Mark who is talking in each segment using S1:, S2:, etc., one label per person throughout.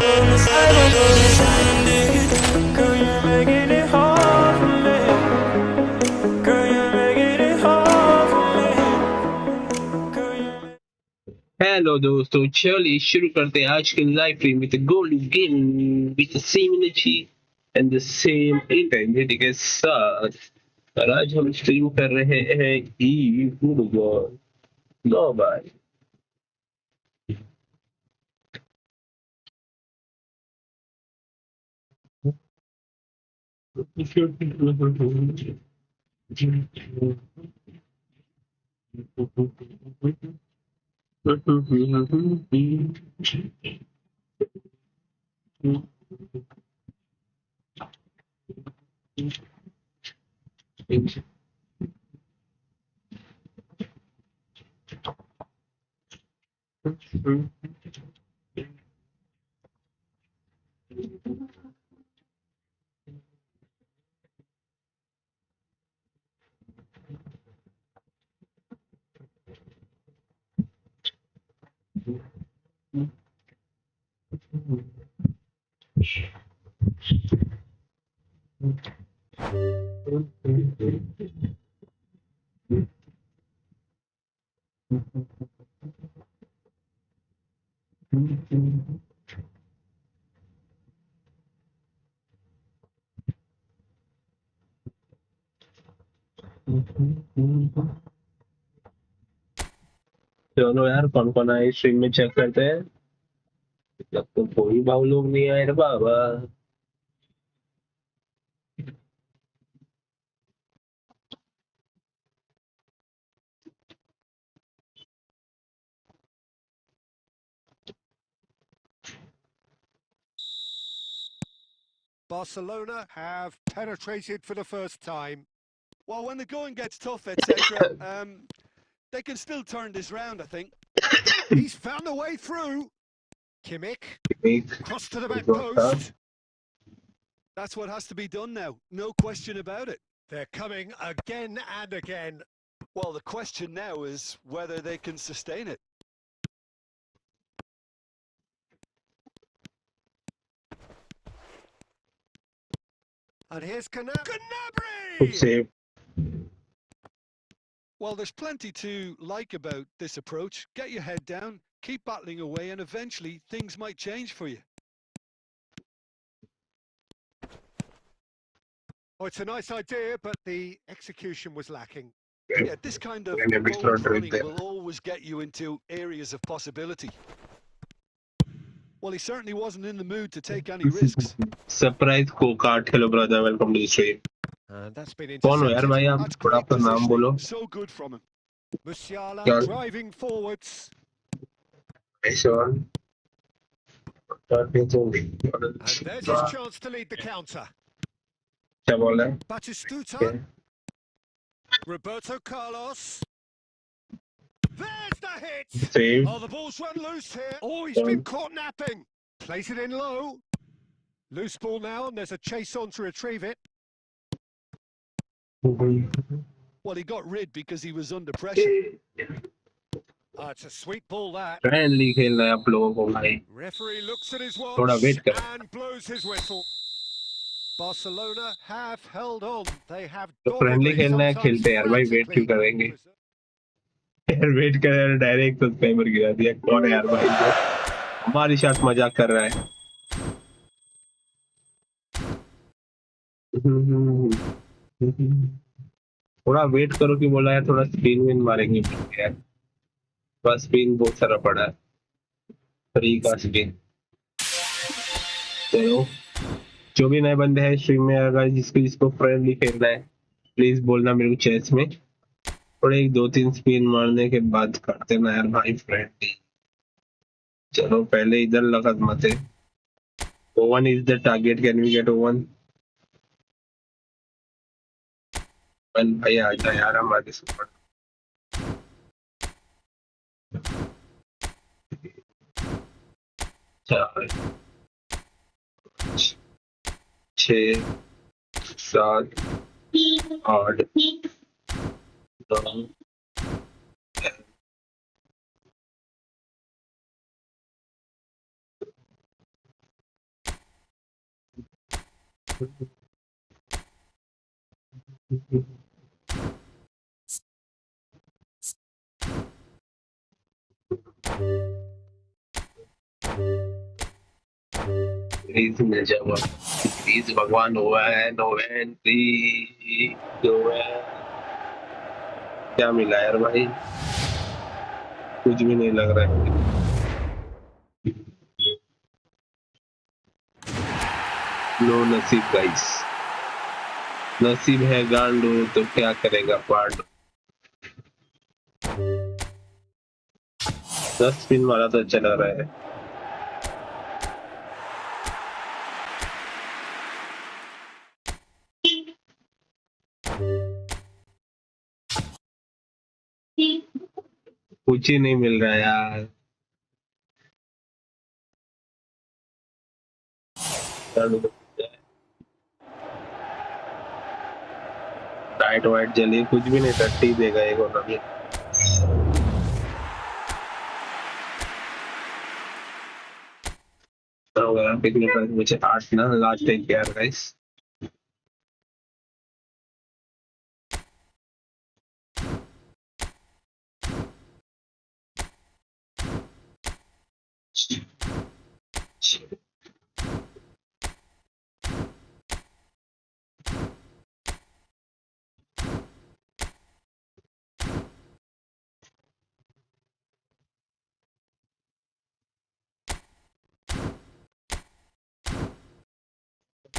S1: promise I won't understand it. Girl, you're making it hard for me. Girl, you're making it hard for me. Girl, you're...
S2: hello दोस्तों, चलिए शुरू करते हैं आज के live stream with gold game with the same energy and the same intensity के साथ। और आज हम स्ट्रीम कर रहे हैं ई फुटबॉल मोबाइल। चलो यार, कौन कौन आए स्ट्रीम में चेक करते हैं। जब तो कोई भाव लोग नहीं आए रे बाबा।
S3: Barcelona have penetrated for the first time. Well, when the going gets tough, etc., they can still turn this round, I think. He's found a way through. Kimmich, cross to the back post. That's what has to be done now, no question about it. They're coming again and again. Well, the question now is whether they can sustain it. And here's Gnabry!
S2: Save.
S3: Well, there's plenty to like about this approach. Get your head down, keep battling away, and eventually things might change for you. Oh, it's a nice idea, but the execution was lacking. Yeah, this kind of bold running will always get you into areas of possibility. Well, he certainly wasn't in the mood to take any risks.
S2: Surprise co-card. Hello brother, welcome to the stream.
S3: That's been
S2: कौन हो यार भाई आप? थोड़ा अपना नाम बोलो।
S3: So good from him. Musiala driving forwards.
S2: Sean.
S3: And there's his chance to lead the counter.
S2: क्या बोल रहा है?
S3: Batistuta. Roberto Carlos. There's the hit!
S2: Save.
S3: Oh, the ball's run loose here. Oh, he's been caught napping. Place it in low. Loose ball now, and there's a chase on to retrieve it. Well, he got rid because he was under pressure. It's a sweet ball, that.
S2: Friendly खेल रहे हैं आप लोगों को भाई।
S3: Referee looks at his watch
S2: थोड़ा wait कर।
S3: and blows his whistle. Barcelona have held on. They have
S2: तो friendly खेलना है, खेलते हैं यार भाई, wait क्यों करेंगे? यार वेट कर यार, डायरेक्ट सब्सक्राइबर गिरा दिया। कौन है यार भाई जो हमारी साथ मजाक कर रहा है? थोड़ा वेट करो कि बोला है, थोड़ा स्पिन विन मारेंगे यार। बस स्पिन बहुत सारा पड़ा है, फ्री का स्पिन। चलो, जो भी नए बंदे हैं स्ट्रीम में, अगर जिसको फ्रेंडली खेलना है प्लीज बोलना मेरे को चैट में, और एक दो तीन स्पिन मारने के बाद करते ना यार भाई फ्रेंडली। चलो पहले इधर लगा मत है। Owen is the target, can we get Owen? भाई आ जा यार हमारे सुपर। चार 6 7 8 9 प्लीज मिल जाओ, प्लीज भगवान। Oven oven please oven. क्या मिला यार भाई, कुछ भी नहीं लग रहा है। लो नसीब गाइस, नसीब है गांडू तो क्या करेगा पांडू। 10 स्पिन मारा तो अच्छा लग रहा है। कुछ ही नहीं मिल रहा यार। टाइट वाइट जली कुछ भी नहीं, 30 देगा एक और अभी। कितने पैसे मुझे 8 ना, लास्ट एक यार गाइस।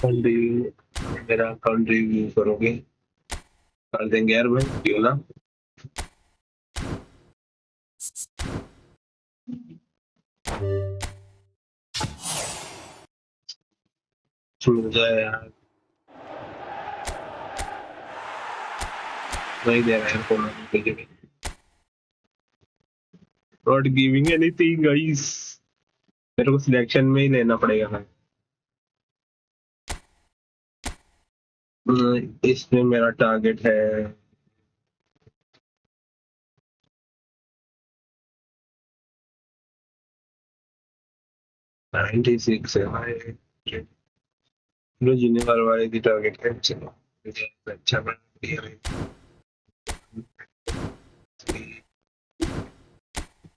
S2: मेरा अकाउंट रिव्यू करोगे? कर देंगे यार भाई, क्यों ना। मिल जाए यार, नहीं दे रहा है कौन कुछ भी। नॉट गिविंग एनीथिंग गाइस, मेरे को सिलेक्शन में ही लेना पड़ेगा ना। इसमें मेरा टारगेट है 96 है भाई। जिन्हें करवाई थी टारगेट है, चलो अच्छा बन दिया है।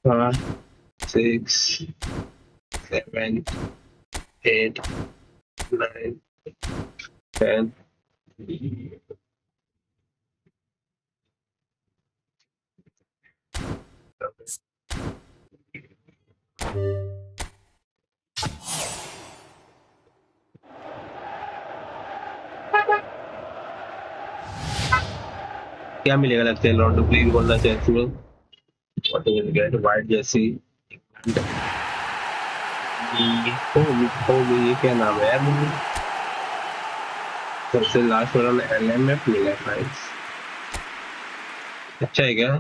S2: 5 6 7 8 9 10। क्या मिलेगा लगता है लॉन्डो, प्लीज बोलना चाहिए तुम्हें। What will get white Jersey. ये क्या नाम है यार, सबसे लास्ट वाला LMF मिला है गाइस। अच्छा है क्या?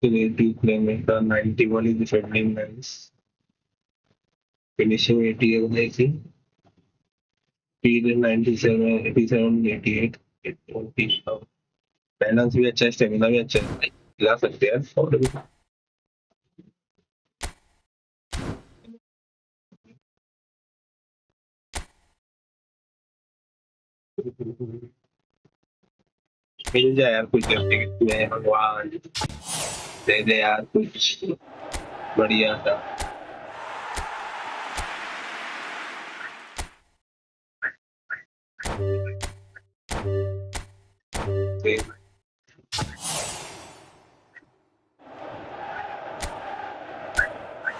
S2: creative playmaker 91 is defending nice, finishing 80 है भाई की। speed 97 87 88 80। बैलेंस भी अच्छा है, स्टेमिना भी अच्छा है भाई, खिला सकते हैं और भी। मिल जाए यार कुछ करने के लिए, भगवान दे दे यार कुछ बढ़िया सा।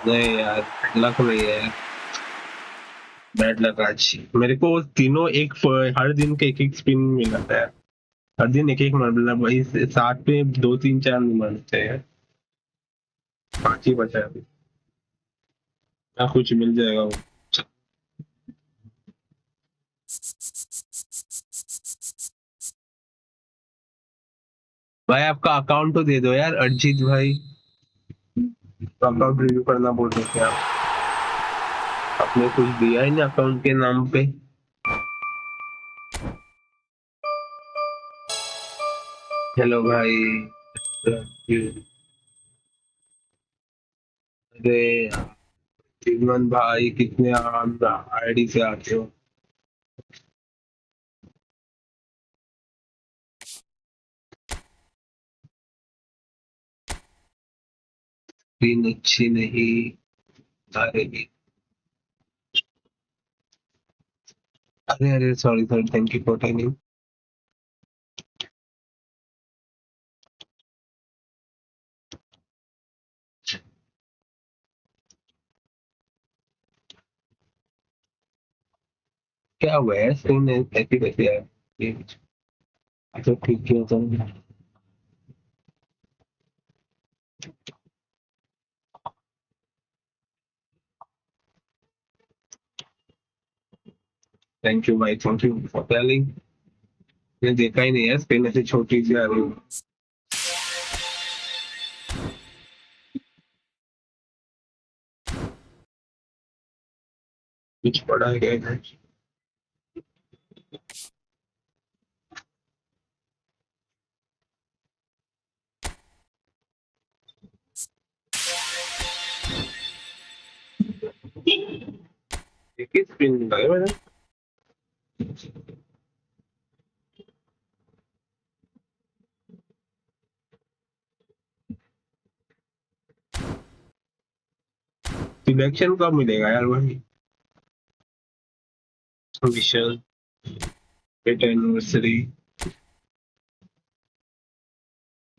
S2: नहीं यार, लक नहीं है यार, बैड लक आज। मेरे को तीनों एक हर दिन के एक स्पिन मिला था यार, हर दिन एक मतलब भाई 7 पे 2 3 4 नहीं मारते हैं। 5 ही बचा है अभी। हाँ, कुछ मिल जाएगा वो। भाई आपका अकाउंट तो दे दो यार अरिजीत भाई, अकाउंट रिव्यू करना बोल रहे थे आप, आपने कुछ दिया ही नहीं अकाउंट के नाम पे। हेलो भाई। अरे यार, इमरान भाई कितने आराम आईडी से आते हो। स्क्रीन अच्छी नहीं आ रही। अरे अरे sorry sorry, thank you for telling. क्या हुआ है, स्क्रीन ऐसी कैसे है ये? अच्छा ठीक है तो थैंक यू भाई, थैंक यू फॉर टेलिंग। मैंने देखा ही नहीं है स्क्रीन ऐसी छोटी सी आ रही है। कुछ पड़ा है क्या इधर? एक ही स्क्रीन लगाया मैंने। सिलेक्शन कब मिलेगा यार भाई? मिशन, एट एनिवर्सरी,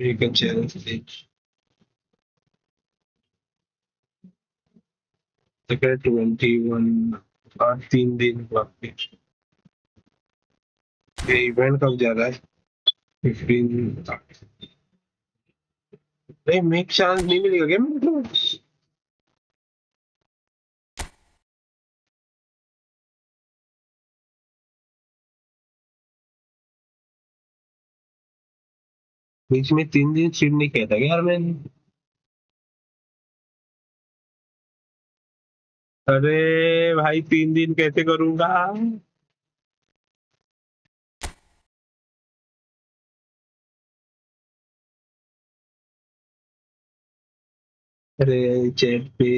S2: एक चैलेंज, सेकंड 21 और 3 दिन बाकी। ये इवेंट कब जा रहा है? 15। नहीं मेक चांस नहीं मिलेगा क्या मेरे को? बीच में 3 दिन चिड़ नहीं किया था यार मैंने। अरे भाई 3 दिन कैसे करूंगा? अरे चैट पे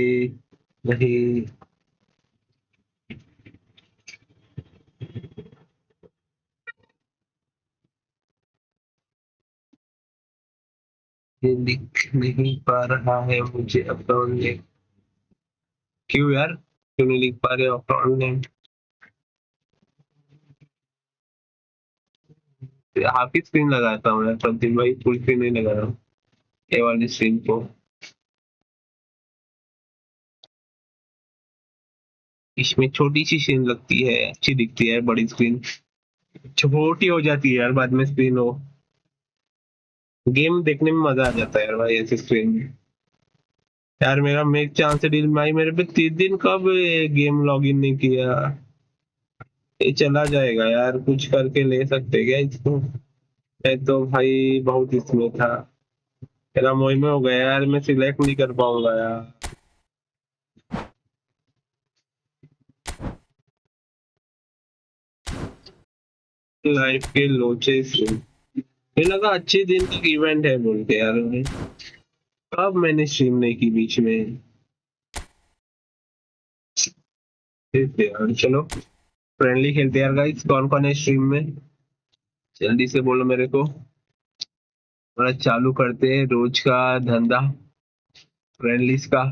S2: नहीं। ये दिख नहीं पा रहा है मुझे अकाउंट नेम। क्यों यार, क्यों नहीं लिख पा रहे अकाउंट नेम? हाफ ही स्क्रीन लगाता हूँ यार प्रदीप भाई, फुल स्क्रीन नहीं लगा रहा हूँ ये वाली स्क्रीन को। इसमें छोटी सी स्क्रीन लगती है, अच्छी दिखती है, बड़ी स्क्रीन छोटी हो जाती है यार बाद में स्क्रीन हो। गेम देखने में मजा आ जाता है यार भाई ऐसे स्क्रीन में। यार मेरा मेक चांस से डील भाई, मेरे पे 3 दिन कब गेम लॉगिन नहीं किया? ये चला जाएगा यार, कुछ करके ले सकते क्या इसको? मैं तो भाई बहुत इसमें था, मेरा मोह में हो गया यार, मैं सिलेक्ट नहीं कर पाऊंगा यार। लाइफ के लोचे से मुझे लगा अच्छे दिन तक इवेंट है बोल के यार। कब मैंने स्ट्रीम नहीं की बीच में? फिर यार चलो फ्रेंडली खेलते हैं यार गाइस। कौन कौन है स्ट्रीम में? जल्दी से बोलो मेरे को। थोड़ा चालू करते हैं रोज का धंधा फ्रेंडलीज का।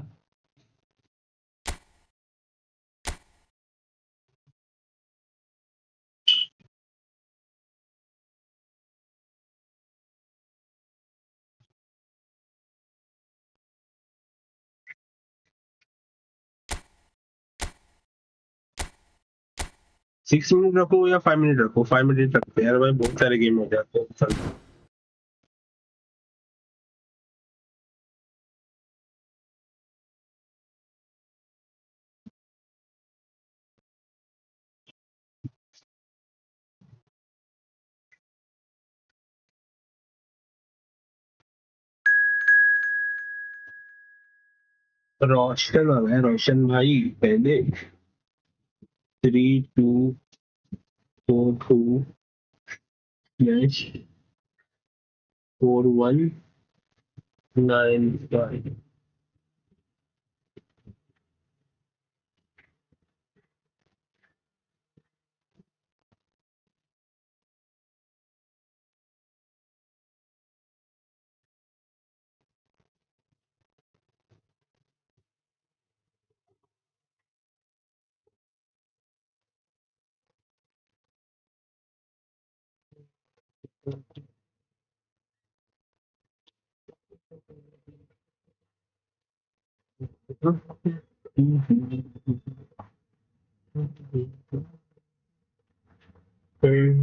S2: 6 मिनट रखो या 5 मिनट रखो? 5 मिनट रखते हैं यार भाई, बहुत सारे गेम हो जाते हैं। चल रोशन आ गया, रोशन भाई पहले। 3242/4195। 9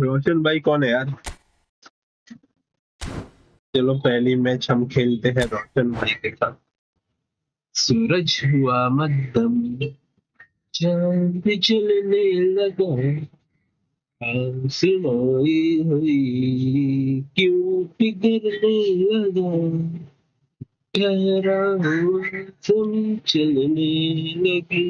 S2: रोशन भाई कौन है यार? चलो पहली मैच हम खेलते हैं रोशन भाई के साथ। सूरज हुआ मध्यम, चांद चलने लगा, आसमाई हुई क्यों पिघलने लगा, ठहरा हुआ तुम चलने लगी।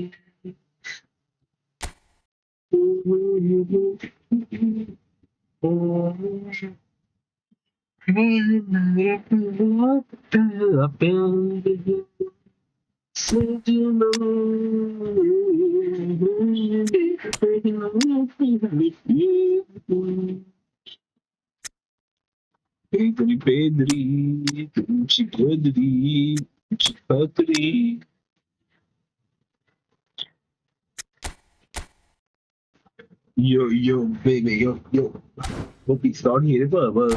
S2: Pedri, Pedri, Pedri, Pedri. Yo, baby, yo. Hope it's not here forever.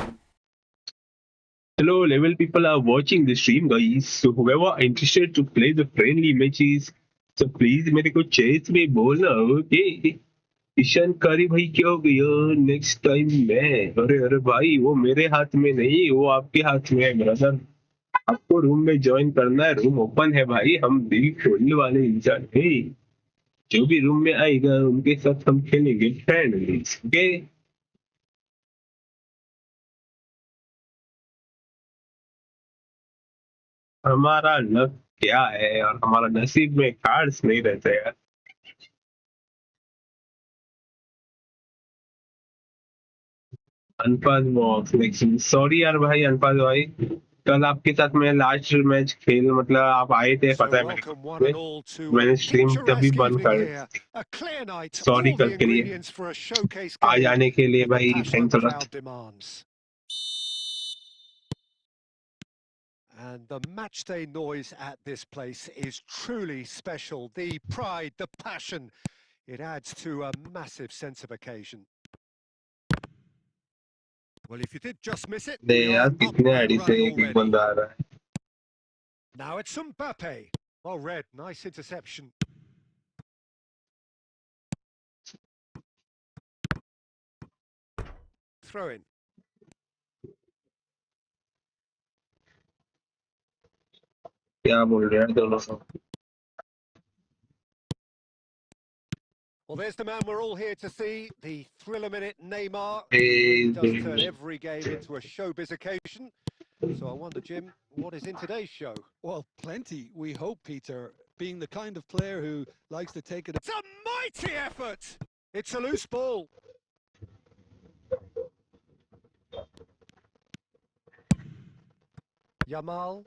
S2: Hello, level people are watching the stream, guys. So whoever interested to play the friendly matches, so please मेरे को चेस में बोलना, okay? Ishan कारी भाई क्या हो गया? Next time मैं, अरे भाई वो मेरे हाथ में नहीं, वो आपके हाथ में है ब्रदर। आपको रूम में ज्वाइन करना है, रूम ओपन है भाई, हम दिल खोलने वाले इंसान है। जो भी रूम में आएगा उनके साथ हम खेलेंगे फ्रेंडली, ओके? हमारा लक क्या है और हमारा नसीब में कार्ड्स नहीं रहते यार। अनपास बॉक्स नेक्स्ट, सॉरी यार भाई अनपास भाई, कल आपके साथ मैं लास्ट मैच खेल, मतलब आप आए थे, पता है मेरे को, मैंने स्ट्रीम तभी बंद कर दी। सॉरी कल के लिए, आ जाने के लिए भाई thanks a lot.
S3: And the match day noise at this place is truly special. The pride, the passion, it adds to a massive sense of occasion. Well, if you did just miss it, we are up and running already. Now it's Mbappe. Well read, nice interception. Throw in.
S2: क्या बोल रहे हैं दोनों सब?
S3: Well, there's the man we're all here to see, the thriller-minute Neymar. He does turn every game into a showbiz occasion. So I wonder, Jim, what is in today's show?
S4: Well, plenty, we hope, Peter. Being the kind of player who likes to take it...
S3: It's a mighty effort! It's a loose ball. Yamal.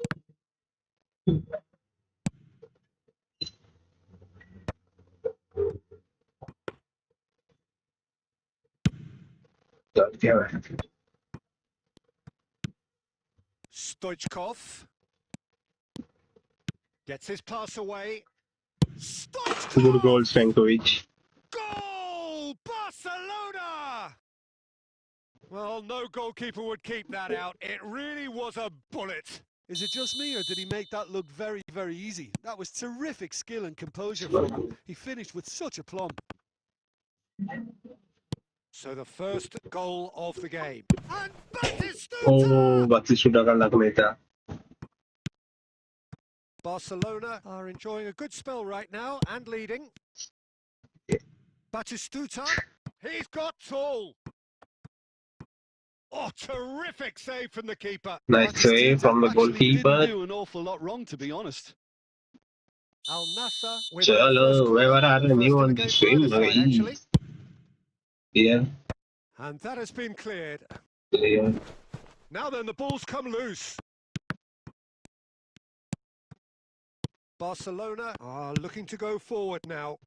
S3: Stoichkov gets his pass away. Stoichkov!
S2: Good goal, Stankovic.
S3: Goal! Barcelona! Well, no goalkeeper would keep that out. It really was a bullet.
S4: Is it just me, or did he make that look very, very easy? That was terrific skill and composure from him. He finished with such aplomb.
S3: So the first goal of the game. And
S2: Oh, Batistuta का लग में था.
S3: Barcelona are enjoying a good spell right now and leading. Batistuta, he's got tall. Oh, terrific save from the keeper.
S2: Nice save from the goalkeeper.
S4: Didn't do an awful lot wrong, to be honest.
S3: Al Nassr with
S2: Chalo, whoever had a new on the stream,
S3: actually.
S2: Yeah.
S3: And that has been cleared.
S2: Yeah.
S3: Now then, the ball's come loose. Barcelona are looking to go forward now.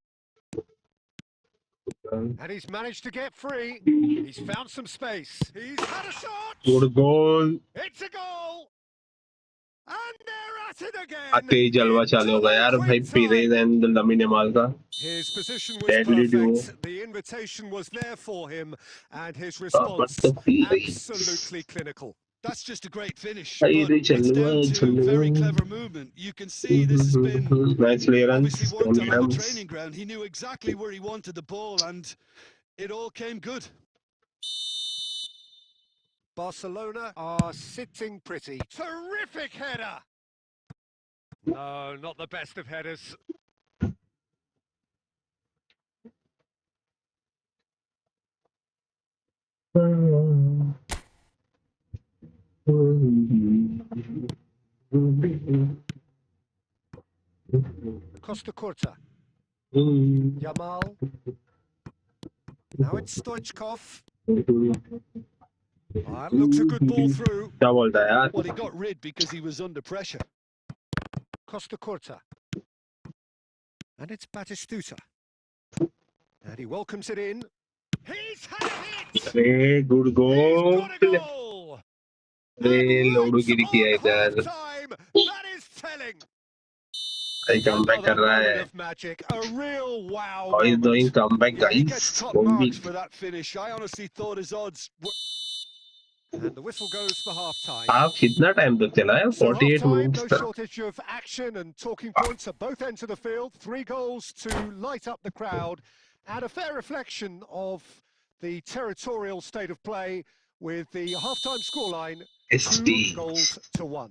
S3: And he's managed to get free. He's found some space. He's had a shot.
S2: Good goal.
S3: It's a goal. And they're at it again.
S2: आते ही जलवा चालू होगा यार भाई peerage and lamin Yamal का.
S4: His position was
S2: Deadly duo.
S4: perfect. The invitation was there for him, and his
S2: But
S4: response
S2: the feelings.
S4: absolutely clinical.
S3: That's just a great finish,
S2: Hey,
S3: but it's down to very clever movement. You can see this has been
S2: nice
S3: obviously
S2: clearance.
S3: worked on the
S2: Williams.
S3: training ground. He knew exactly where he wanted the ball, and it all came good.
S4: Barcelona are sitting pretty. Terrific header! No, not the best of headers. Costa Curta. Yamal. Now it's Stoichkov. That looks a good ball through.
S2: क्या बोलता है यार?
S3: Well, he got rid because he was under pressure.
S4: Costa Curta. And it's Batistuta. And he welcomes it in. He's had it!
S2: अरे good
S4: He's
S2: goal.
S4: got a goal!
S2: अरे लोडू गिरी किया इधर.
S4: Time. That is telling.
S2: भाई comeback कर
S4: Another
S2: रहा
S4: moment
S2: है.
S4: of magic. A real wow
S2: How is
S4: moment.
S2: doing comeback,
S3: Yeah, he
S2: guys?
S3: gets top
S2: One
S3: marks
S2: week.
S3: for that finish. I honestly thought his odds were...
S4: And the whistle goes for half-time.
S2: आप कितना time तक चला है?
S4: So
S2: 48
S4: half-time,
S2: minutes
S4: no
S2: तक.
S4: shortage of action and talking points at both ends of the field. 3 goals to light up the crowd, and a fair reflection of the territorial state of play with the half-time scoreline, 2
S2: SD.
S4: goals to 1.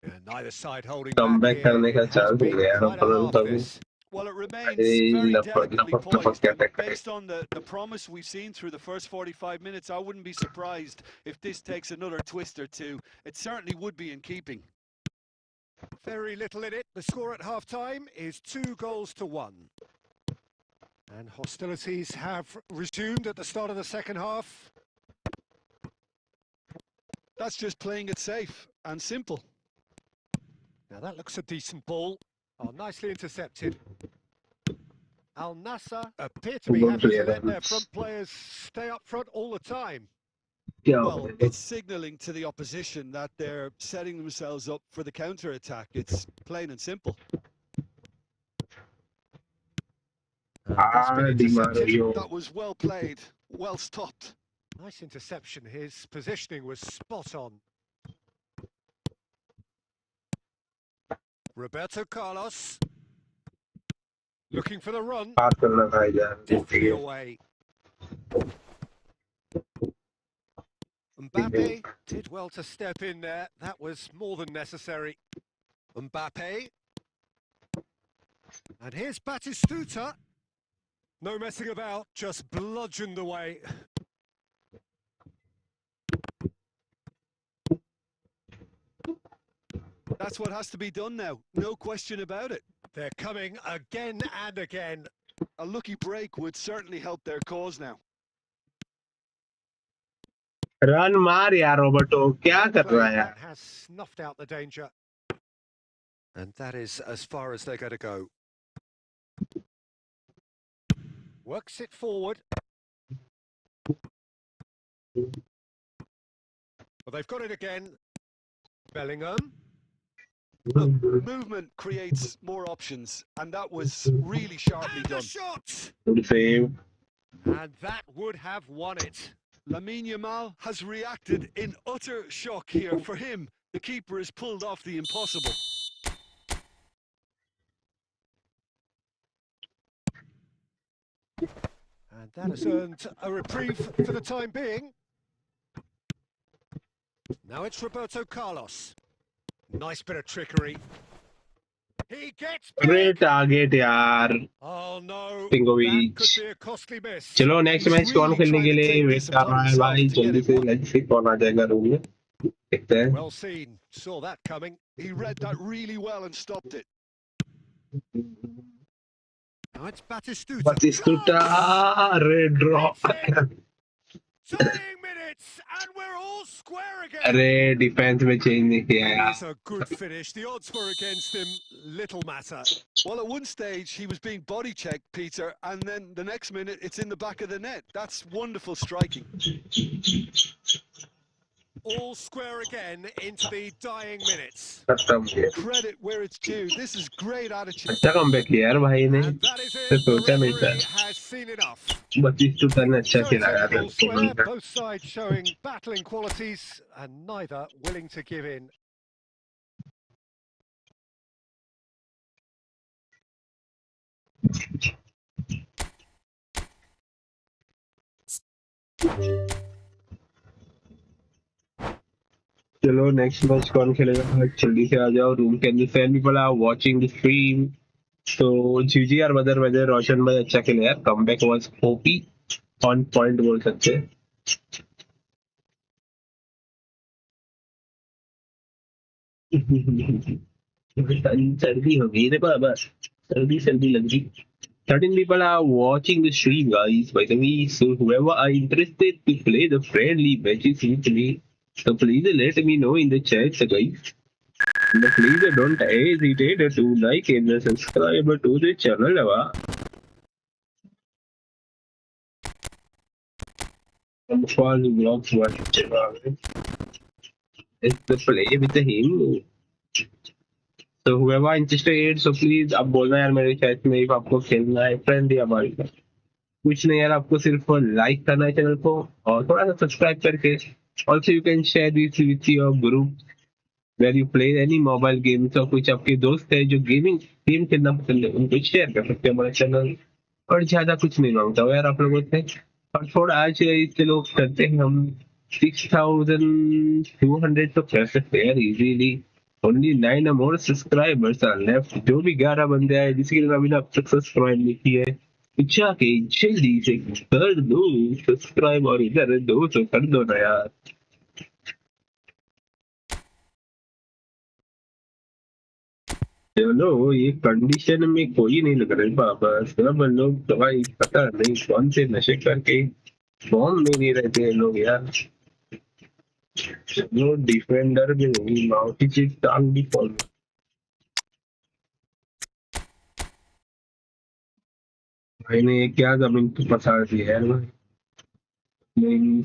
S4: And neither side holding
S2: Comeback
S4: back here.
S2: करने का
S4: It has
S2: chance
S4: been
S2: मिल गया
S4: quite a
S2: upon
S4: half,
S2: तभी.
S4: this.
S3: Well, it remains
S2: Hey,
S3: very
S2: lafak
S3: delicately poised, and
S2: क्या
S3: based on the promise we've seen through the first 45 minutes, I wouldn't be surprised if this takes another twist or two. It certainly would be in keeping.
S4: Very little in it. The score at half-time is 2 goals to 1. And hostilities have resumed at the start of the second half.
S3: That's just playing it safe and simple.
S4: Now that looks a decent ball. Oh, nicely intercepted. Al Nassr appear to be
S2: Good
S4: happy to let
S2: clearance.
S4: their front players stay up front all the time.
S2: क्या
S3: Well,
S2: हो
S3: it's signalling to the opposition that they're setting themselves up for the counter-attack. It's plain and simple.
S4: And that's been
S2: Di
S4: intercepted.
S2: Mario.
S3: That was well played, well stopped.
S4: Nice interception. His positioning was spot on. Roberto Carlos. Looking for the run.
S2: पास करना था इधर.
S4: Deftly away. Mbappe did well to step in there. That was more than necessary. Mbappe. And here's Batistuta. No messing about, just bludgeoned away.
S3: That's what has to be done now, no question about it.
S4: They're coming again and again.
S3: A lucky break would certainly help their cause now.
S2: Run मार यार Roberto. क्या कर रहा है यार?
S4: That has snuffed out the danger. And that is as far as they're going to go. Works it forward. Well, they've got it again. Bellingham.
S3: Look, movement creates more options, and that was really sharply
S4: And
S3: done.
S4: a shot!
S2: Good save.
S4: And that would have won it.
S3: Lamine Yamal has reacted in utter shock here. For him, the keeper has pulled off the impossible.
S4: And that has earned a reprieve for the time being. Now it's Roberto Carlos. Nice bit of trickery. He gets
S2: Great
S4: big.
S2: target यार.
S4: Oh no,
S2: Pingovic.
S4: that could be a costly miss.
S2: चलो next match कौन खेलने के लिए wait कर रहा है भाई. जल्दी से लेट्स सी कौन आ जाएगा रूम में. देखते हैं.
S4: Well seen, saw that coming.
S3: He read that really well and stopped it.
S4: Now it's Batistuta.
S2: Batistuta. Red draw.
S4: Tying minutes, and we're all square again.
S2: अरे डिफेंस में चेंज नहीं किया यार.
S4: It's a good finish. The odds were against him. Little matter.
S3: Well, at one stage, he was being body checked, Peter, and then the next minute, it's in the back of the net. That's wonderful striking.
S4: all square again into the dying minutes.
S2: खत्म हो गया।
S3: Credit where it's due. This is great attitude.
S2: अच्छा comeback किया यार भाई ने,
S4: And that is
S2: तो
S4: it. The
S2: सोचा नहीं था।
S4: referee has seen enough.
S2: 32 ton अच्छा
S4: So it's
S2: खिलाया
S4: ended
S2: था
S4: all square, both sides showing battling qualities and neither willing to give in.
S2: चलो नेक्स्ट मैच कौन खेलेगा, जल्दी से आ जाओ रूम के अंदर। Fan people are watching the stream. तो जीजी यार बदर वजह रोशन भाई अच्छा खेले यार, comeback was OP on point बोल सकते हैं। सर्दी हो गई रे बाबा, सर्दी सर्दी लग रही। 13 people are watching the stream, guys. By the way, so whoever are interested to play the friendly matches with me, so please let me know in the chat, guys. And please don't hesitate to like and subscribe to the channel. I'm following vlogs watching. It's the play with him. So whoever interested, so please आप बोलना यार मेरे chat में if आपको खेलना है friendly हमारे साथ। कुछ नहीं यार, आपको सिर्फ लाइक करना है चैनल को और थोड़ा सा सब्सक्राइब करके। Also you can share this with your group where you play any mobile games, और कुछ आपके दोस्त है जो गेम खेलना पसंद है उनको शेयर कर सकते हैं हमारे चैनल। और ज्यादा कुछ नहीं मांगता हूँ यार आप लोगों से। और थोड़ा आज चलो करते हैं हम 6200 तो कर सकते हैं यार easily. Only 9 more subscribers are left. जो भी 11 बंदे आए जिसके लिए अभी अब तक सब्सक्राइब नहीं किए जाके जल्दी से कर दो सब्सक्राइब, और इधर दो तो कर दो ना यार। चलो ये कंडीशन में कोई नहीं लग रहा बाबा, सब लोग दवाई पता नहीं कौन से नशे करके फॉर्म में नहीं रहते हैं लोग यार। चलो डिफेंडर भी नहीं, माउटी चीज टांग भी फॉर्म। भाई ने ये क्या जमीन पे पसार दिया है भाई,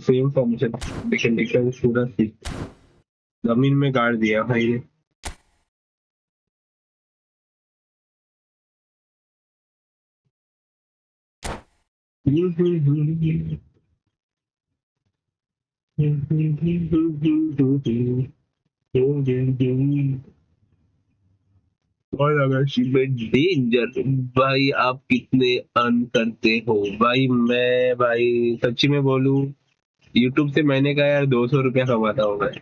S2: सेम फॉर्मेशन लेकिन डिफरेंस पूरा जमीन में गाड़ दिया भाई ने। और अगर शिपमेंट डेंजर भाई, आप कितने अर्न करते हो भाई? मैं भाई सच्ची में बोलूं, यूट्यूब से मैंने कहा यार 200 रुपया कमाता हूँ मैं।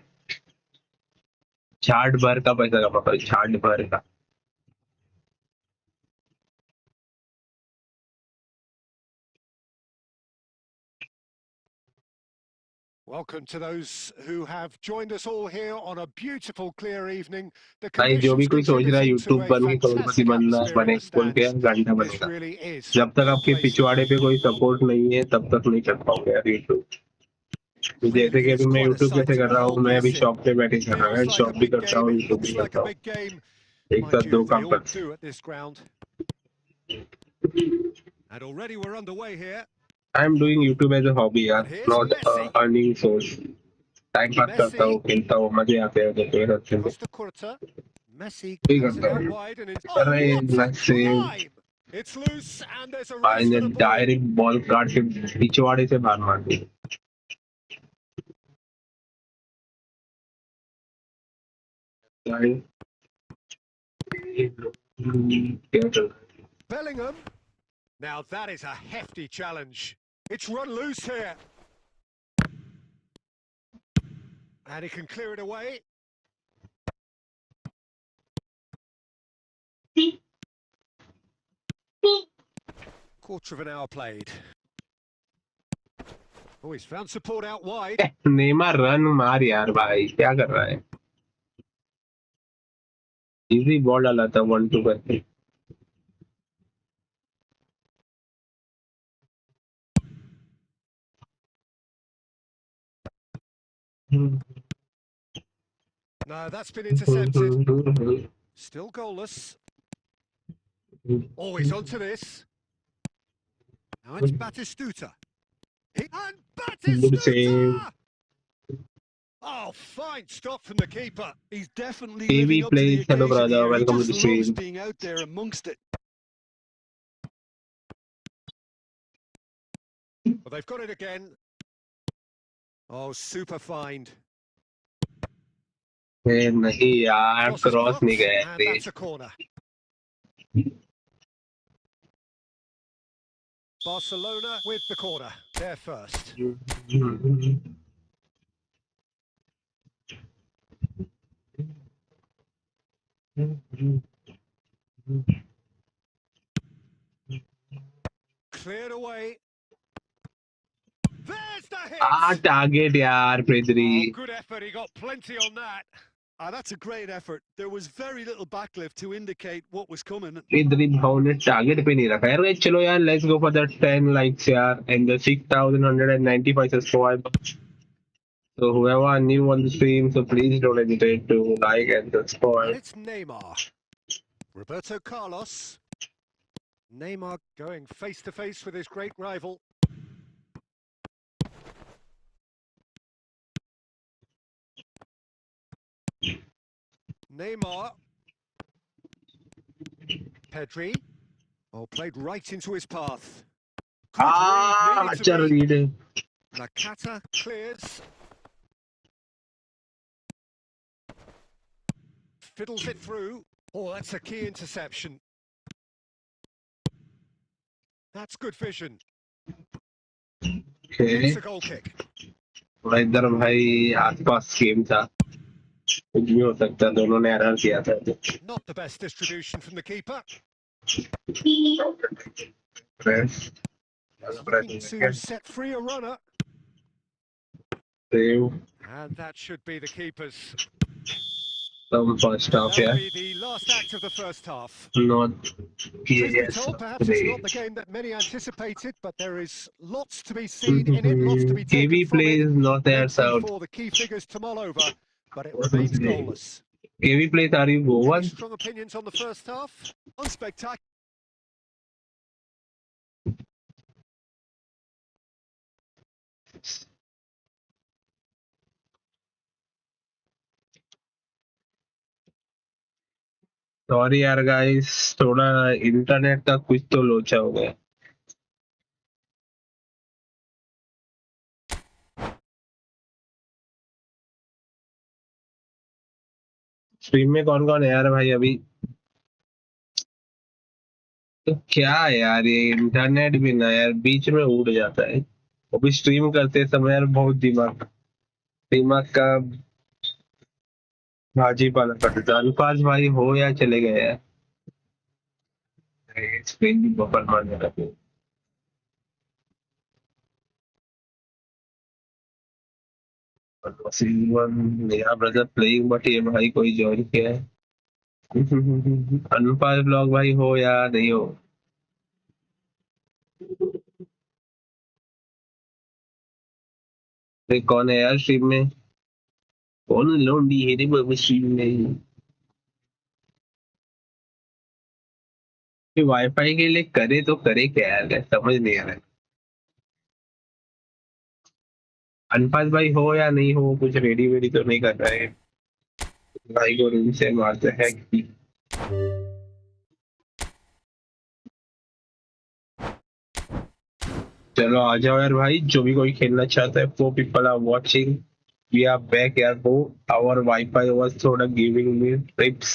S2: छाट भर का पैसा कमाता हूँ, छाट भर का।
S4: Welcome to those who have joined us all here on a beautiful, clear evening. The
S2: भाई जो भी
S4: conditions
S2: कोई सोच रहा है
S4: contributing to
S2: यूट्यूब
S4: a
S2: बन के करोड़पति
S4: fantastic
S2: बनना
S4: atmosphere in
S2: बने
S4: the
S2: बोल के
S4: stands.
S2: घंटा
S4: This
S2: बनेगा,
S4: really is
S2: जब तक
S4: a
S2: आपके
S4: place to
S2: पिछवाड़े पे
S4: be.
S2: कोई सपोर्ट नहीं है तब तक नहीं कर पाओगे यार यूट्यूब। जैसे
S4: Really
S2: कि
S4: is
S2: अभी मैं
S4: quite a
S2: यूट्यूब
S4: sight
S2: कैसे
S4: to
S2: कर रहा हूँ,
S4: behold
S2: मैं अभी
S4: this in.
S2: शॉप पे बैठे कर रहा हूँ,
S4: Feels like
S2: शॉप
S4: a
S2: भी
S4: big
S2: करता
S4: game.
S2: हूँ
S4: It
S2: यूट्यूब भी
S4: looks like
S2: करता
S4: a
S2: हूँ,
S4: big game.
S2: एक
S4: Mind
S2: साथ
S4: you,
S2: दो
S4: they
S2: काम
S4: all
S2: करता
S4: do at this ground. And already we're underway here.
S2: हूँ। I am doing YouTube as a hobby यार,
S4: And here's
S2: not
S4: Messi.
S2: Earning source. Time pass करता हूँ,
S4: Messi.
S2: खेलता हूँ, मजे आते हैं तो अच्छे से
S4: Costa Curta. Messi
S2: वही
S4: has it
S2: करता
S4: out
S2: हूँ।
S4: wide and it's...
S2: कर
S4: Oh,
S2: रहे
S4: what a
S2: save
S4: drive! It's loose and there's a
S2: भाई
S4: race
S2: ने
S4: for the ball.
S2: Direct ball काट के पिछवाड़े से बाहर मार दी। क्या चल रहा है?
S4: Bellingham. Now that is a hefty challenge. It's run loose here. And he can clear it away. Quarter of an hour played. Oh, he's found support out wide.
S2: Neymar run मार यार भाई, क्या कर रहा है? इजी बॉल डाला था 1-2 करके।
S4: No, that's been intercepted. Still goalless. Oh, he's onto this. Now it's Batistuta. And
S2: Good save.
S4: Batistuta! Oh, fine stop from the keeper.
S3: He's definitely
S2: TV
S3: living up to the
S2: plays. Hello,
S3: occasion
S2: brother.
S3: here. He
S2: Welcome to
S3: just
S2: the
S3: loves
S2: stream.
S3: being out there amongst it.
S4: Well, they've got it again. Oh, super find.
S2: नहीं यार,
S4: Cross is
S2: cross नहीं
S4: blocked,
S2: गया
S4: and that's a corner. Barcelona with the corner. They're first. Cleared away. There's the hit!
S2: Target यार Pedri.
S4: Oh, good effort. He got plenty on that.
S3: That's a great effort. There was very little backlift to indicate what was coming.
S2: Pedri भाव ने target पे नहीं रखा यार. Guys, चलो यार, let's go for the 10 likes यार and the 6,195 subscribers. So whoever new on the stream, so please don't hesitate to like and
S4: And
S2: subscribe.
S4: it's Neymar. Roberto Carlos. Neymar going face to face with his great rival. Neymar. Pedri. Oh, played right into his path. Good read, needed
S2: अच्छा
S4: to be.
S2: read है.
S4: Nakata clears. Fiddles it through. Oh, that's a key interception. That's good vision.
S2: Okay.
S4: It's a goal kick.
S2: थोड़ा इधर भाई आसपास game था, कुछ भी हो सकता है. दोनों ने एरर किया था.
S4: Not the best distribution from the keeper.
S2: Press.
S4: He's looking to set free a runner.
S2: Save.
S4: And that should be the keeper's.
S2: Some first
S4: And
S2: half,
S4: that'll
S2: yeah.
S4: be the last act of the first half.
S2: Not
S4: Truth be
S2: yes.
S4: told, perhaps it's not the game that many anticipated, but there is lots to be seen in it, lots to be taken
S2: KB
S4: from it.
S2: plays not there
S4: Plenty
S2: out.
S4: for the key figures to mull over, but it remains goalless.
S2: KB plays are you
S4: Any
S2: Goan?
S4: strong opinions on the first half?
S3: Unspectacular.
S2: Sorry यार guys, थोड़ा internet का कुछ तो लोचा हो गया. Stream में कौन कौन है यार भाई अभी? तो क्या है यार, ये इंटरनेट भी ना यार बीच में उड़ जाता है. वो भी स्ट्रीम करते समय यार, बहुत दिमाग दिमाग का भाजी पाना पड़ता. अल्फाज भाई हो या चले गए यार? स्क्रीन भी बफर मारने लगे. मेरा ब्रदर प्लेइंग, बट ये भाई कोई ज्वाइन किया है. अल्फाज ब्लॉग भाई हो या नहीं हो? ये कौन है यार स्ट्रीम में? कौन लोंडी है रे स्ट्रीम में? वाईफाई के लिए करे तो करे क्या यार, समझ नहीं आ रहा है. अनपास भाई हो या नहीं हो, कुछ रेडी वेडी तो नहीं कर रहा है भाई को रूम से मारते हैं कि चलो आ जाओ यार भाई, जो भी कोई खेलना चाहता है. 4 people are watching. We are back यार bro. Our Wi-Fi was थोड़ा giving me trips.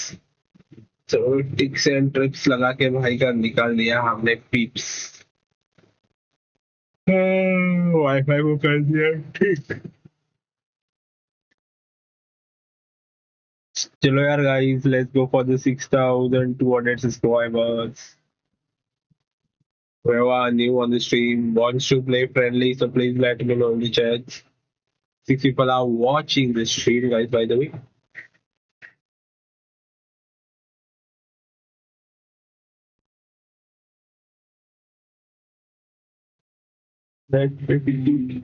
S2: So ticks and trips लगा के भाई का निकाल दिया हमने पीप्स. वाईफाई को कर दिया ठीक. चलो यार guys, let's go for the 6,200 subscribers. Whoever new on the stream wants to play friendly, so please let me know in the chat. 6 people are watching the stream, guys, by the way. Let's be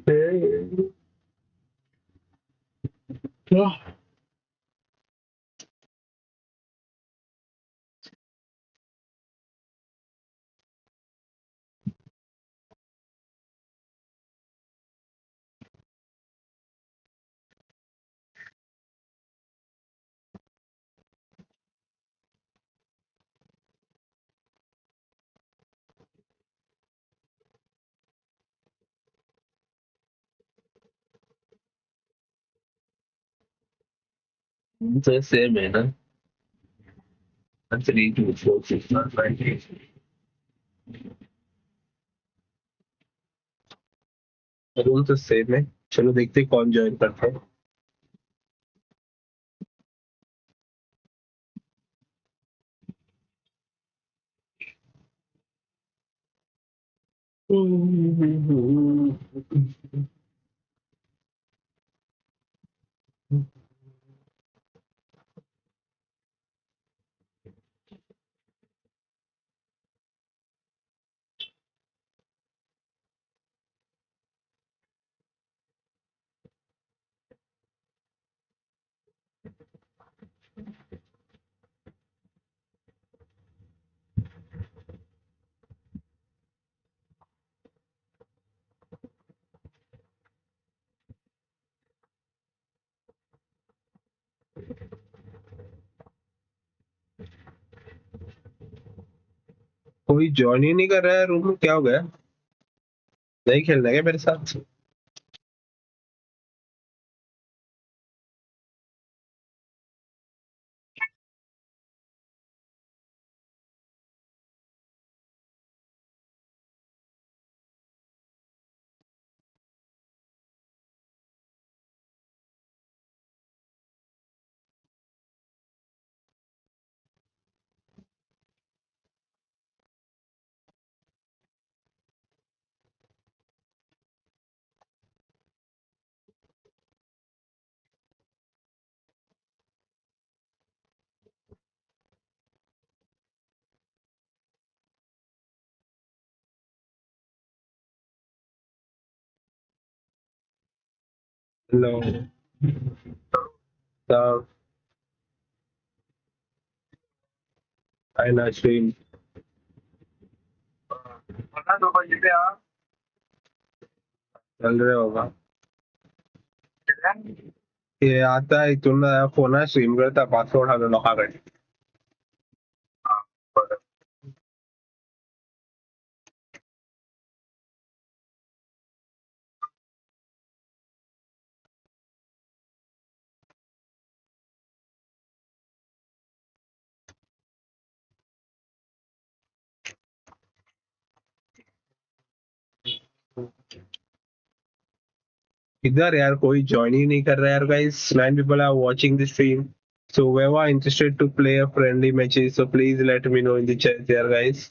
S2: तो same है ना 3 2 4 6 9 room तो same है चलो देखते हैं कौन join करता है कोई ज्वाइन ही नहीं कर रहा है रूम में क्या हो गया नहीं खेलना है क्या मेरे साथ हेलो सब आई नास्रीन चल रहे होगा ये आता है तुम फोन स्ट्रीम करता पासवर्ड हमें लगा कर इधर यार कोई ज्वाइन ही नहीं कर रहा यार guys 9 people are watching the stream so whoever interested to play a friendly matches so please let me know in the chat there guys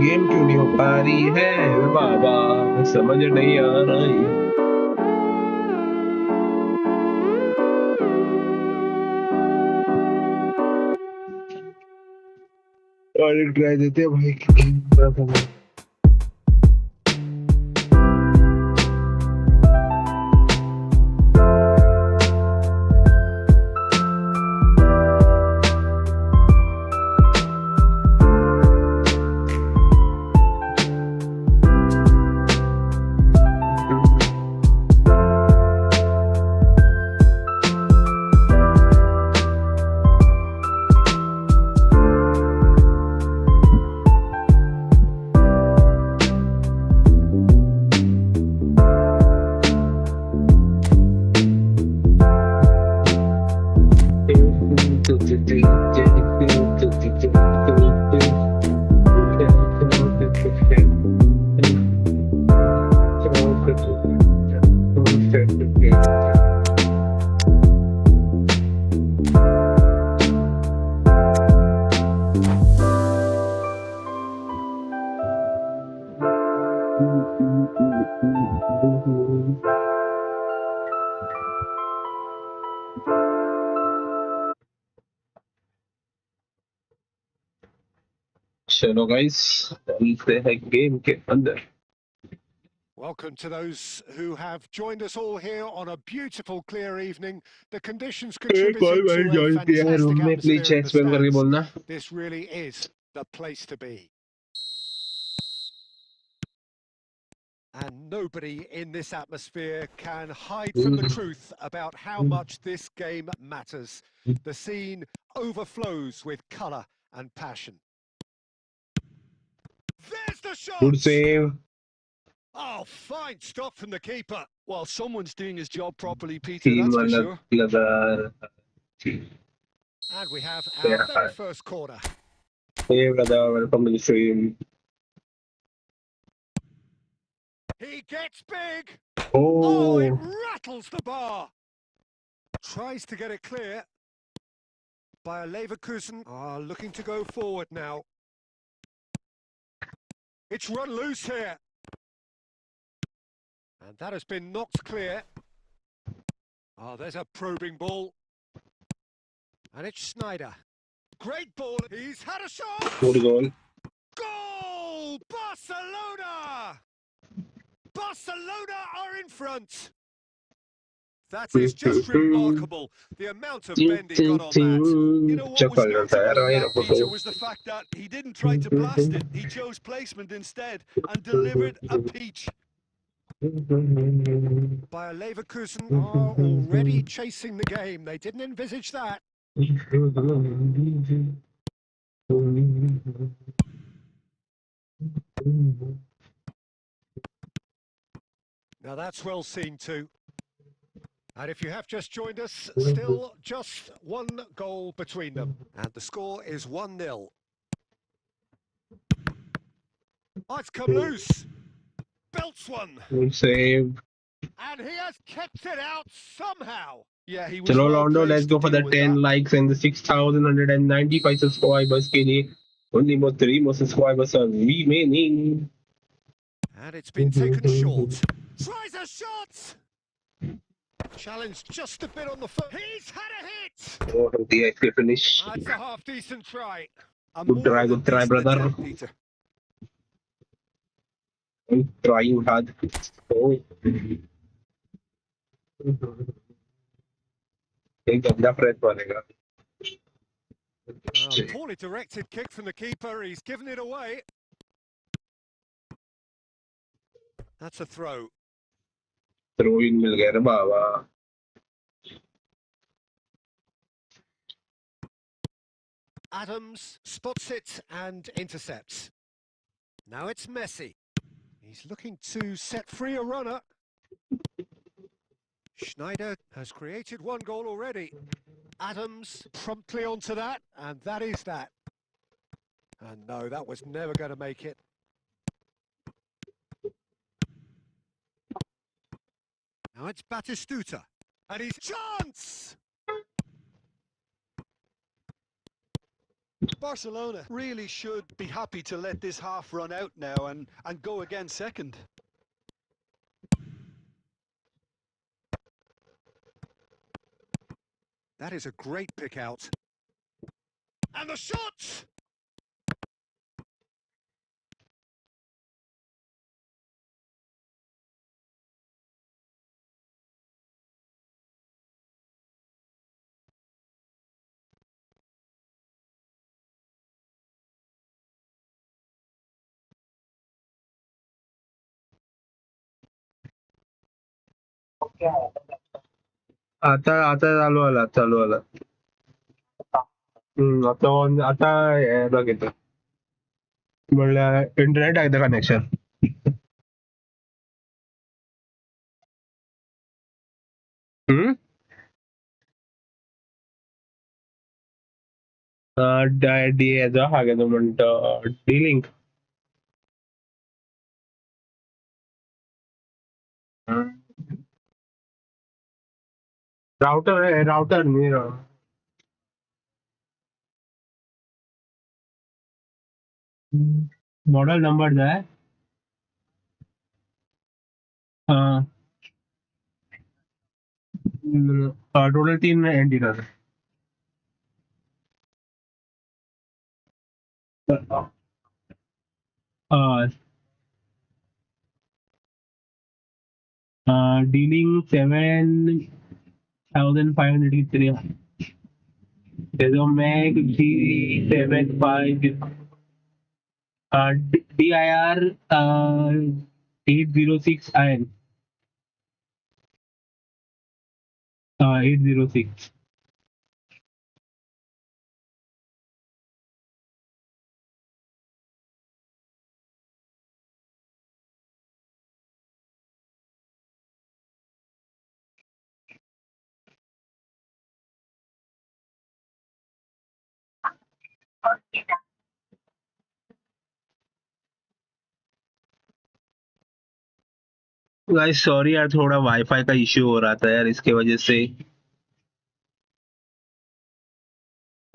S2: game क्यों नहीं हो पा रही है बाबा, समझ नहीं आ रही। और एक ट्राई देते हैं भाई। चलो गाइस, चलते हैं गेम के अंदर।
S4: Welcome to those who have joined us all here on a beautiful, clear evening. The conditions contributing to a fantastic atmosphere in the stands. This really is the place to be. And nobody in this atmosphere can hide from the truth about how much this game matters. The scene overflows with colour and passion. There's the shot!
S2: Good save.
S4: Oh, fine stop from the keeper.
S3: Well, someone's doing his job properly, Peter, that's for sure.
S4: And we have our very first corner.
S2: Hey brother, welcome to the stream.
S4: He gets big.
S2: Oh,
S4: It rattles the bar. Tries to get it clear. By Leverkusen are looking to go forward now. It's run loose here. And that has been knocked clear. Oh, there's a probing ball. And it's Snyder. Great ball. He's had a shot.
S2: good goal.
S4: Goal! Barcelona! Barcelona are in front. That is just remarkable. The amount of bending got on that.
S3: You know what was notable about Peter was the fact that he didn't try to blast it. He chose placement instead and delivered a peach.
S4: By Leverkusen are already chasing the game. They didn't envisage that. Now that's well seen too. And if you have just joined us, still just one goal between them. And the score is 1-0. Oh, it's come loose. Belts one.
S2: Good save.
S4: And he has kept it out somehow.
S3: Yeah, he was
S2: चलो
S3: well
S2: Rondo, let's
S3: placed to
S2: go for the
S3: deal with
S2: 10
S3: that.
S2: likes and the 6,195 subscribers के लिए only more 3 more subscribers are remaining.
S4: And it's been taken short. Tries a shot! Challenged just a bit on the foot. He's had a hit!
S2: Oh, दिया इसके finish.
S4: That's a half-decent try.
S3: A
S2: Good
S3: more
S2: try,
S3: than decent
S2: brother.
S3: attempt, Peter.
S2: I'm trying hard. Oh. एक गंदा press मारेगा.
S4: Poorly directed kick from the keeper. He's given it away. That's a throw.
S2: Throw in मिल गया रे बाबा.
S4: Adams spots it and intercepts. Now it's Messi. He's looking to set free a runner. Schneider has created one goal already. Adams promptly onto that, and that is that. And no, that was never going to make it. Now it's Batistuta. And he's chance!
S3: Barcelona really should be happy to let this half run out now and go again second.
S4: That is a great pick out. And the shot!
S2: आता आता चालू आला. आता बघ येतं. म्हणलं internet आहे का कनेक्शन. याचा हागे तो म्हणतो डी-लिंक. राउटर आहे राउटर मी मॉडल नंबर जो है total 3 antenna dealing 7,503 there's a Mac G75 DIR 806 IN 806. Guys sorry यार थोड़ा वाईफाई का इश्यू हो रहा था यार इसके वजह से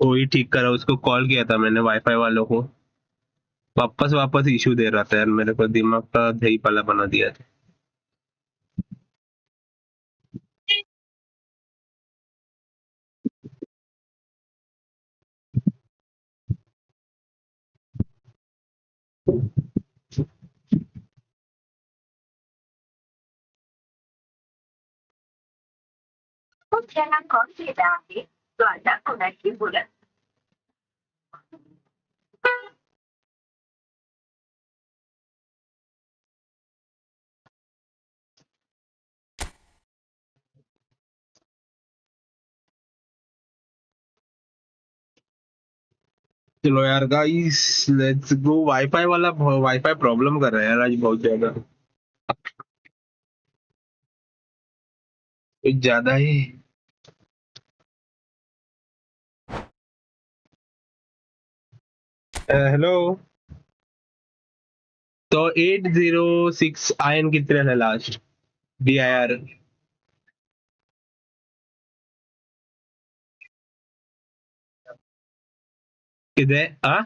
S2: वही ठीक करा. उसको कॉल किया था मैंने वाईफाई वालों को. वापस इश्यू दे रहा था यार. मेरे को दिमाग का दही पाला बना दिया था.
S5: Kailangan ko si dati, tuwada ko na hibulan.
S2: चलो यार गाइस लेट्स गो. वाईफाई वाला वाईफाई प्रॉब्लम कर रहा है यार आज बहुत ज्यादा. कुछ ज्यादा ही. हेलो. तो 806 IN कितने है लास्ट DIR. किधर हाँ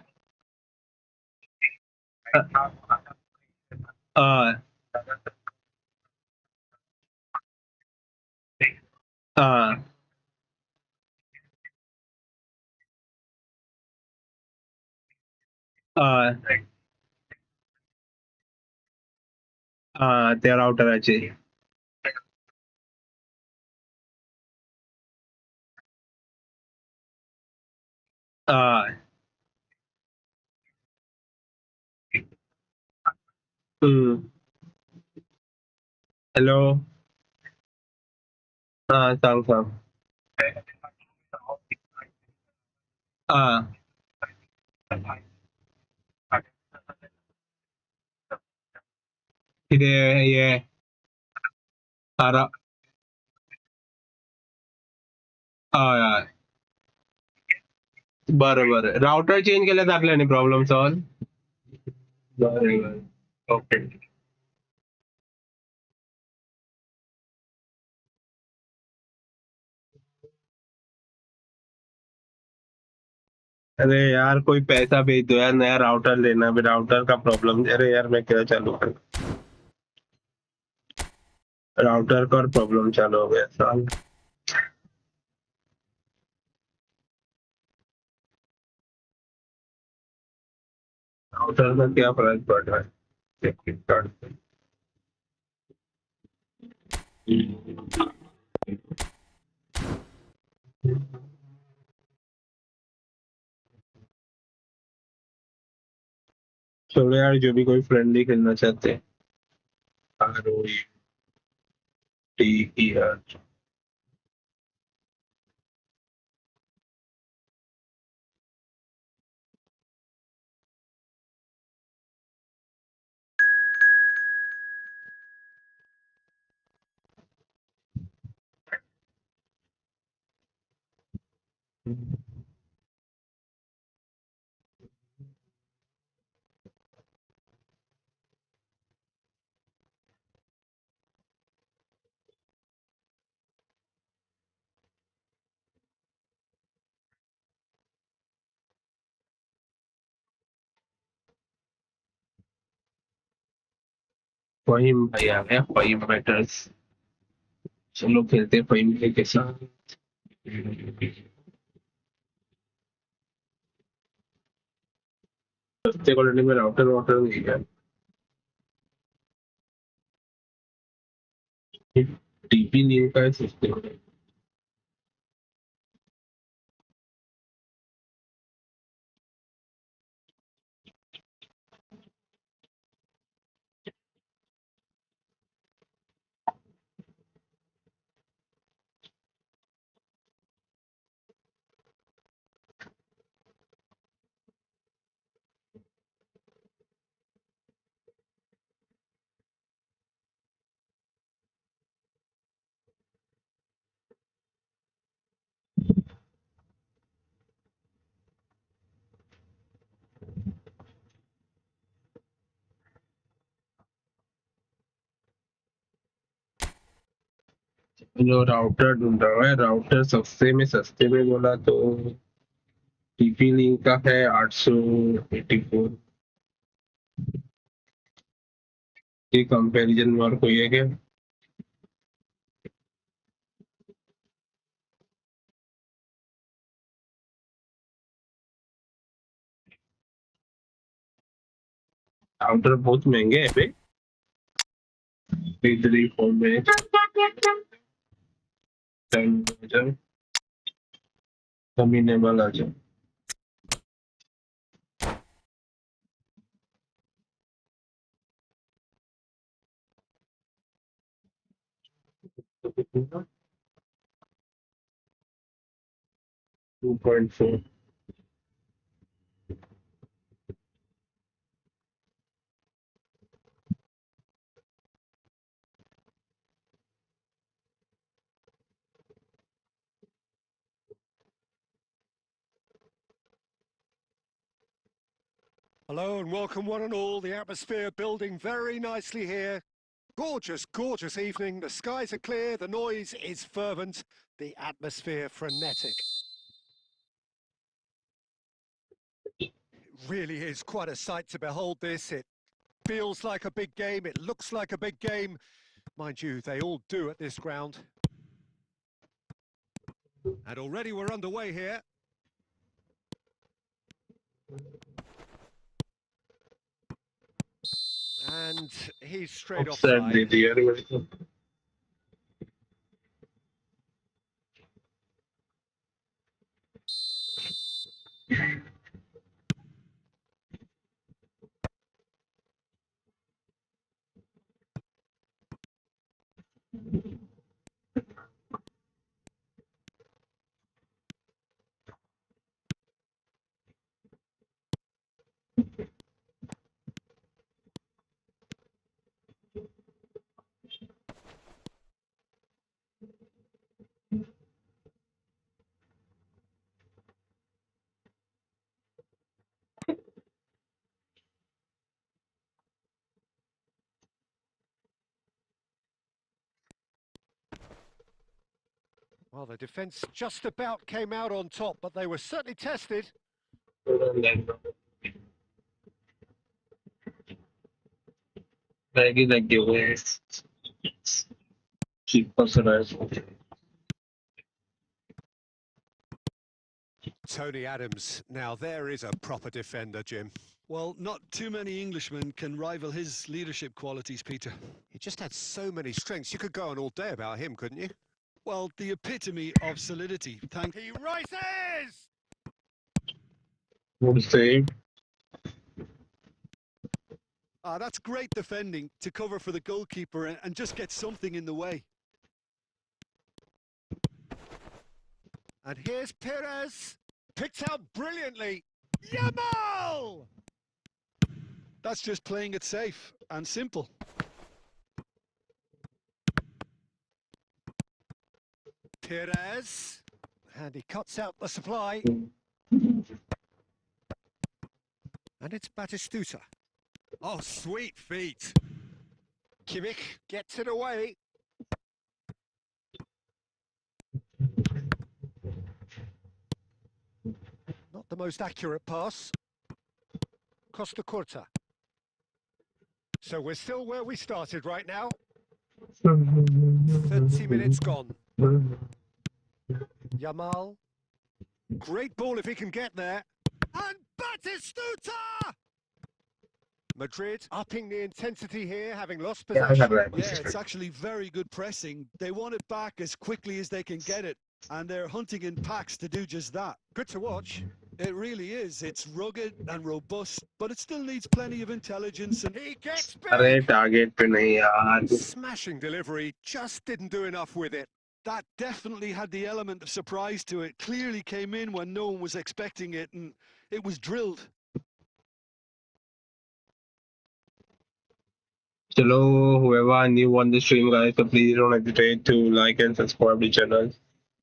S2: हाँ हाँ हाँ तेरा आउटर আছে हाँ हेलो हाँ सांग सांग हाँ किधर ये सारा हाँ बरोबर राउटर चेंज केलं तर आपल्याने प्रॉब्लेम सॉल्व बरोबर ओके अरे यार कोई पैसा भेज दो यार नया राउटर लेना भी राउटर का प्रॉब्लम अरे यार मैं क्या चालू कर राउटर का प्रॉब्लम चालू हो गया साल राउटर का क्या फर्क पड़ रहा है फ्लिपकार्ट पे चलो यार जो भी कोई फ्रेंडली खेलना चाहते हैं ठीक ही यार फहीम भाई आ गया फहीम मैटर्स चलो खेलते हैं फहीम भाई के साथ सस्ते क्वालिटी में राउटर वाउटर नहीं है टीपी न्यू का है सस्ते जो राउटर ढूंढ रहा है राउटर सस्ते में बोला तो टीपी लिंक का है 884 के कंपैरिजन में और कोई है क्या राउटर बहुत महंगे हैं बे 334 में 10,000 कमीने वाला जो 2.4
S4: Hello and welcome one and all. The atmosphere building very nicely here. Gorgeous, gorgeous evening. The skies are clear, the noise is fervent, the atmosphere frenetic. really is quite a sight to behold this. It feels like a big game, it looks like a big game. Mind you, they all do at this ground. And already we're underway here. And he's straight
S2: Offside they
S4: offside.
S2: दिया यार मेरे को.
S4: Well, the defence just about came out on top, but they were certainly tested.
S2: Lagi lagi हुए. Keeper से रहा.
S4: Tony Adams, now there is a proper defender, Jim.
S3: Well, not too many Englishmen can rival his leadership qualities, Peter.
S4: He just had so many strengths. You could go on all day about him, couldn't you?
S3: Well, the epitome of solidity.
S4: He rises!
S2: Good save.
S3: That's great defending to cover for the goalkeeper and just get something in the way.
S4: And here's Perez. Picked out brilliantly. Yamal!
S3: That's just playing it safe and simple.
S4: Perez. And he cuts out the supply. And it's Batistuta. Oh, sweet feet. Kimmich gets it away. Not the most accurate pass. Costa Curta. So we're still where we started right now. 30 minutes gone. Yamal. Great ball if he can get there. And Batistuta! Madrid upping the intensity here, having lost possession.
S3: Yeah, it's actually very good pressing. They want it back as quickly as they can get it, and they're hunting in packs to do just that.
S4: Good to watch.
S3: It really is. It's rugged and robust, but it still needs plenty of intelligence. And
S4: He gets
S2: अरे
S4: big!
S2: target पे नहीं यार.
S4: Smashing delivery, just didn't do enough with it.
S3: that definitely had the element of surprise to it. Clearly came in when no one was expecting it, and it was drilled.
S2: Hello, whoever new on the stream, guys, so please don't hesitate to like and subscribe the channel.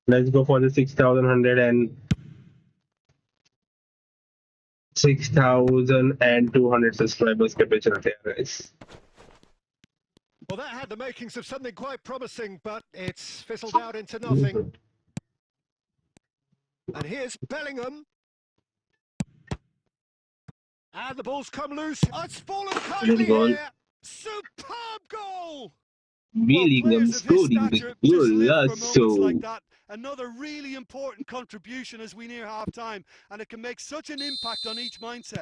S2: Let's go for the 6,200 subscribers के पे चलते हैं, guys.
S4: Well, that had the makings of something quite promising, but it's fizzled out into nothing. And here's Bellingham. And the ball's come loose. Oh, it's fallen kindly here. Superb goal!
S2: Bellingham scoring the goal,
S3: like that. Another really important contribution as we near half-time, and it can make such an impact on each mindset.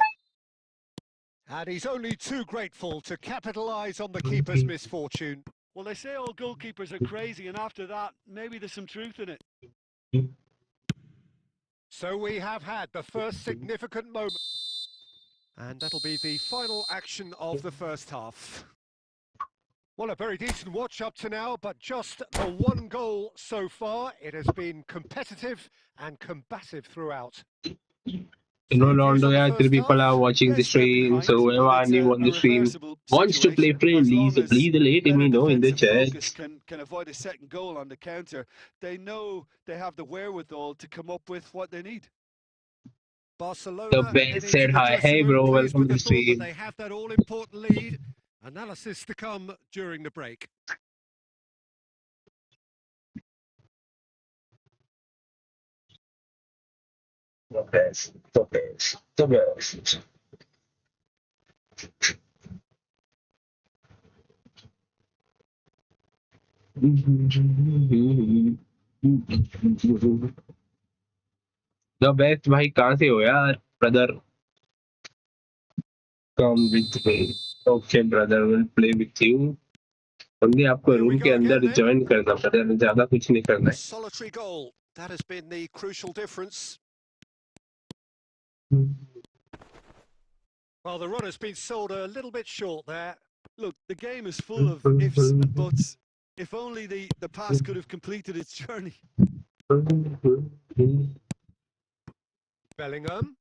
S4: And he's only too grateful to capitalise on the keeper's misfortune.
S3: Well, they say all goalkeepers are crazy, and after that, maybe there's some truth in it.
S4: So we have had the first significant moment. And that'll be the final action of the first half. Well, a very decent watch up to now, but just the one goal so far. It has been competitive and combative throughout.
S2: No longer, yeah, 3 people are watching the stream, so whoever new on the stream wants to play friendly, so please let me know in the chat.
S3: Can avoid a second goal on the counter. They know they have the wherewithal to come up with what they need.
S4: Barcelona.
S2: The best said hi. Hey bro, welcome to the stream.
S4: They have that all-important lead. Analysis to come during the break.
S2: The best, the best, the best. The best भाई कहाँ से हो यार brother come with me okay brother will play with you only आपको
S4: Here we
S2: room के
S4: go again
S2: अंदर
S4: then.
S2: Join करना brother ज्यादा कुछ नहीं करना
S4: A solitary goal. That has been the crucial difference.
S2: है
S4: Well, the run has been sold a little bit short there.
S3: Look, the game is full of ifs and buts. If only the pass could have completed its journey.
S4: Bellingham.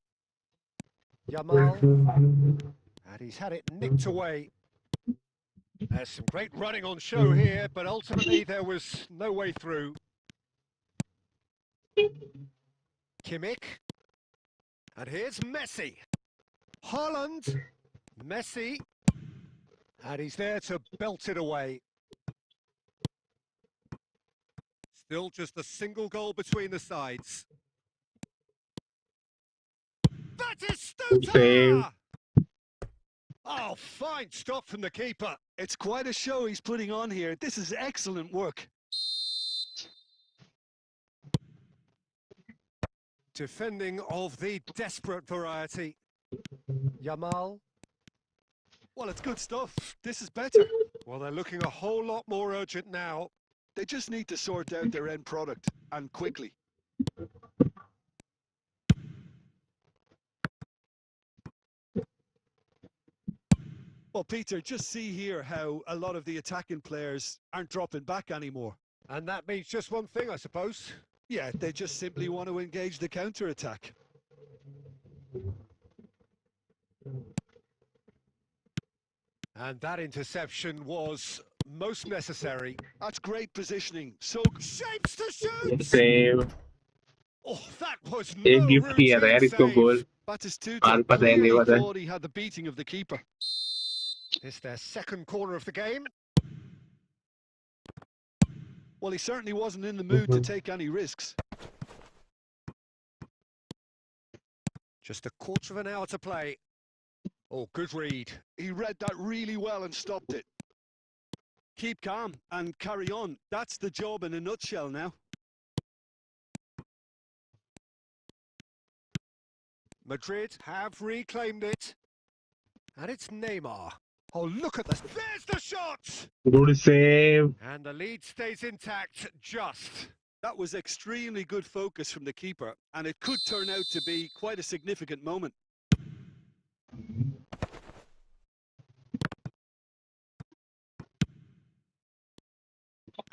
S4: Yamal. And he's had it nicked away. There's some great running on show here, but ultimately there was no way through. Kimmich. And here's Messi. Haaland. Messi. And he's there to belt it away. Still just a single goal between the sides.
S2: Save.
S4: Batistuta! Oh, fine stop from the keeper.
S3: It's quite a show he's putting on here. This is excellent work.
S4: Defending of the desperate variety. Yamal.
S3: Well, it's good stuff. This is better.
S4: Well, they're looking a whole lot more urgent now.
S3: They just need to sort out their end product, and quickly. Well, Peter, just see here how a lot of the attacking players aren't dropping back anymore.
S4: And that means just one thing, I suppose.
S3: Yeah, they just simply want to engage the counter-attack.
S4: And that interception was most necessary.
S3: That's great positioning. So
S4: Shapes to shoot!
S2: Save.
S4: Oh, that was
S2: एक
S4: no
S2: gift किया था यार
S4: routine
S2: इसको गोल
S4: save.
S3: Batistuta
S2: माल पता है नहीं
S3: clearly
S2: पता
S3: thought he had the beating of the keeper.
S4: It's their second corner of the game.
S3: Well, he certainly wasn't in the mood to take any risks.
S4: Just a quarter of an hour to play. Oh, good read.
S3: He read that really well and stopped it. Keep calm and carry on. That's the job in a nutshell now.
S4: Madrid have reclaimed it. And it's Neymar. Oh, look at this. There's the shot!
S2: good save
S4: And the lead stays intact, just.
S3: That was extremely good focus from the keeper, and it could turn out to be quite a significant moment.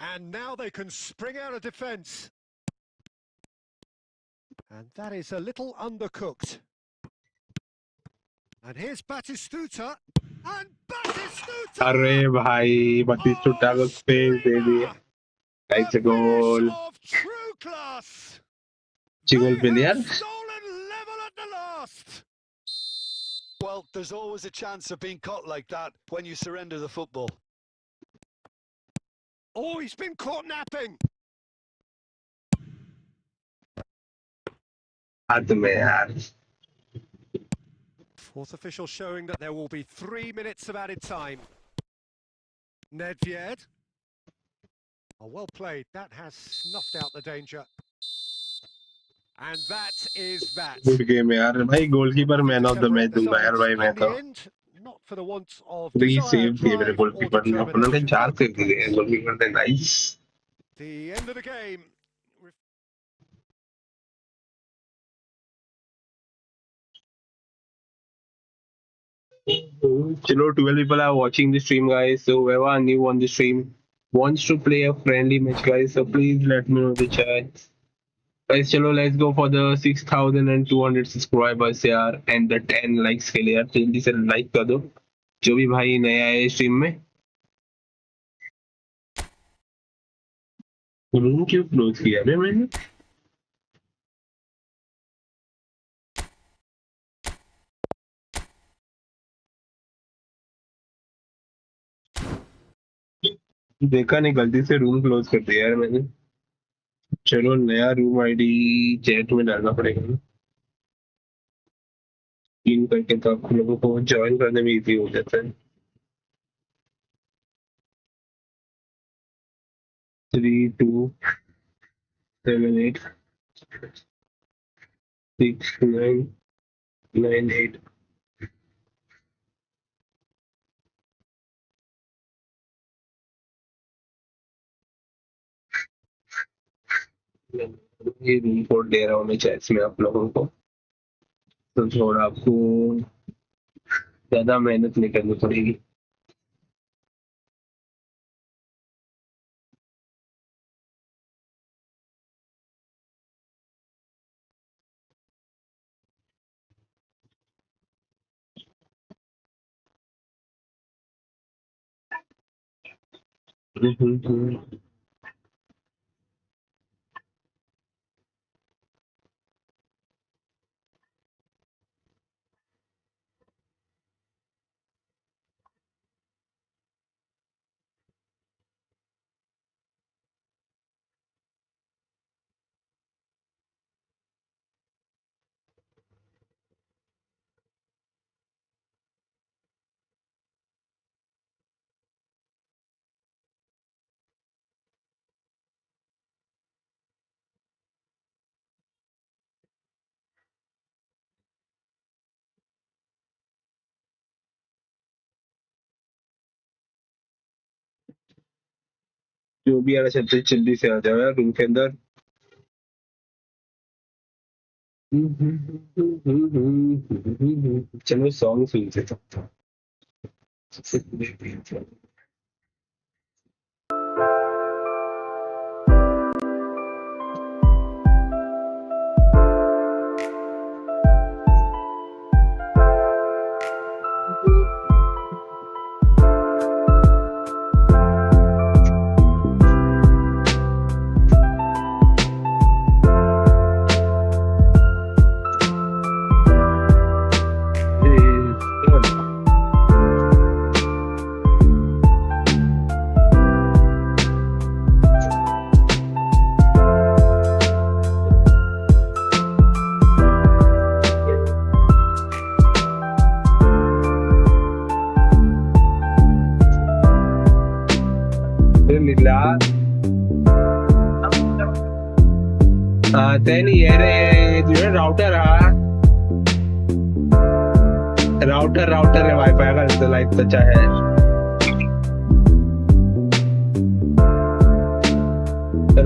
S4: And now they can spring out of defence. And that is a little undercooked. And here's Batistuta. And Batistuta!
S2: अरे भाई बतिस्टुटा को space दे दिए nice
S4: A
S2: goal
S4: finish of true class.
S2: चिगोल पे
S4: They
S2: यार
S4: have stolen level at the last.
S3: Well, there's always a chance of being caught like that when you surrender the football.
S4: Oh, he's been caught napping.
S2: हाथ में यार
S4: Fourth official showing that there will be 3 minutes of added time. Nedved. Oh, well played. That has snuffed out the danger. And that is that.
S2: Good game यार भाई goalkeeper man of the match दूंगा यार भाई मैं
S4: In
S2: तो
S4: the end, not for the want of
S2: three
S4: desire,
S2: save the मेरे
S4: drive, or
S2: goalkeeper ने अपने
S4: determination.
S2: चार सेव दिए गोलकीपर ने nice
S4: The end of the game.
S2: Chalo, 12 people are watching the stream, guys. So whoever new on the stream wants to play a friendly match, guys, so please let me know the chat. Guys, chalo, let's go for the 6,200 subscribers यार and the 10 likes के लिए यार जल्दी से like कर दो जो भी भाई नया है स्ट्रीम में. रूम क्यों क्लोज किया बे मैंने? देखा नहीं गलती से रूम क्लोज कर दिया यार मैंने. चलो नया रूम आईडी चैट में डालना पड़ेगा ना. पिन करके तो आप लोगों को ज्वाइन करने में इजी हो जाता है। 32786998 ये रूम कोड दे रहा हूँ मैं चैट्स में आप लोगों को, तो थोड़ा आपको ज्यादा मेहनत नहीं करनी पड़ेगी। जो भी आना चाहते हैं जल्दी से आ जाओ यार रूम के अंदर। चलो सॉन्ग सुनते हैं। Then ये जो राउटर है वाईफाई का तो लाइट अच्छा है।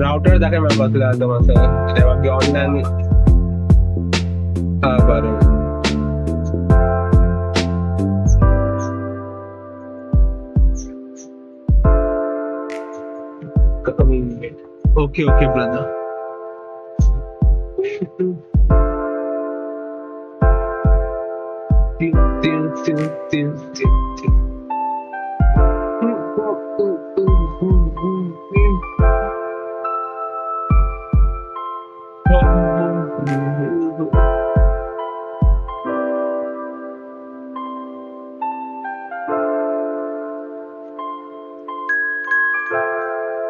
S2: राउटर जाके मैं बदला तो मसला जब आपके ऑनलाइन बरोबर ओके ब्रदर।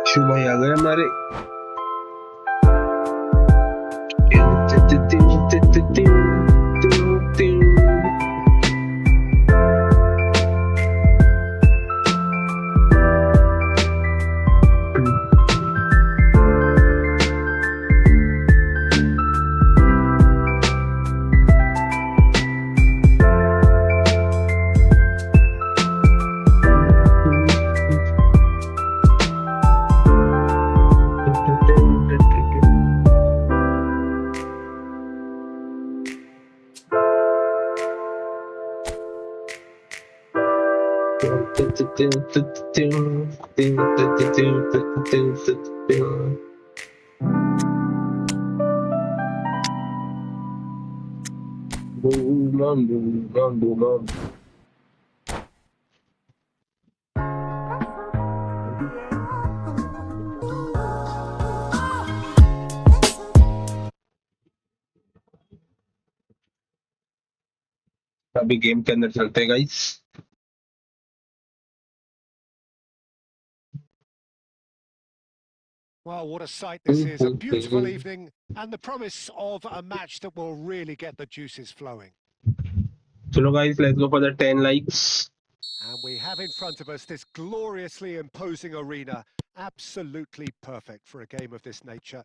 S2: शुभ भाई आ गए हमारे। अभी गेम के अंदर चलते हैं guys.
S4: Well, what a sight this is. A beautiful evening and the promise of a match that will really get the juices flowing.
S2: Chalo guys, let's go for the 10 likes.
S4: And we have in front of us this gloriously imposing arena. Absolutely perfect for a game of this nature.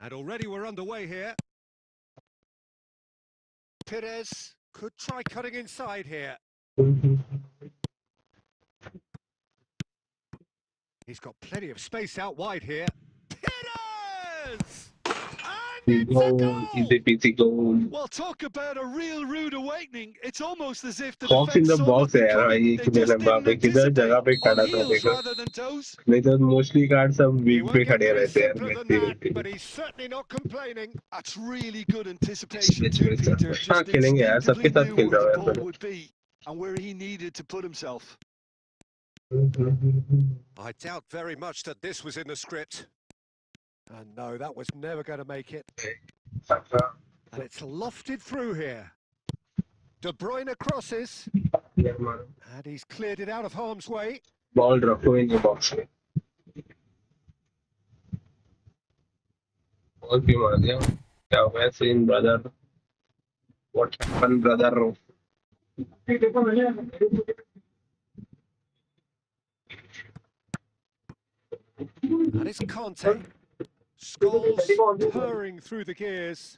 S4: And already we're underway here. Perez could try cutting inside here. He's got plenty of space out wide here. Perez! And it's a goal!
S2: Easy peasy goal.
S3: Well, talk about a real rude awakening. It's almost as if the
S2: Box in
S3: defense
S2: the
S3: saw
S2: box
S3: nothing
S2: है यार
S3: coming.
S2: भाई
S3: They
S2: कितने
S3: just
S2: लंबा
S3: didn't
S2: पे किधर जगह पे
S3: anticipate.
S2: खड़ा
S3: On
S2: था
S3: heels
S2: देखो
S3: rather than toes.
S2: नहीं तो मोस्टली कार्ड सब
S4: He
S2: वीक पे
S4: won't get
S2: खड़े
S4: very
S2: रहते हैं
S4: simpler than
S2: वैसे
S4: that, but he's certainly not complaining.
S3: That's really good anticipation
S2: Switch
S3: too,
S2: with
S3: Peter.
S2: हाँ
S3: Just
S2: खेलेंगे यार सबके
S3: instinctively
S2: साथ
S3: knew
S2: खेल
S3: where
S2: रहा
S3: the
S2: हूँ
S3: ball
S2: यार
S3: would be and where he needed to put himself.
S4: I doubt very much that this was in the script. And no, that was never going to make it. And it's lofted through here. De Bruyne crosses. And he's cleared it out of harm's way.
S2: Ball रखो इन box में ball क्यों मार दिया क्या हो गया scene brother what happened brother
S4: And it's Conte. Skulls purring through the gears.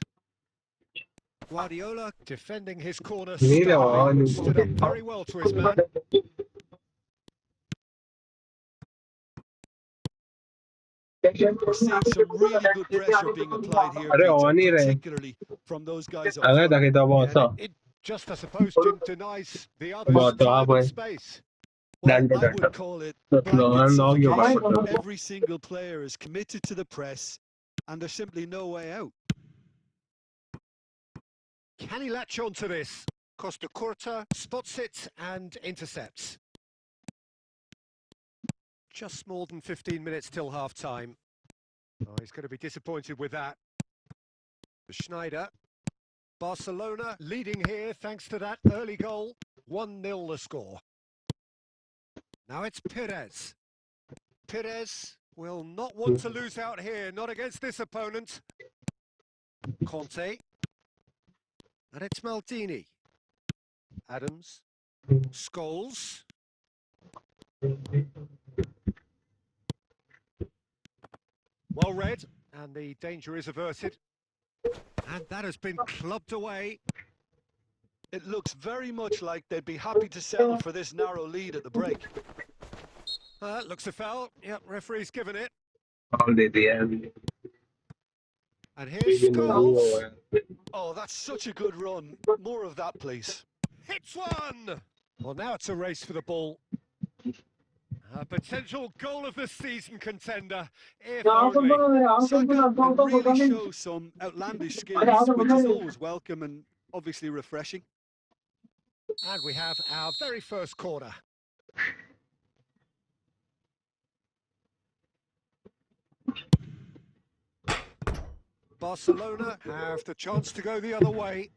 S4: Guardiola defending his corner stoutly. Stood up very well to his man.
S3: We're seeing some really good pressure being applied here,
S2: अरे on he
S3: Peter,
S2: रहे
S3: particularly from those guys up
S2: अगर
S3: front.
S2: देखे तो बहुत सा
S4: It just, I suppose, denies the others
S2: बहुत तो आप
S4: time
S2: है
S4: and space.
S3: Well,
S2: डंडे
S3: I would
S2: डंडे
S3: call it
S2: तो
S3: blanket
S2: नॉक क्यों मार
S3: suffocation.
S2: पड़ता
S3: Every single player is committed to the press, and there's simply no way out.
S4: Can he latch on to this? Costa Curta spots it and intercepts. Just more than 15 minutes till half-time. Oh, he's going to be disappointed with that. Schneider. Barcelona leading here thanks to that early goal. 1-0 the score. Now it's Perez. Perez will not want to lose out here, not against this opponent. Conte. And it's Maldini. Adams. Scholes. Well read, and the danger is averted. And that has been clubbed away.
S3: It looks very much like they'd be happy to settle for this narrow lead at the break.
S4: Looks a foul. Yep, referee's given it.
S2: All they दिया
S4: And here's Scholes.
S3: Oh, that's such a good run. More of that, please.
S4: Hits one! Well, now it's a race for the ball. A potential goal of the season contender, if only.
S3: Saka can really show some outlandish skills, which is always welcome and obviously refreshing.
S4: And we have our very first corner. Barcelona have the chance to go the other way.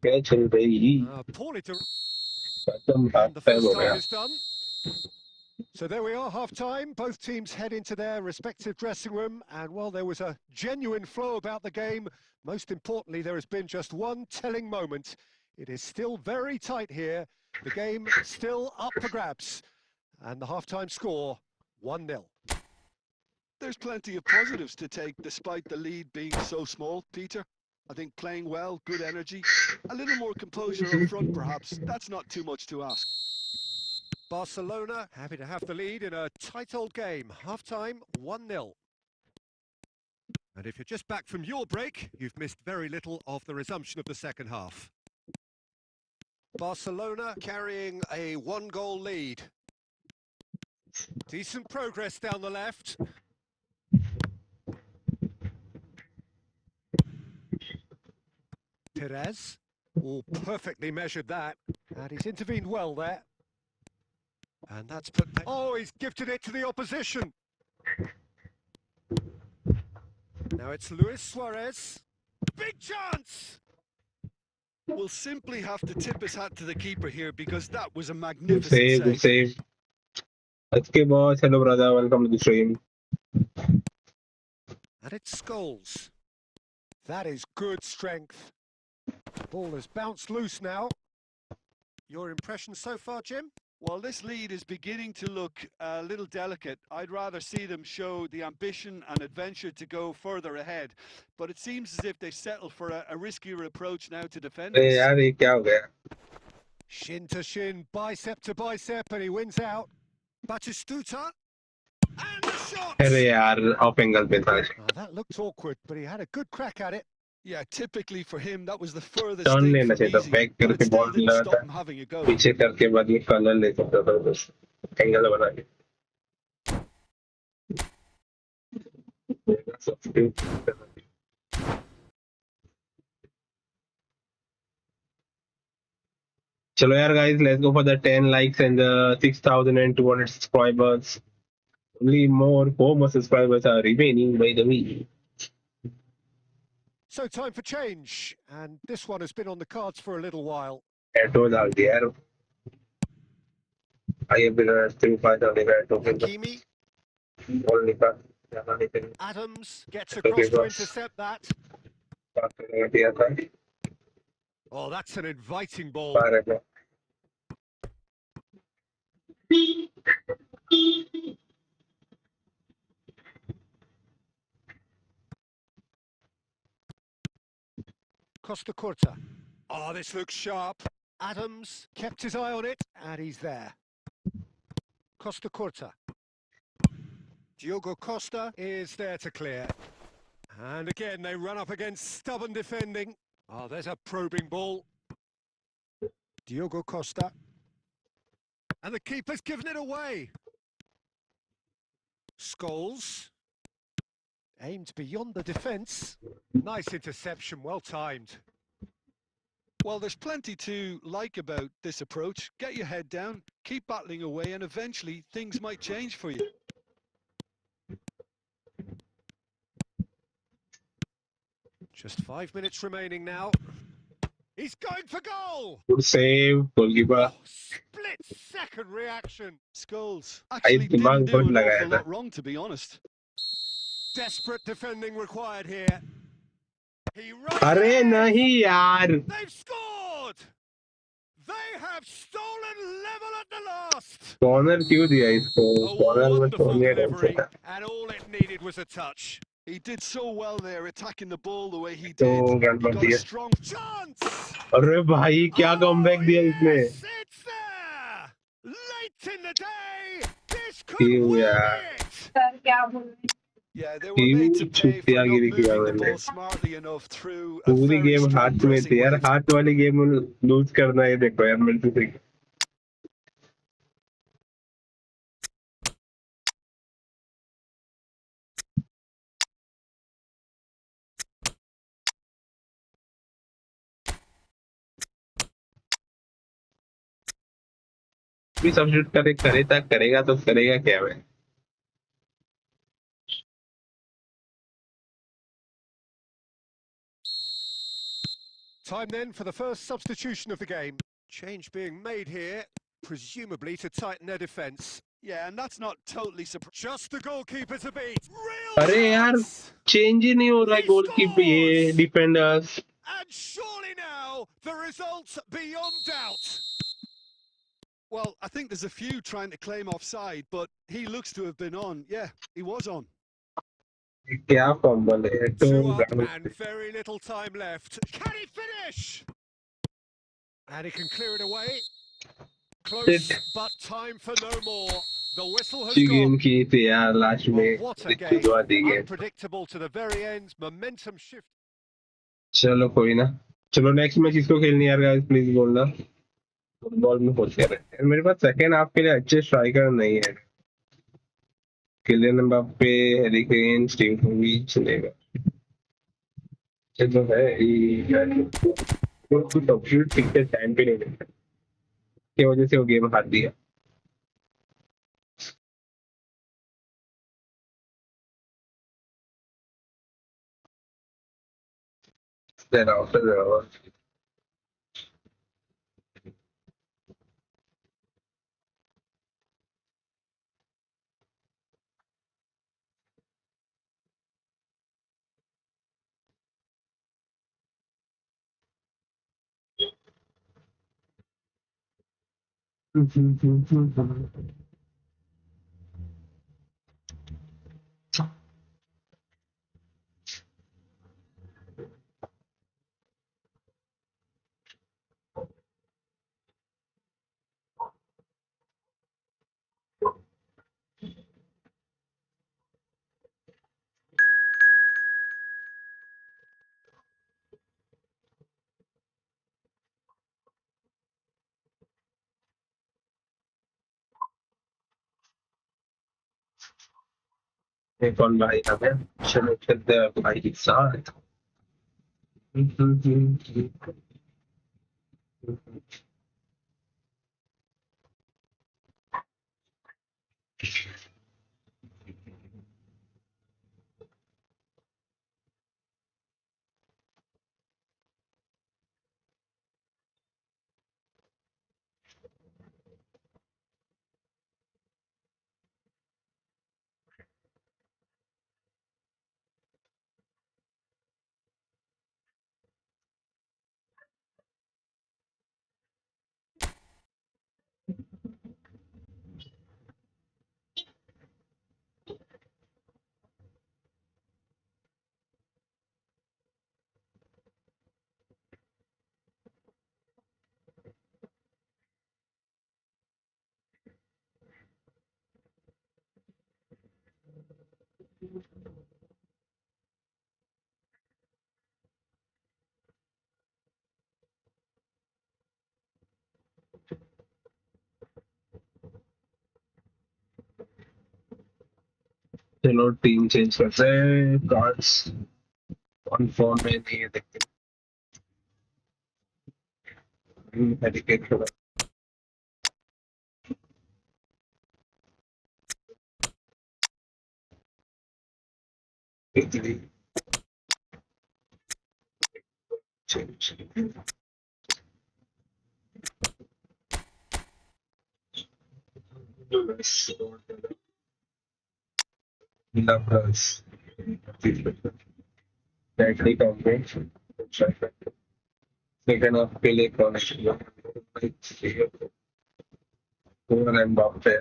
S2: क्या चल रही
S4: Poorly to...
S2: खत्म
S4: And the
S2: half time
S4: first
S2: हो
S4: time
S2: गया
S4: is done. So there we are, half-time. Both teams head into their respective dressing room. And while there was a genuine flow about the game, most importantly, there has been just one telling moment. It is still very tight here. The game still up for grabs. And the half-time score, 1-0.
S3: There's plenty of positives to take despite the lead being so small, Peter. I think playing well, good energy, a little more composure up front perhaps. That's not too much to ask.
S4: Barcelona happy to have the lead in a tight old game. Half-time, 1-0. And if you're just back from your break, you've missed very little of the resumption of the second half. Barcelona carrying a one-goal lead. Decent progress down the left. Perez, all perfectly measured that. And he's intervened well there. And that's put... Oh, he's gifted it to the opposition. Now it's Luis Suarez. Big chance!
S3: Will simply have to tip his hat to the keeper here because that was a magnificent
S2: Save,
S3: save.
S2: save. Okay, boss. Hello, brother. Welcome to the stream.
S4: And it's Scholes. That is good strength. Ball has bounced loose now. Your impression so far, Jim?
S3: Well, this lead is beginning to look a little delicate. I'd rather see them show the ambition and adventure to go further ahead. But it seems as if they settle for a riskier approach now to defend
S2: अरे
S3: this.
S2: यार ये क्या हो गया?
S4: Shin to shin, bicep to bicep, and he wins out. Batistuta. And the shot!
S2: अरे यार off angle पे था.
S4: Oh, that looked awkward, but he had a good crack at it.
S3: Yeah, typically for him, that was the furthest
S2: Turn
S3: thing
S2: लेना
S3: from
S2: चाहिए था.
S3: easy.
S2: Back
S3: But
S2: करके
S3: it still
S2: ball
S3: didn't
S2: लगा
S3: stop
S2: था.
S3: him having a go.
S2: पीछे करके बाद ये कलर ले सकता था बस. Angle बना के. चलो यार guys, let's go for the 10 likes and the 6,200 subscribers. Only four more subscribers are remaining by the way.
S4: So time for change, and this one has been on the cards for a little while.
S2: Eto डाल दिया यार. I have been still 5,000 Eto के
S4: Hakimi,
S2: ball निकाल. जाना लेकिन
S4: Adams gets
S2: Okay,
S4: across to
S2: boss.
S4: intercept that.
S2: पास करने दिया था.
S4: Oh, that's an inviting ball.
S2: बाहर है.
S4: Costa Curta. Oh, this looks sharp. Adams kept his eye on it, and he's there. Costa Curta. Diogo Costa is there to clear. And again, they run up against stubborn defending. Oh, there's a probing ball. Diogo Costa. And the keeper's given it away. Scholes. Aimed beyond the defence. Nice interception, well timed.
S3: Well, there's plenty to like about this approach. Get your head down, keep battling away, and eventually things might change for you.
S4: Just 5 minutes remaining now. He's going for goal!
S2: Good save, goalkeeper.
S4: Oh, split-second reaction.
S3: Scholes actually
S2: दिमाग
S3: didn't do
S2: बहुत
S3: an
S2: लगाया
S3: awful
S2: था.
S3: lot wrong, to be honest.
S4: Desperate defending required here. He runs
S2: अरे
S4: ahead.
S2: नहीं यार.
S4: They've scored! They have stolen level at the last!
S2: Corner क्यों दिया इसको?
S4: A
S2: Corner में
S4: wonderful
S2: छोड़ने
S4: delivery,
S2: का.
S4: and all it needed was a touch.
S3: He did so well there, attacking the ball the way he
S2: तो
S3: did. He
S2: गड़बड़
S3: got a
S2: दिया.
S3: strong
S4: Chance!
S2: अरे भाई क्या comeback दिया इसने?
S4: Yes, it's there! Late in the day, this could
S2: क्यों
S4: win
S2: यार?
S4: it!
S5: सर क्या बोल रहे हैं?
S3: Yeah, they were made to pay for not
S2: छुट्टियागिरी किया
S3: moving the
S2: मैंने.
S3: ball smartly enough through a
S2: पूरी
S3: very
S2: गेम
S3: strong
S2: हाथ में
S3: pressing
S2: थी यार.
S3: wave.
S2: हाथ वाली गेम लूज करना है देखो यार मेरे से. भी सब्स्टिट्यूट करेगा तो करेगा क्या है?
S4: Time then for the first substitution of the game. Change being made here, presumably to tighten their defence.
S3: Yeah, and that's not totally surprising.
S4: Just the goalkeeper to beat. Real
S2: अरे यार
S4: chance!
S2: Change ही नहीं हो रहा है
S4: He
S2: goalkeeper ये
S4: scores!
S2: Defenders.
S4: And surely now, the result's beyond doubt.
S3: Well, I think there's a few trying to claim offside, but he looks to have been on. Yeah, he was on.
S2: क्या fumble है?
S4: Two up and very little time left. Can he finish? And he can clear it away. Close, but time for no more. The whistle has
S2: game
S4: gone.
S2: की थी यार last
S4: Well,
S2: में.
S4: what a game.
S2: दुआ दी गई.
S4: Unpredictable to the very end. Momentum shift.
S2: चलो कोई ना. चलो नेक्स्ट मैच इसको खेलनी यार गाइस प्लीज बोलना. फुटबॉल में होते रहे. मेरे पास सेकंड हाफ के लिए अच्छे स्ट्राइकर नहीं है. Kylian Mbappe, Harry Kane, Steven चलेगा. चलो है ये तो सब्स्टिट्यूट ठीक से टाइम पे नहीं मिलता. की वजह से वो गेम हार दिया. Then after the एक और भाई हमें चलो खेलते हैं भाई के साथ चलो टीम चेंज करते हैं कार्ड्स ऑन फोन में नहीं है देखते हेडिकेट खेला इतनी change numbers directly combination second of Pele connection and Mbappe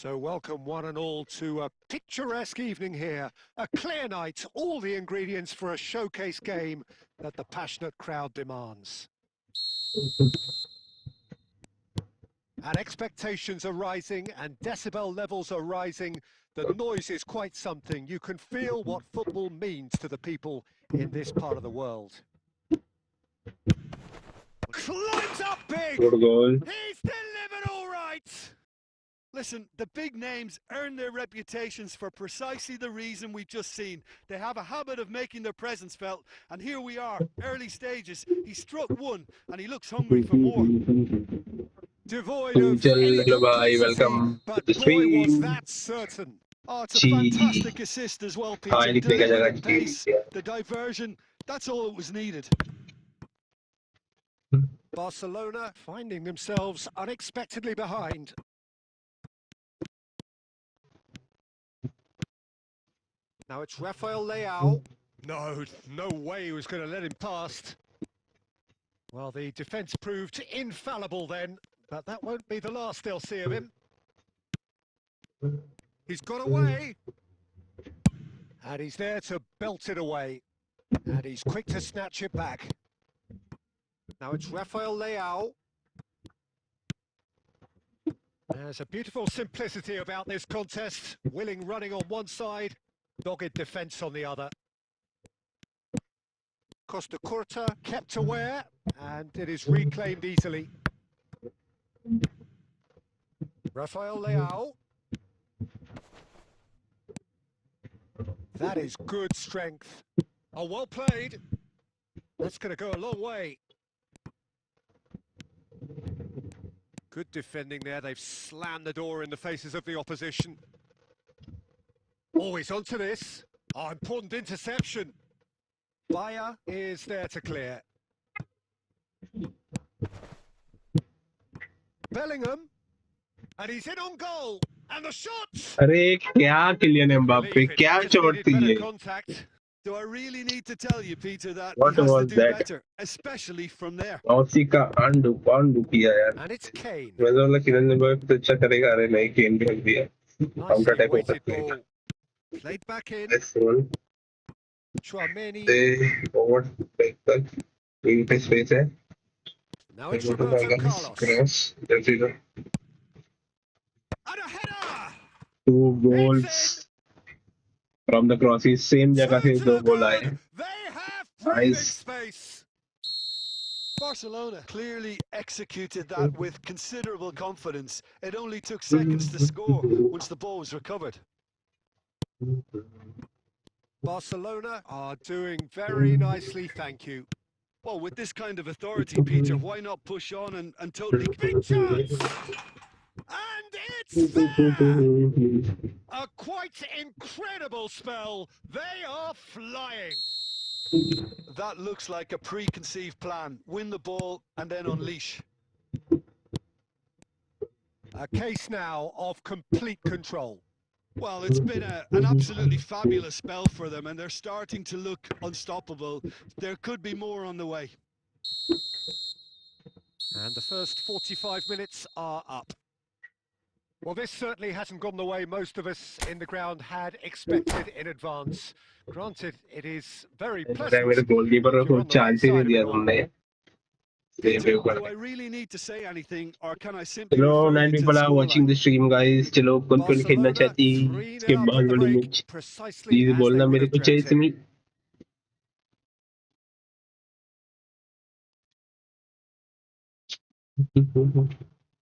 S4: So welcome one and all to a picturesque evening here. A clear night, all the ingredients for a showcase game that the passionate crowd demands. And expectations are rising and decibel levels are rising. The noise is quite something. You can feel what football means to the people in this part of the world. Climbs up big!
S2: good goal
S3: He's delivered all right! Listen, the big names earn their reputations for precisely the reason we've just seen. They have a habit of making their presence felt, and here we are, early stages. He struck one, and he looks hungry for more.
S4: Devoid of any
S2: hello bhai
S4: complexity,
S2: welcome to
S4: but
S2: the
S4: boy was
S2: stream
S4: that certain.
S3: Oh, it's a
S2: जी
S3: fantastic assist as well,
S2: हाँ
S3: Peter.
S2: लिखने का
S3: Delivered
S2: जगह
S3: at
S2: ji
S3: pace, the diversion, that's all that was needed.
S4: Barcelona finding themselves unexpectedly behind. Now it's Rafael Leao. No way he was going to let him past. Well, the defence proved infallible then, but that won't be the last they'll see of him. He's got away. And he's there to belt it away. And he's quick to snatch it back. Now it's Rafael Leao. There's a beautiful simplicity about this contest. Willing running on one side, dogged defence on the other. Costa Curta kept aware, and it is reclaimed easily. Rafael Leao. That is good strength. Oh, well played. That's going to go a long way. Good defending there. They've slammed the door in the faces of the opposition. Oh, he's onto this. Oh, important interception. Bayer is there to clear. Bellingham. And he's in on goal. And the shot!
S2: अरे क्या Kylian Mbappe क्या shot थी ये
S3: Contact. Do I really need to tell you, Peter, that
S2: What
S3: he has
S2: was
S3: to do
S2: that?
S3: better, especially from there?
S2: Aussie का undo किया यार
S4: And it's Kane.
S2: मैं तो मतलब किलियन एम्बाप्पे तो अच्छा करेगा अरे नहीं केन भी हक दिया काउंटर
S4: Nicely
S2: अटैक हो
S4: weighted
S2: सकता है
S4: ball. Played back in.
S2: This one
S4: Chouameni.
S2: they forward back तक इन पे स्पेस है
S4: Now it's Roberto Carlos.
S2: cross there you go
S4: And a header!
S2: 2 goals from the crosses same जगह से 2 गोल आए
S4: They have breathing
S2: Nice.
S4: space.
S3: Barcelona clearly executed that with considerable confidence. It only took seconds to score once the ball was recovered.
S4: Barcelona are doing very nicely, thank you.
S3: Well, with this kind of authority, Peter, why not push on and totally...
S4: Big chance! And it's there! A quite incredible spell. They are flying.
S3: That looks like a preconceived plan. Win the ball and then unleash.
S4: A case now of complete control.
S3: Well, it's been an absolutely fabulous spell for them, and they're starting to look unstoppable. There could be more on the way.
S4: And the first 45 minutes are up. Well, this certainly hasn't gone the way most of us in the ground had expected in advance. Granted, it is very pleasant.
S2: मेरे goalkeeper को chance ही नहीं दिया तुमने
S3: Peter, do I really need to say anything, or can I simply
S2: Hello,
S3: refer
S2: 9
S3: you to
S2: people
S3: the
S2: are watching
S3: scoreline?
S2: the stream, guys. चलो कौन खेलना चाहती है इसके बाद वाली मैच प्लीज बोलना मेरे को चाहिए इसमें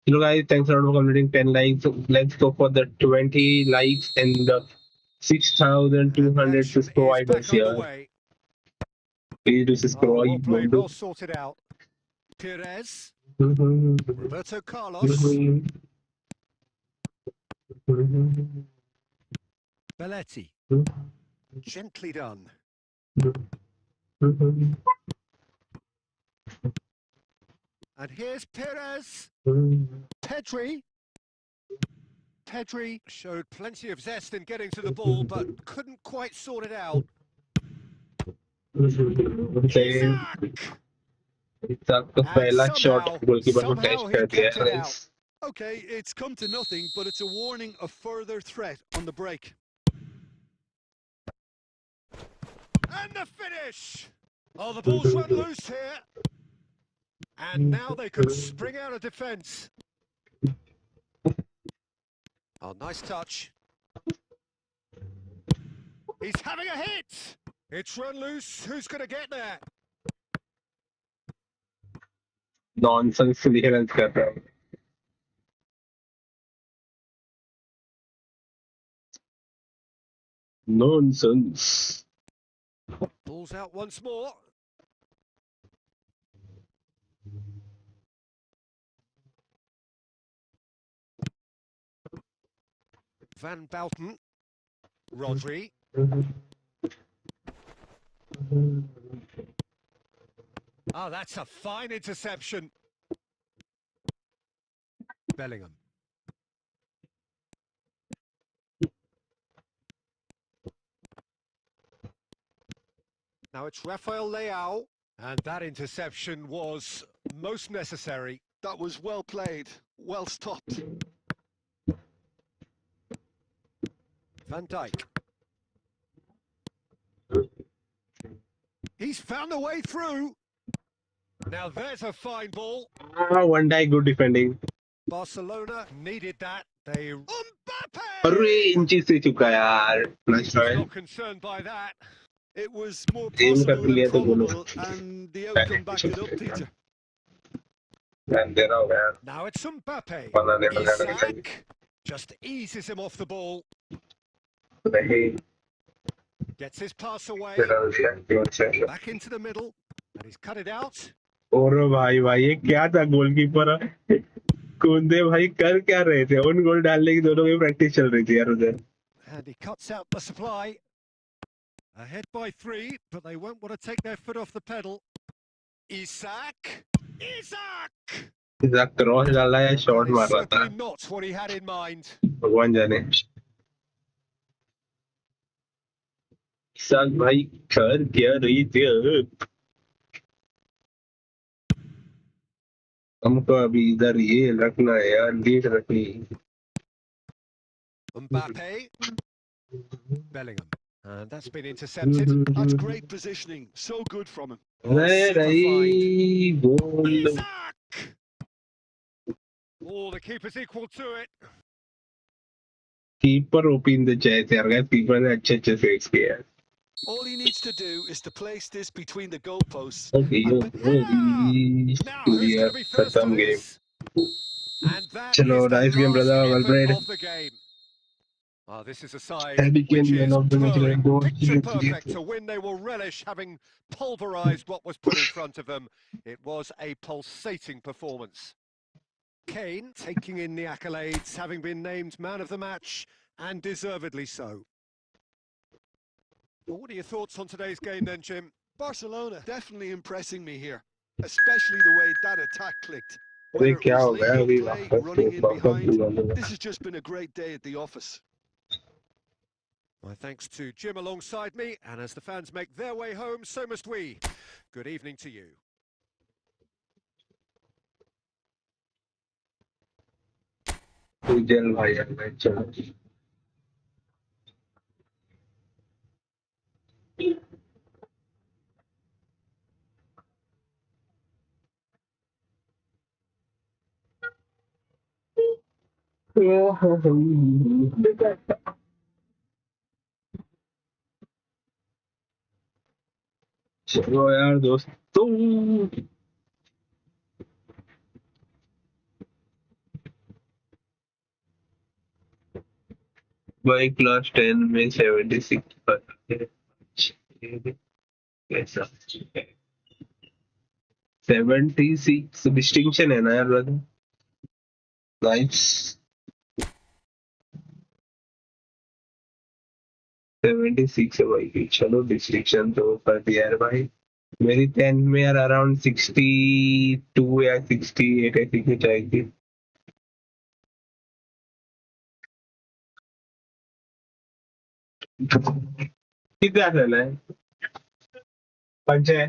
S2: Hello guys, thanks a lot for completing 10 likes. Let's go for the 20 likes and the 6,200 subscribers here. Please do subscribe.
S4: Well played, well sorted out. Perez, Roberto Carlos, Belletti, gently done. And here's Perez, Pedri. Pedri showed plenty of zest in getting to the ball, but couldn't quite sort it out.
S2: इसका पहला shot goalkeeper को touch कर दिया है
S3: Okay, it's come to nothing, but it's a warning of further threat on the break.
S4: And the finish! Oh, the ball's run loose here. And now they could spring out of defence. Oh, nice touch. He's having a hit! It's run loose. Who's going to get there?
S2: Nonsense clearance कर रहा हूँ nonsense
S4: Ball's out once more. Van Bouten. Rodri. Oh, that's a fine interception. Bellingham. Now it's Rafael Leao, and that interception was most necessary.
S3: That was well played, well stopped.
S4: Van Dijk. He's found a way through. Now there's a fine ball.
S2: One day good defending.
S4: Barcelona needed that. They Mbappe!
S2: अरे इंची से चुका यार nice try
S4: Not concerned by that.
S3: It was more
S2: Aim
S3: possible
S2: कर लिया
S3: than
S2: तो बोलो
S3: probable, and the outcome backed it up, Peter.
S2: ध्यान दे रहा होगा यार
S4: Now it's Mbappe.
S2: बनाने वगैरह के लिए
S4: Isak just eases him off the ball.
S2: नहीं
S4: Gets his pass away.
S2: तेरा क्यों अच्छा
S4: Back into the middle. And he's cut it out.
S2: और भाई भाई ये क्या था गोलकीपर कुंदे भाई कर क्या रहे थे उन गोल डालने की दोनों की प्रैक्टिस चल रही थी यार उधर
S4: And he cuts out the supply. Ahead by 3, but they won't want to take their foot off the pedal. Isak! Isak!
S2: Ijak cross डाला या शॉट
S4: That is
S2: मार रहा था
S4: certainly not what he had in mind.
S2: भगवान जाने इजाक भाई कर क्या रही थी हमको अभी इधर ये रखना है यार लीड रखनी
S4: Mbappe. Bellingham. And that's been intercepted.
S3: That's great positioning. So good from him.
S4: Oh, super find.
S2: रही goal
S4: Isak! Oh, the keeper's equal to it.
S2: Keeper open the chase यार गाइस कीपर ने अच्छे saves किए हैं
S3: All he needs to do is to place this between the goalposts.
S2: Okay yo
S4: Now, who's going to be first to
S2: खत्म game
S4: this? And that
S2: चलो
S4: is the
S2: nice game
S4: last
S2: brother well
S4: effort
S2: played
S4: of the game. Oh, this is a side
S2: Harry Kane,
S4: which
S2: man
S4: is
S2: of the match,
S4: growing
S2: goal,
S4: picture
S2: yes,
S4: perfect
S2: yes.
S4: to win. They will relish having pulverised what was put in front of them. It was a pulsating performance. Kane taking in the accolades, having been named man of the match, and deservedly so. Well, what are your thoughts on today's game then, Jim?
S3: Barcelona definitely impressing me here, especially the way that attack clicked.
S2: अरे
S3: Whether it
S2: क्या
S3: was
S2: हो गया
S3: link-up
S2: अभी
S3: play,
S2: वापस
S3: running in
S2: वापस
S3: behind,
S2: बुला
S3: this has just been a great day at the office.
S4: My thanks to Jim alongside me, and as the fans make their way home, so must we. Good evening to you.
S2: उजल भाई यार चलो चलो यार दोस्तों भाई class 10 में 76 पर कैसा 76 डिस्टिंक्शन है ना यार ब्रदर नाइस 76 है भाई चलो डिस्टिंक्शन तो कर दिया यार भाई मेरी 10 में यार अराउंड 62 या 68 ऐसी कुछ आएगी कितना रहना है पंच है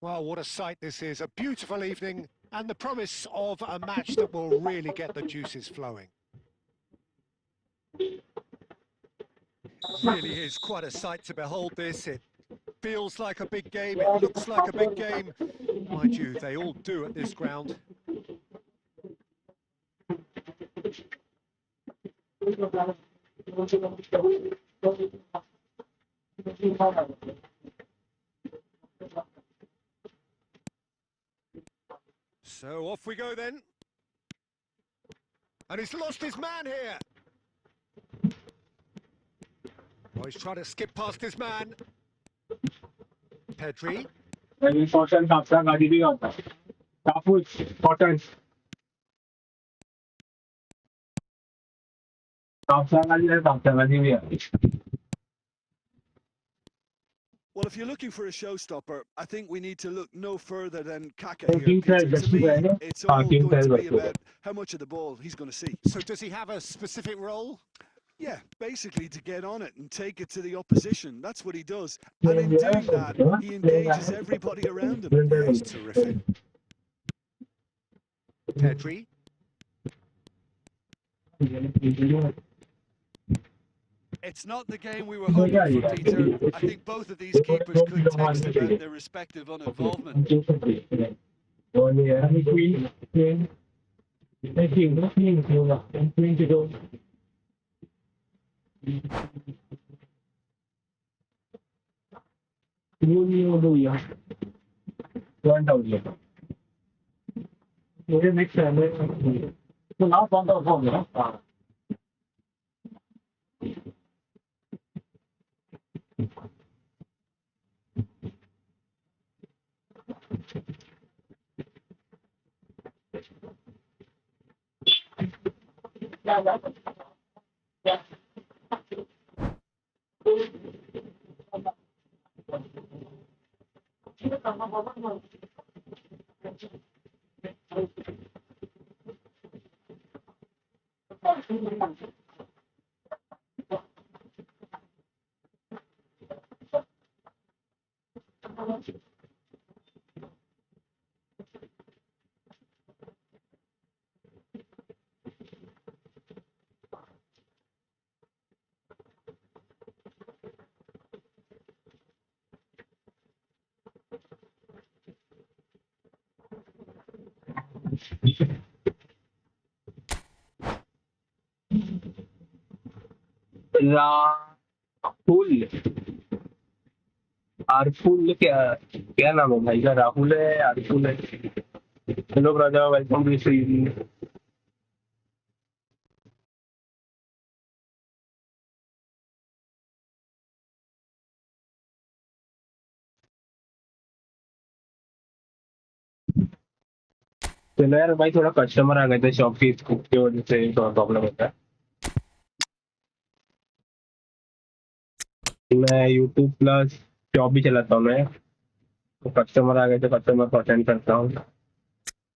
S4: Well, what a sight this is. A beautiful evening and the promise of a match that will really get the juices flowing. Really is quite a sight to behold this. It feels like a big game. It looks like a big game. Mind you, they all do at this ground. So off we go then. And he's lost his man here. Oh, he's trying to skip past his man. Pedri.
S3: Well, if you're looking for a showstopper, I think we need to look no further than Kaka here, Peter. To me, it's all going to be about how much of the ball he's going to see.
S4: So does he have a specific role?
S3: Yeah, basically to get on it and take it to the opposition. That's what he does. And in doing that, he engages everybody around him.
S4: Yeah, he's terrific. Pedri.
S3: It's not the game we were hoping for, Peter. I think both of these keepers could text about their respective uninvolvement.
S2: Rahul आरफुल क्या नाम है भाई का? राहुल है, आरफुल है? Hello brother, welcome to stream. चलो यार भाई, थोड़ा कस्टमर आ गए थे शॉप की वजह से प्रॉब्लम होता है। मैं यूट्यूब प्लस शॉप भी चलाता हूँ मैं, तो कस्टमर आ गए तो कस्टमर को अटेंड करता हूँ।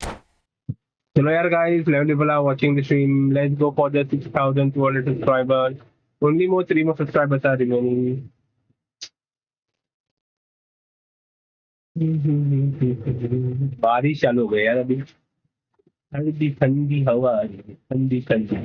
S2: चलो यार guys, level people are watching the stream. Let's go for the 6,200 subscribers. Only more 3 more subscribers are remaining. बारिश चालू हो गई यार अभी, ठंडी ठंडी हवा आ रही है, ठंडी ठंडी।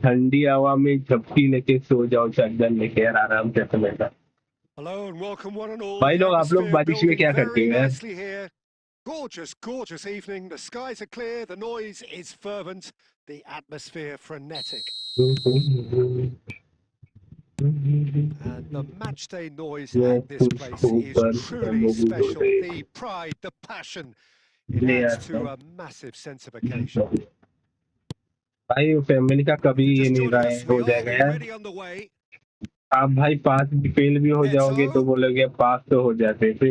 S2: ठंडी हवा में झपकी लेके सो जाओ, चादर लेके यार आराम से समेटा। भाई लोग, आप लोग बारिश में क्या करते हो यार?
S4: Gorgeous, gorgeous evening. The skies are clear, the noise is fervent, the atmosphere frenetic. And the matchday noise at this place is truly special. The pride, the passion, it adds to a massive sense of occasion.
S2: भाई family का कभी ये नहीं रहा है, हो जाएगा यार। आप भाई पास फेल भी हो जाओगे तो बोलोगे पास तो हो जाते थे।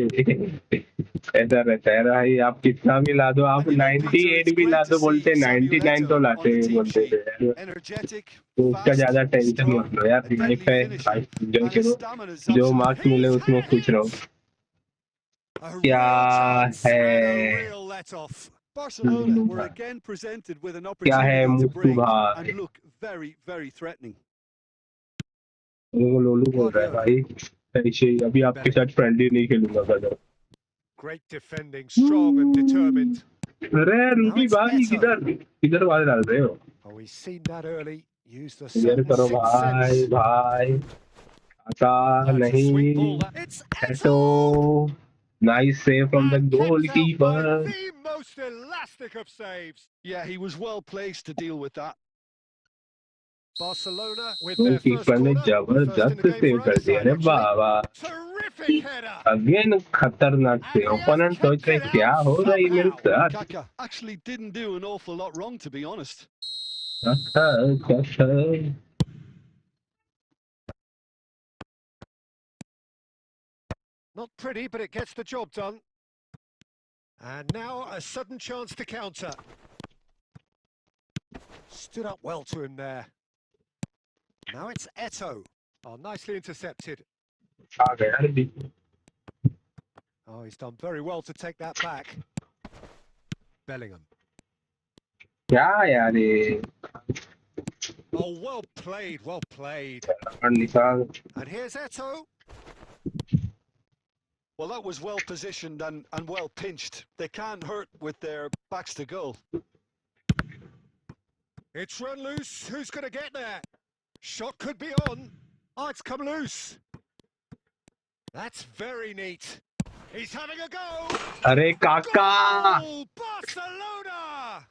S2: ऐसा रहता है भाई, आप कितना भी ला दो, आप 98 भी ला दो बोलते 99 तो लाते बोलते थे यार। तो उसका ज्यादा टेंशन मत लो यार, लाइफ है, एंजॉय करो, जो मार्क्स मिले उसमें खुश रहो। क्या है
S3: Barcelona were again presented with an
S2: क्या है
S3: opportunity to
S2: मुस्तु
S3: break
S2: भाई?
S3: and look very, very threatening.
S2: वो लोलू बोल रहा है भाई ऐसे ही अभी आपके साथ फ्रेंडली नहीं खेलूंगा कदर।
S4: Great defending, strong and determined.
S2: अरे रूबी
S4: it's
S2: भाई
S4: Eto.
S2: किधर वाले डाल रहे हो?
S4: Oh, he's seen that early. Used the
S2: clear
S4: certain
S2: करो
S4: sixth
S2: भाई
S4: sense.
S2: भाई आका
S4: Oh, it's a sweet
S2: नहीं
S4: ball. It's
S2: Eto
S4: Eto!
S2: Nice save from the
S4: And kept out by
S2: goalkeeper.
S4: the most elastic of saves.
S3: Yeah, he was well placed to deal with that.
S4: Barcelona with their first
S2: goalkeeper ने
S4: corner. First in
S2: जबरदस्त
S4: the game
S2: save
S4: for
S2: कर
S4: either
S2: दिया
S4: side,
S2: रे
S4: actually.
S2: बाबा।
S4: Terrific header.
S2: Again खतरनाक
S4: And
S2: save.
S4: he has
S2: opponent सोच
S4: kept
S2: रहे
S4: it
S2: क्या
S4: out
S2: हो रहा है मेरे
S4: somehow.
S2: साथ?
S3: Kaka actually didn't do an awful lot wrong, to be honest.
S4: Not pretty, but it gets the job done. And now a sudden chance to counter. Stood up well to him there. Now it's Eto. Oh, nicely intercepted.
S2: आ गया रे भी।
S4: Oh, he's done very well to take that back. Bellingham.
S2: क्या यार ये
S4: Oh, well played, well played.
S2: निकाल।
S4: And here's Eto.
S3: Well, that was well positioned and well pinched. They can't hurt with their backs to goal.
S4: It's run loose. Who's going to get there? Shot could be on. Oh, it's come loose. That's very neat. He's having a go.
S2: अरे काका
S4: Goal! Barcelona!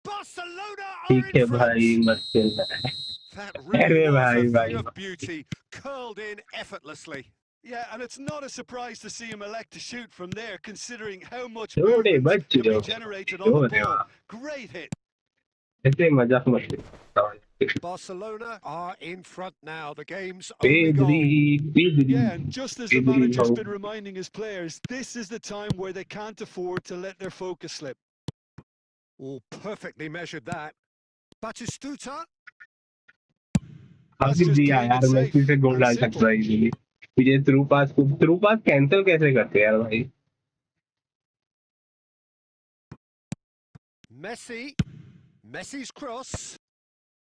S4: Barcelona are
S2: ठीक है
S4: in front.
S2: भाई मत खेलना है।
S4: That
S2: अरे
S4: really was
S2: भाई,
S4: a
S2: भाई,
S4: thing of
S2: भाई।
S4: beauty, curled in effortlessly.
S3: Yeah, and it's not a surprise to see him elect to shoot from there, considering how much
S2: छोड़े
S3: movement
S2: बच्चे
S3: can be
S2: हो।
S3: generated on the
S2: छोड़े
S3: ball.
S2: वाह।
S3: Great hit.
S2: ऐसे मजाक मत कर।
S4: Barcelona are in front now. The game's only goal.
S3: Yeah, and just as the manager's been reminding his players, this is the time where they can't afford to let their focus slip.
S4: Oh, perfectly measured that. Batistuta.
S3: That's
S2: अभी
S3: just
S2: दिया
S3: playing
S2: यार
S3: it
S2: मैं
S3: safe
S2: से गोल
S3: and
S2: डाल
S3: simple.
S2: सकता है easily. मुझे through pass cancel कैसे करते हैं यार भाई?
S4: Messi's cross.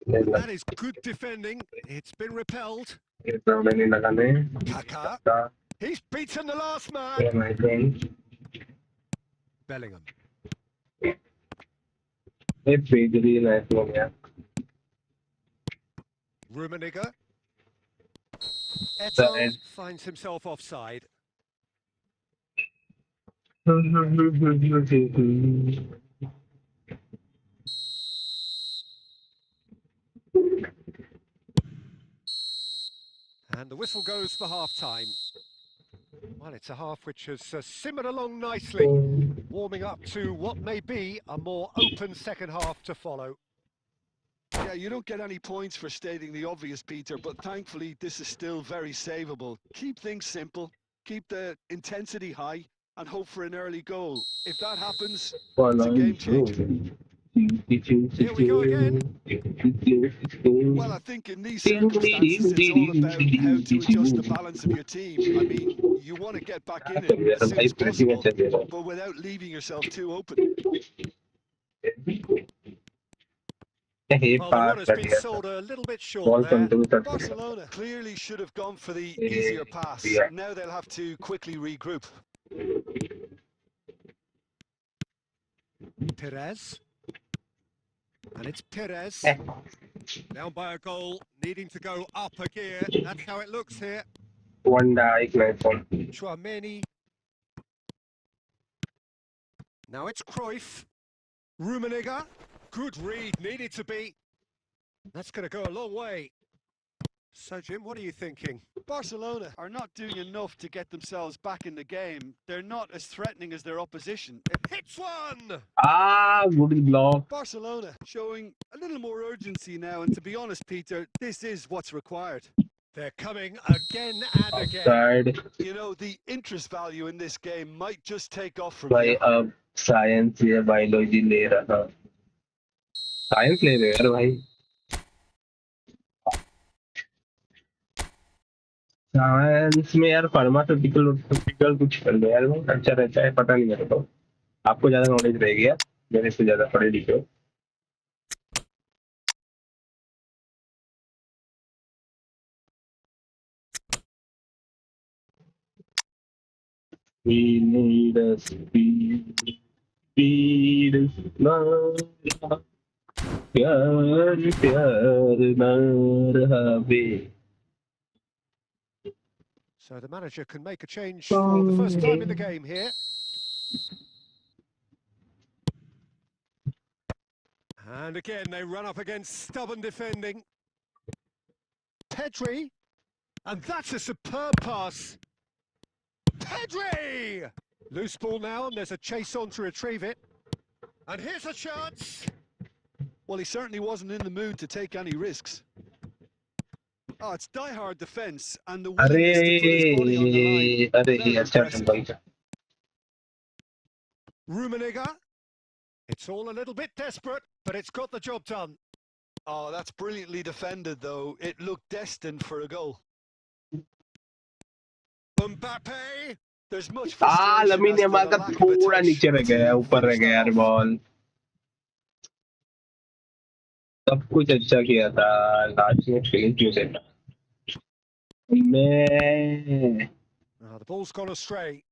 S2: नहीं
S4: That is good defending. It's been repelled.
S2: नहीं लगाने।
S4: Kaka. He's beaten the last man.
S2: My friend
S4: Bellingham.
S2: ये पेडरी नाइस हो गया।
S4: Rummenigge. Eto
S2: Side.
S4: finds himself offside. And the whistle goes for half-time. Well, it's a half which has simmered along nicely, warming up to what may be a more open second half to follow.
S3: Yeah, you don't get any points for stating the obvious, Peter, but thankfully this is still very savable. Keep things simple, keep the intensity high, and hope for an early goal. If that happens, it's a game changer.
S4: Here we go again.
S3: Well, I think in these circumstances, it's all about how to adjust the balance of your team. I mean, you want to get back in it as soon as possible, but without leaving yourself too open.
S4: Well, the runner's been sold a little bit short there.
S3: Barcelona clearly should have gone for the easier pass. Now they'll have to quickly regroup.
S4: Perez. And it's Perez. Down by a goal, needing to go up a gear. That's how it looks here. Chouameni. Now it's Cruyff. Rummenigge. Good read, needed to be. That's going to go a long way. So, Jim, what are you thinking?
S3: Barcelona are not doing enough to get themselves back in the game. They're not as threatening as their opposition.
S4: Hits one!
S2: Good block.
S3: Barcelona showing a little more urgency now, and to be honest, Peter, this is what's required.
S4: They're coming again and again.
S2: Offside.
S3: You know, the interest value in this game might just take off from
S2: भाई
S3: here.
S2: अब science या biology ले रहा। Science ले रहे यार भाई। Science में यार फार्मास्यूटिकल कुछ कर दो यार, वो अच्छा रहता है, पता नहीं मेरे को। आपको ज्यादा नॉलेज रहेगी यार, मेरे से ज्यादा पढ़े लिखे हो। We need a speed, speed प्यार प्यार ना रहा बे।
S4: So the manager can make a change for the first time in the game here. And again, they run up against stubborn defending. Pedri, and that's a superb pass. Pedri! Loose ball now, and there's a chase on to retrieve it. And here's a chance.
S3: Well, he certainly wasn't in the mood to take any risks. Oh, it's die-hard defence and the willingness to put his body on the line. Very
S2: अच्छा
S3: impressive.
S2: भाई।
S4: Rummenigge. It's all a little bit desperate, but it's got the job done.
S3: Oh, that's brilliantly defended, though. It looked destined for a goal.
S4: Mbappe.
S3: There's much frustration
S2: lamin
S3: as to
S2: Yamal
S3: the
S2: का
S3: lack of a
S2: थोड़ा
S3: touch
S2: नीचे रह गया,
S3: to
S2: ऊपर रह
S3: finish
S2: गया
S3: that
S2: यार
S3: off.
S2: Ball. सब कुछ अच्छा किया था, लास्ट में फेल क्यों देना। मैं
S4: Oh, the ball's gone astray.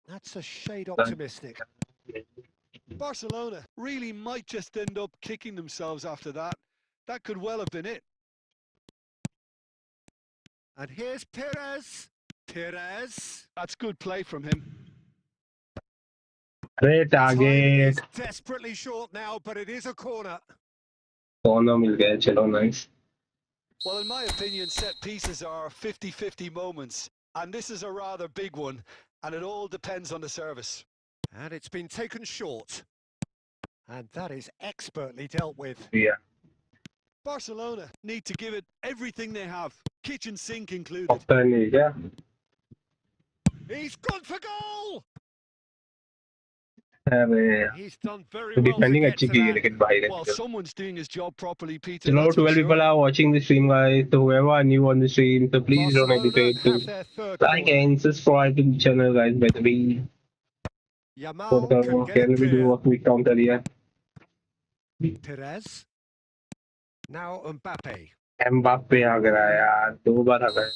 S4: That's a shade optimistic.
S3: Barcelona really might just end up kicking themselves after that. That could well have been it.
S4: And here's Perez. Perez.
S3: That's good play from him.
S2: अरे
S4: Timing is
S2: target
S4: desperately short now, but it is a corner.
S2: कौन मिल गया, चलो nice.
S3: Well, in my opinion, set pieces are 50-50 moments, and this is a rather big one, and it all depends on the service.
S4: And it's been taken short. And that is expertly dealt with.
S2: Yeah.
S3: Barcelona need to give it everything they have, kitchen sink included.
S2: पता नहीं क्या।
S4: He's gone for goal!
S2: अरे
S4: He's done very well to
S2: defending
S4: get
S2: अच्छी
S4: to
S2: की है
S4: that.
S2: लेकिन भाई ने।
S3: Well, someone's doing his job properly, Peter.
S2: चलो
S3: That's for
S2: 12 people
S3: sure.
S2: are watching the stream guys, so whoever are new on the stream, so please don't
S4: Barcelona
S2: hesitate to
S4: have their third
S2: like
S4: corner.
S2: and subscribe to the channel guys, by the way।
S4: Yamal can get
S2: can
S4: it
S2: we do
S4: clear.
S2: a quick counter here?
S4: Perez. Now Mbappe.
S2: Mbappe आ गया यार, 2 बार आ गया।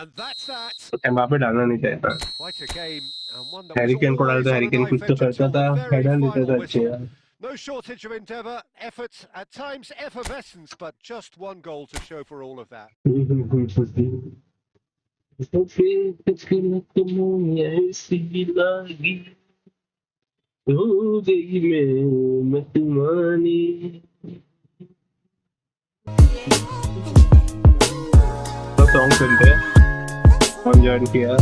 S4: And that's that.
S2: Mbappe डालना नहीं चाहिए।
S4: Quite a game, and one that
S2: Harry
S4: was
S2: Kane को डाल
S4: always
S2: दो,
S4: on
S2: Harry
S4: a
S2: Kane
S4: knife
S2: कुछ तो
S4: edge
S2: करता
S4: until
S2: था,
S4: the very
S2: हेडर देता
S4: final
S2: था अच्छे
S4: whistle.
S2: यार।
S4: No shortage of endeavour, effort, at times effervescence, but just one goal to show for all of that.
S2: Song सुनते हैं और ज्वाइन किया।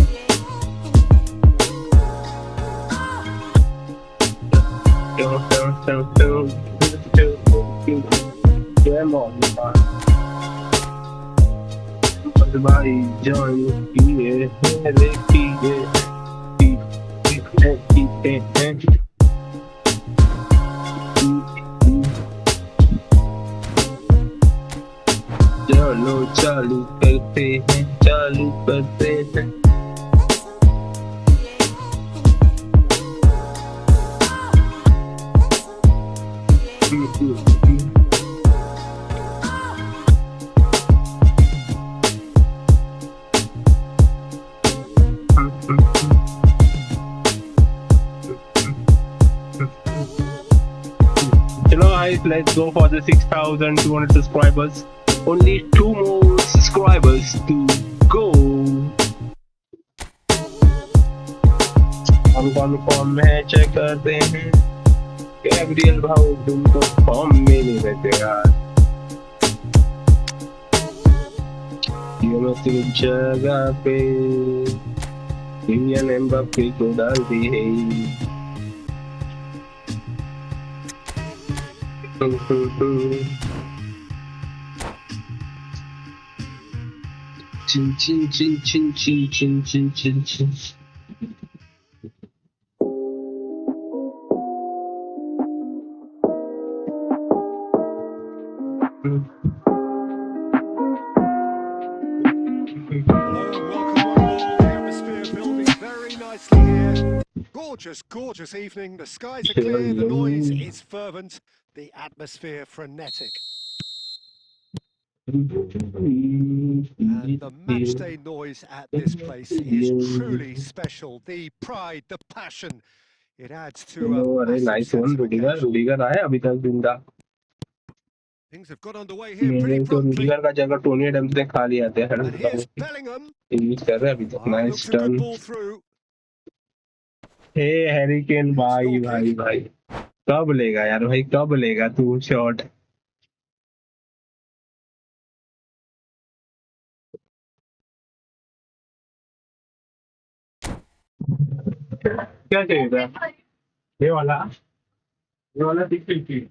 S2: भाई जॉइन किए चलो चालू करते हैं, चालू करते हैं। Chalo guys, let's go for the 6,200 subscribers. Only 2 more subscribers to go. हम कौन में चेक करते हैं, गैब्रियल भाऊ तुमको फॉर्म में नहीं रहते यार। ये मस्ती जगह पे इंडियन एम्बापे को डाल दी है। Chin chin chin chin chin chin chin chin chin.
S4: Hello and welcome one and all. The atmosphere building very nicely here. gorgeous, gorgeous evening. The skies are clear, the noise is fervent, the atmosphere frenetic. And the matchday noise at this place is truly special. The pride, the passion, it adds to a massive
S2: nice
S4: sense
S2: one,
S4: of occasion.
S2: Rudiger आया अभी तक जिंदा.
S4: Things have got underway here pretty
S2: तो
S4: promptly.
S2: Rudiger का जगह Tony Adams ने खा लिया था.
S4: And here's Bellingham.
S2: यूज कर रहे हैं अभी तक. Nice
S4: Looks a good
S2: turn.
S4: ball through.
S2: Hey Harry Kane भाई भाई भाई कब लेगा यार भाई कब लेगा तू शॉट. क्या चाहिए था ये वाला 650.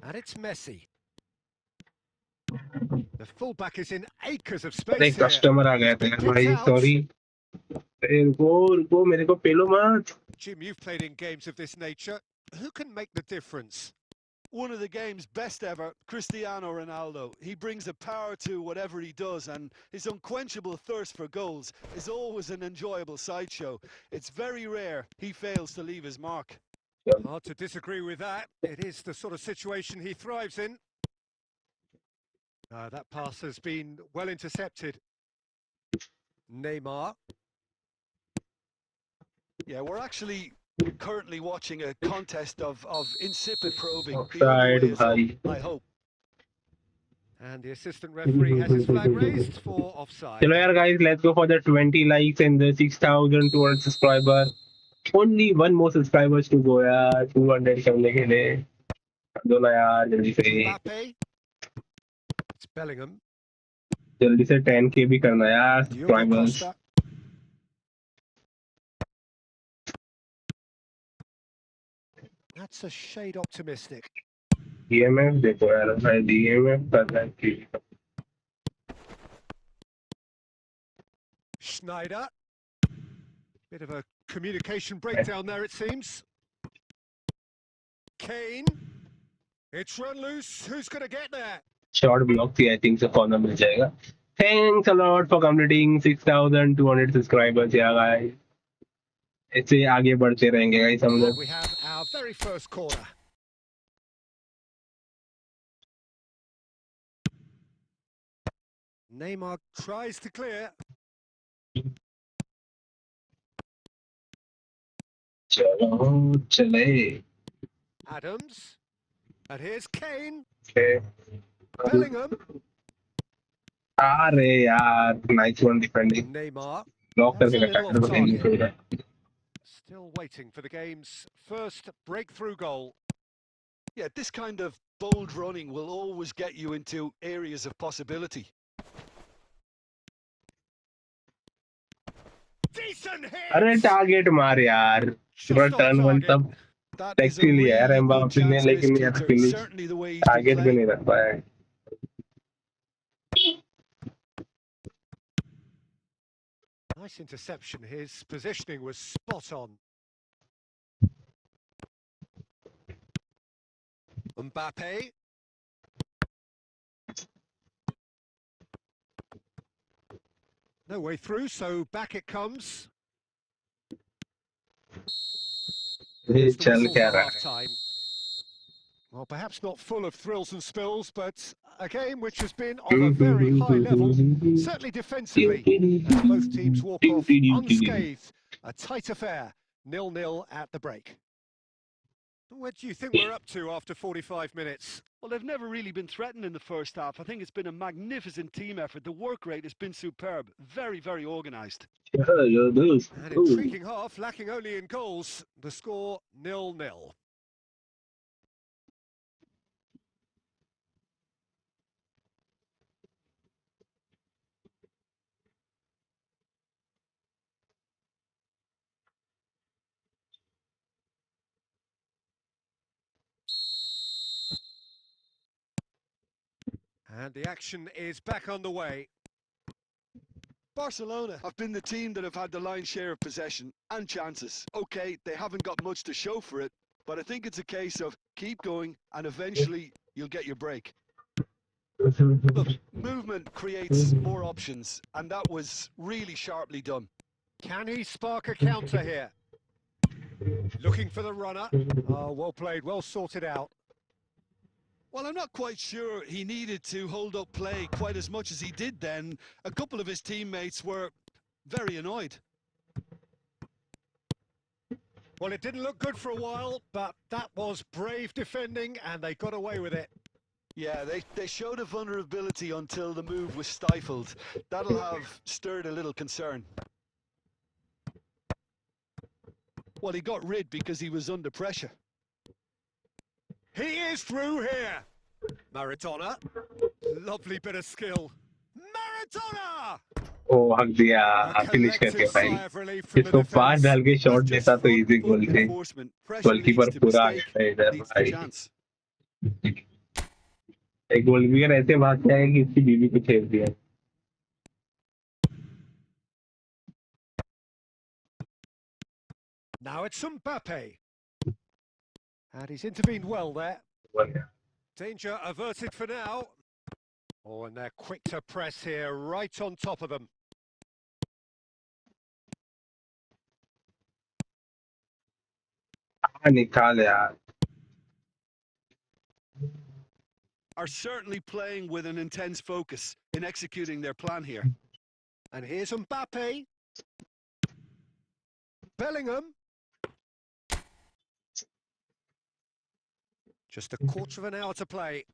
S4: And it's Messi. The fullback is in acres of space
S2: अरे
S4: here.
S2: कस्टमर आ गया था भाई सॉरी. रुको मेरे को पेलो मत.
S4: Jim, you've played in games of this nature. Who can make the difference?
S3: One of the game's best ever, Cristiano Ronaldo. He brings a power to whatever he does, and his unquenchable thirst for goals is always an enjoyable sideshow. It's very rare he fails to leave his mark.
S4: Hard to disagree with that. It is the sort of situation he thrives in. That pass has been well intercepted. Neymar.
S3: Yeah, we're actually currently watching a contest of insipid probing.
S2: Offside, bhai.
S3: I hope.
S4: And the assistant referee has his flag raised for offside.
S2: चलो यार guys, let's go for the 20 likes and the 6,200 subscriber. Only one more subscribers to go यार 200 करने के लिए. दो ना यार जल्दी से.
S4: Mbappe. It's Bellingham.
S2: जल्दी से 10k भी करना यार subscribers.
S4: That's a shade optimistic.
S2: DMF देखो यार भाई DMF कर रहा है.
S4: Schneider. Bit of a communication breakdown there, it seems. Kane. It's run loose. Who's going to get there?
S2: Short block थी I think so corner मिल जाएगा. Thanks a lot for completing 6,200 subscribers यार guys. ऐसे आगे बढ़ते रहेंगे guys हम लोग.
S4: We have our very first corner. Neymar tries to clear.
S2: चलो चले.
S4: Adams. And here's Kane.
S2: Okay.
S4: Bellingham.
S2: अरे यार nice one defending
S4: Neymar.
S2: Block
S4: That's
S2: करके
S4: a
S2: रखा
S4: little
S2: है
S4: off
S2: पता नहीं
S4: target.
S2: क्यों।
S4: Still waiting for the game's first breakthrough goal.
S3: Yeah, this kind of bold running will always get you into areas of possibility.
S4: Decent
S2: अरे
S4: hit!
S2: Target मार यार पूरा
S4: Just off
S2: turn one
S4: target.
S2: तब
S3: That is a
S2: taxi लिया यार
S3: really good
S2: Mbappe ने
S3: chance missed,
S2: लेकिन यार
S3: Peter.
S2: Finish
S3: Certainly the way he's been
S2: target भी
S3: playing.
S2: नहीं रख पाया।
S4: Nice interception. His positioning was spot on. Mbappe. No way through, so back it comes.
S2: ये
S4: There's the
S2: चल
S4: whistle
S2: क्या
S4: for
S2: रहा है?
S4: half-time. Well, perhaps not full of thrills and spills, but a game which has been of a very high level, certainly defensively, as both teams walk off unscathed. A tight affair, 0-0 at the break. Where do you think we're up to after 45 minutes?
S3: Well, they've never really been threatened in the first half. I think it's been a magnificent team effort. The work rate has been superb. Very, very organised.
S4: An intriguing half, lacking only in goals. The score 0-0. And the action is back underway.
S3: Barcelona have been the team that have had the lion's share of possession and chances. Okay, they haven't got much to show for it, but I think it's a case of keep going and eventually you'll get your break. Look, movement creates more options, and that was really sharply done.
S4: Can he spark a counter here? Looking for the runner. Oh, well played, well sorted out.
S3: Well, I'm not quite sure he needed to hold up play quite as much as he did then. A couple of his teammates were very annoyed.
S4: Well, it didn't look good for a while, but that was brave defending, and they got away with it.
S3: Yeah, they showed a vulnerability until the move was stifled. That'll have stirred a little concern. Well, he got rid because he was under pressure.
S4: He is through here. Maradona. Lovely bit of skill. Maradona!
S2: ओ हक दिया
S4: A
S2: finish करके
S4: collective
S2: भाई
S4: sigh of relief from the
S2: इसको पास
S4: defence.
S2: डाल के shot
S3: That's just
S2: देता तो
S3: front
S2: easy
S3: foot
S2: गोल थे
S3: enforcement. Pressure
S2: goalkeeper
S3: leads to
S2: पूरा
S3: mistake,
S2: है इधर
S3: leads to
S2: भाई
S3: chance.
S2: एक गोलकीपर ऐसे भाग के आया कि इसकी बीवी को छेड़ दिया।
S4: Now it's Mbappe. And he's intervened well there. Danger averted for now. Oh, and they're quick to press here, right on top of them.
S2: निकाल यार
S3: Are certainly playing with an intense focus in executing their plan here.
S4: And here's Mbappe. Bellingham. Just a quarter of an hour to play.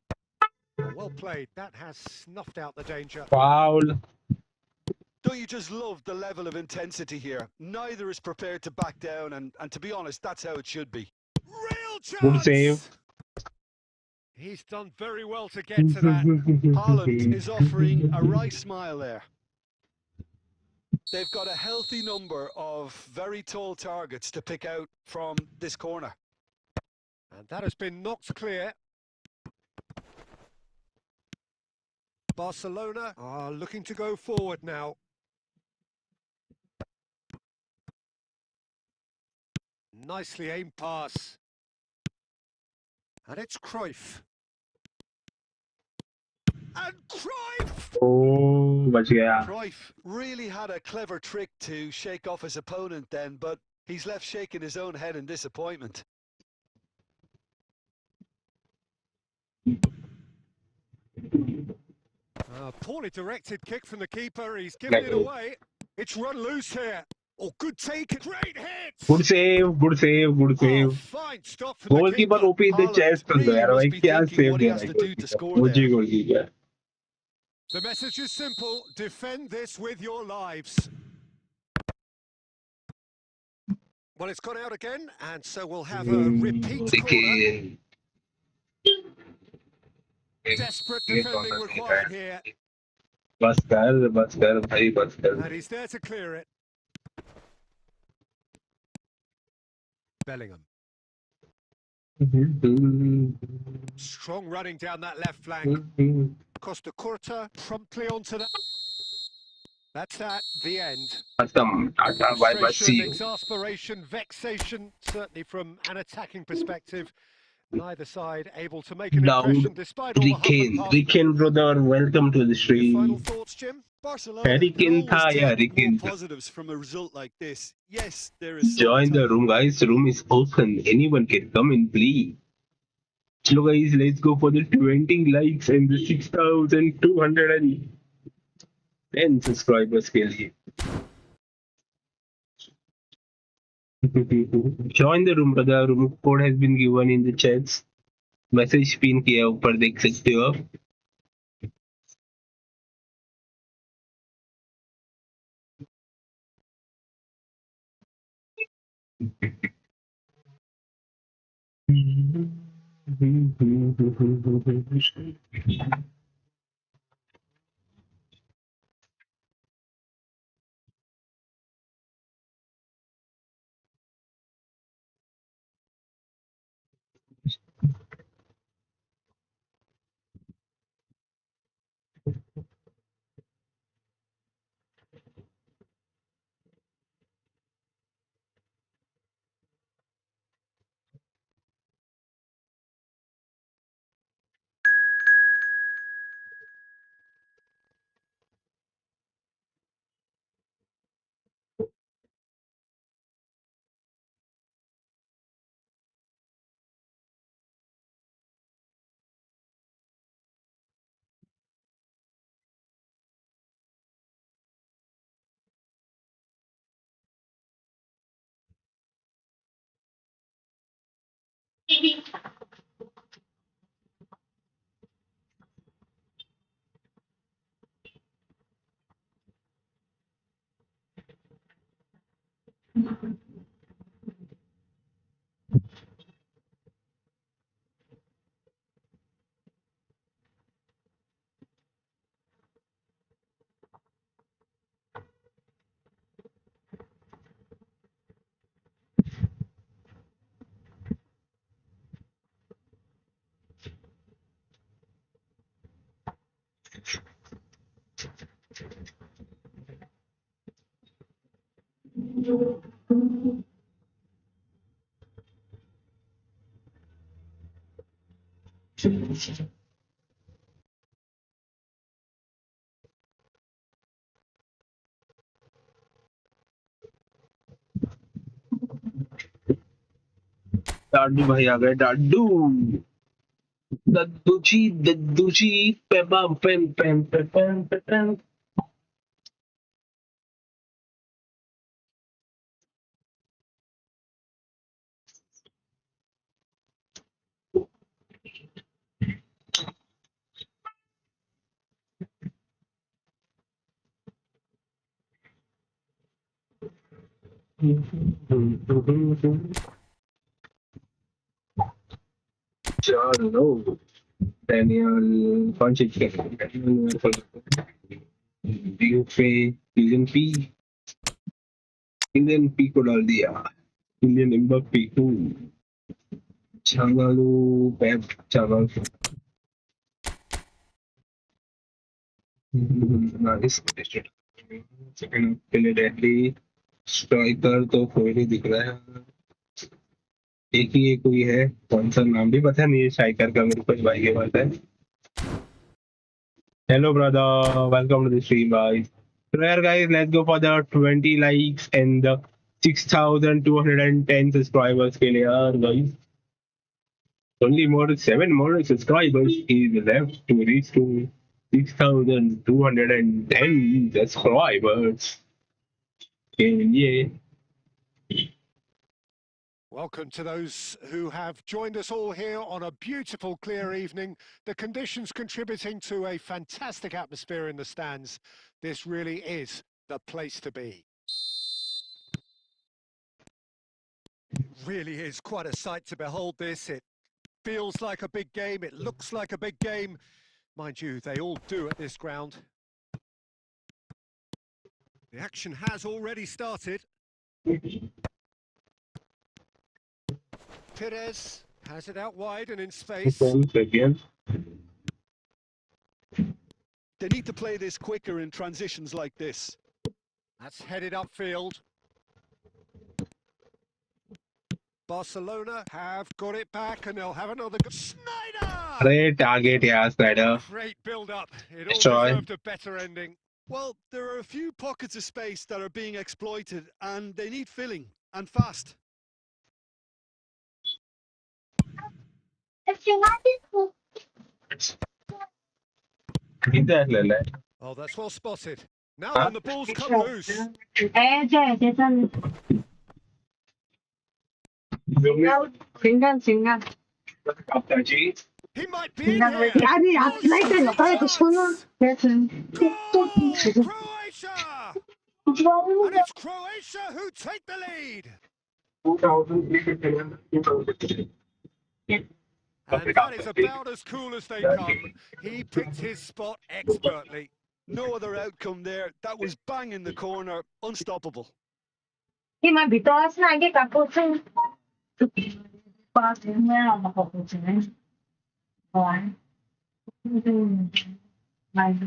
S4: Well played. That has snuffed out the danger.
S2: Foul
S3: Don't you just love the level of intensity here? Neither is prepared to back down, and to be honest, that's how it should be.
S4: Real
S2: good
S4: chance!
S2: Save
S4: He's done very well to get to that.
S3: Haaland is offering a right smile there. They've got a healthy number of very tall targets to pick out from this corner.
S4: And that has been knocked clear. Barcelona are looking to go forward now. Nicely aimed pass. And it's Cruyff. And Cruyff!
S2: ओ बच गया
S3: Cruyff really had a clever trick to shake off his opponent then, but he's left shaking his own head in disappointment.
S4: Poorly directed kick from the keeper. He's given it away. It's run loose here. Oh, good take. Great hit.
S2: Good save good save good
S4: Oh,
S2: save
S4: fine stop from the
S2: goalkeeper
S4: keeper.
S2: OP the
S3: Haaland
S2: chest कर दो
S3: really
S2: यार
S3: must
S2: भाई
S3: be
S2: क्या
S3: thinking
S2: save
S3: what he
S2: they
S3: has
S2: रहा है
S3: to do to score
S2: goalkeeper मुझे
S3: there.
S2: Goalkeeper
S4: The message is simple. Defend this with your lives. Well, it's gone out again, and so we'll have a repeat corner. Desperate defending required here.
S2: बस कर भाई बस कर.
S4: And he's there to clear it. Bellingham. Strong running down that left flank. Costa Curta promptly onto that. That's that, the end. Frustration, exasperation, vexation, certainly from an attacking perspective. Neither side able to make an impression despite all the huff and puff.
S2: Ricken brother, welcome to the
S4: Your final
S2: stream.
S4: thoughts, Jim?
S3: Barcelona
S2: Harry
S3: can
S2: Kane
S3: always
S2: tha, yeah,
S3: take
S2: Harry
S3: more
S2: Kane.
S3: positives from a result like this. Yes, there is some
S2: Join the
S3: talent.
S2: room, guys. Room is open. Anyone can come and play. So guys, let's go for the 20 likes and the 6,210 subscribers के लिए. Join the room, brother. Room code has been given in the chats. Message pin किया ऊपर देख सकते हो आप. डाडू भाई आ गए. डाडू दद्दू जी पेम पेम पेम पेम पेम. चलो Daniel Fonseca, Kylian P, Kylian P को डाल दिया. Kylian Mbappe को. Changalu Pep Changalu. Nice. Second के लिए डेडली स्ट्राइकर तो कोई नहीं दिख रहा है. एक ही कोई है, कौन सा नाम भी पता नहीं है स्ट्राइकर का, मेरे को भाई के पास है. Hello brother, welcome to the stream guys. So here guys, let's go for the 20 likes and the 6,210 subscribers के लिए यार guys. Only more 7 more subscribers is left to reach to 6,210 subscribers. के लिए
S4: Welcome to those who have joined us all here on a beautiful, clear evening. The conditions contributing to a fantastic atmosphere in the stands. This really is the place to be. It really is quite a sight to behold this. It feels like a big game. It looks like a big game. Mind you, they all do at this ground. The action has already started. Perez has it out wide and in space.
S2: 1 second.
S3: They need to play this quicker in transitions like this.
S4: That's headed upfield. Barcelona have got it back and they'll have another go. Snyder!
S2: Great target, yeah, Snyder.
S4: Great build-up. It all
S2: Destroy.
S4: deserved a better ending.
S3: Well, there are a few pockets of space that are being exploited and they need filling, and fast.
S4: Oh, that's well spotted. Now
S2: Huh?
S4: then, the ball's come loose. He might be in here.
S6: 아니, 앞라이트는 빨리 손을 대신
S4: Goal! Croatia! And it's Croatia who take the lead. And that is about as cool as they come. He picked his spot expertly.
S3: No other outcome there. That was bang in the corner, unstoppable.
S6: 힘을 믿어서 나게 갖고 좀 빠지면 하고 지내. 와. 맞아.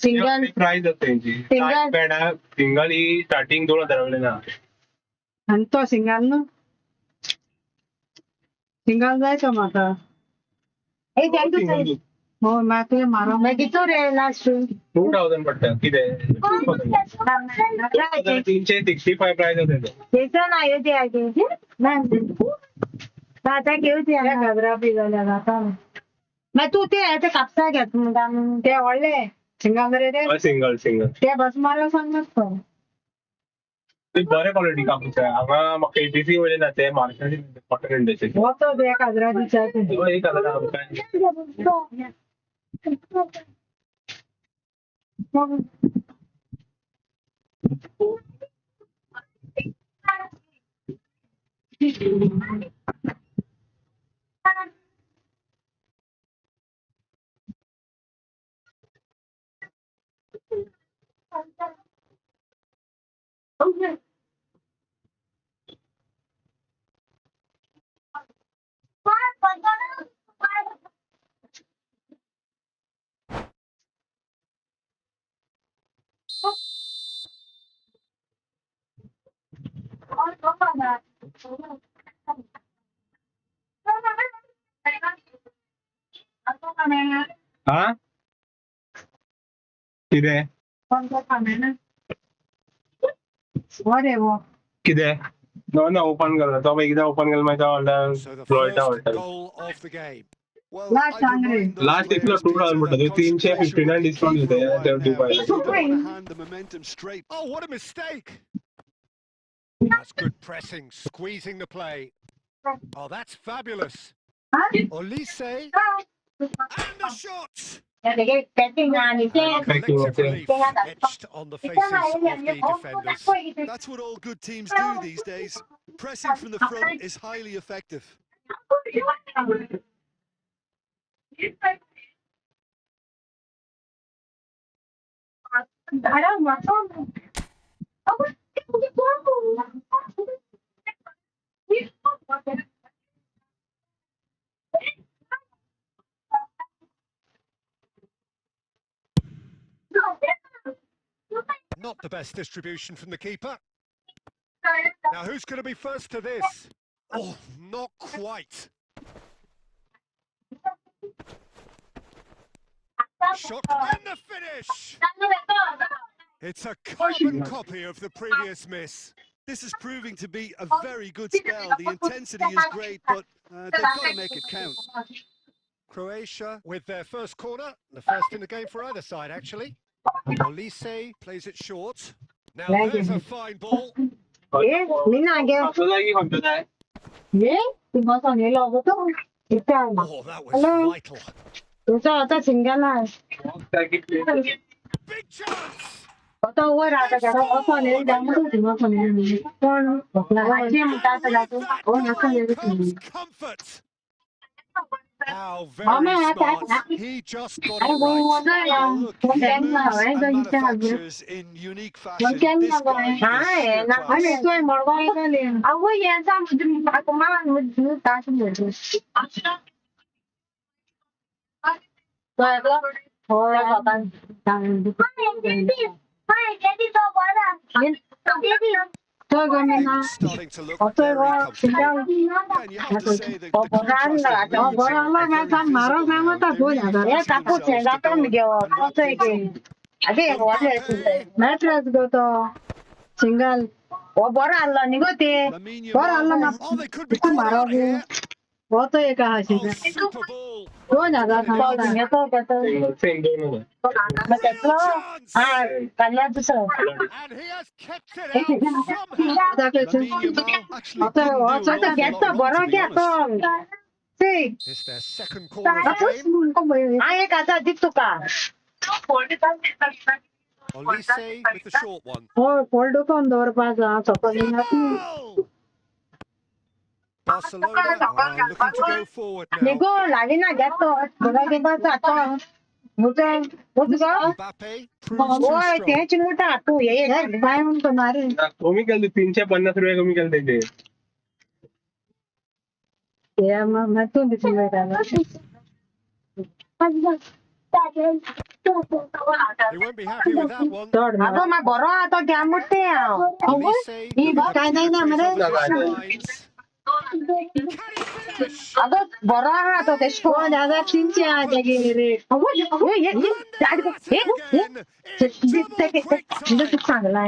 S6: Single
S2: price होते जी single ही starting 2000 ना
S6: तो single ना single जायचं माझा हे त्यांचं हो मैं तो मारो मैं किती रे लास्ट
S2: 2000 पडतं किती 365 प्राइस होते
S6: त्याचं नाही येते आहे आता केवती आहे गजरा पिळल्या जाता मैं तू ते आहे ते कापसा घेत म्हणून ते ओळले सिंगल रे ते
S2: सिंगल
S6: ते बस मारो सांगत पण
S2: ते बरे क्वालिटी कापूस आहे हांगा म्हाका एटीसी वयले ना ते मार्केट कॉटन इंडस्ट्री
S6: वो तो बे गजरा दिसता
S2: एक हजार हाँ किधे
S6: अरे वो
S2: किधे ना ओपन कर तो भाई किधे ओपन कर मैं तो
S4: So the
S2: फ्लोइटा
S4: first
S2: होता
S4: goal of the game.
S3: Well,
S6: Last
S3: I'd remind those
S2: Last
S3: players,
S2: if you
S3: Peter,
S2: 2000
S3: that
S2: but 359 discount
S3: concentration will be
S2: देते
S3: key
S2: हैं
S3: for a while
S2: 75
S3: now. You don't want to hand the momentum straight.
S4: Oh, what a mistake. That's good pressing, squeezing the play. Oh, that's fabulous. Olise and a shot.
S6: 되게 배팅 아니지
S4: And collective relief etched on the faces of the defenders.
S3: That's what all good teams do these days. Pressing from the front is highly effective.
S6: 나랑 맞춰
S4: Not the best distribution from the keeper. Now, who's going to be first to this? Oh, not quite. Shot and the finish! It's a carbon copy of the previous miss.
S3: This is proving to be a very good spell. The intensity is great, but they've got to make it count.
S4: Croatia with their first corner, the first in the game for either side, actually. Olise plays it short. Now there's a fine ball.
S6: 예? 민나게. 예? 이거서 내려오고 일단
S4: Oh, that was
S6: Hello?
S4: vital.
S6: 요새 진짜나
S4: Big chance!
S6: 어떤 오라가 제가 어서 내는데 아무도 들어서 내는 건 아침에 따라서 약간
S4: Goal
S6: 이렇게
S4: comes comfort. How very
S6: Mama,
S4: smart. He just got it
S6: 아이고
S4: right.
S6: 오늘야
S3: Look, he moves and manufactures in unique fashion. This guy is sheer
S6: 나
S3: class.
S6: 아니 또 먹어 이거는 아고 얘참 좀 아고만 뭐 다시 뭐지
S3: Starting to look very comfortable. And you have to say that the contrast of moods are very visible now. They really fancy themselves to go and wrap things up.
S6: అదే mattress single ఓ బొర అల్ల నిగోతే
S3: Lamine
S6: Bora అల్ల
S3: Yamal.
S6: నా
S4: Oh, they could be
S6: కు
S4: caught out
S6: మారవు
S4: here.
S6: ఓతో ఏక
S4: Oh,
S6: హాసిగా
S4: super ball.
S6: కోనాగా కావాలి నేతో కతో మతలో ఆ కల్లా దుసో
S4: And he has kept it out somehow.
S6: అదకే
S3: Lamine Yamal actually
S6: అతో
S3: didn't do an
S6: అతో
S3: awful
S6: గెత్త
S3: lot
S6: బొర
S3: wrong, to be
S6: గెత్త
S3: honest.
S6: సి
S4: It's their second corner of the game.
S6: 아예 가자 딕토카
S4: Olise with the short one.
S6: 오 볼도 건도르 바자 저거는
S4: Goal! Barcelona are looking to go forward now.
S6: 니고 라기나 겟토 뭐라게 바자 또 무슨 뭐지가
S4: Mbappe proves too
S6: ओए
S4: strong.
S6: तेज मोटा तू ये बायम तुम्हारे
S2: कमी कर दी 350 रुपये कमी कर देंगे
S6: ये मैं तुम भी सुन रहा
S4: He won't be happy with that one.
S6: अब मैं बड़ा तो क्या मुट्टे आओ
S4: Olise
S6: ये
S4: looking
S6: बात
S4: to
S6: नहीं ना
S4: penetrate
S6: मेरे
S4: opposition lines. Can he finish?
S6: अब बड़ा तो देशो ज्यादा चिंचा जगी रे ये
S4: Again, in double quick
S6: 진짜
S4: time.
S6: 속상해 나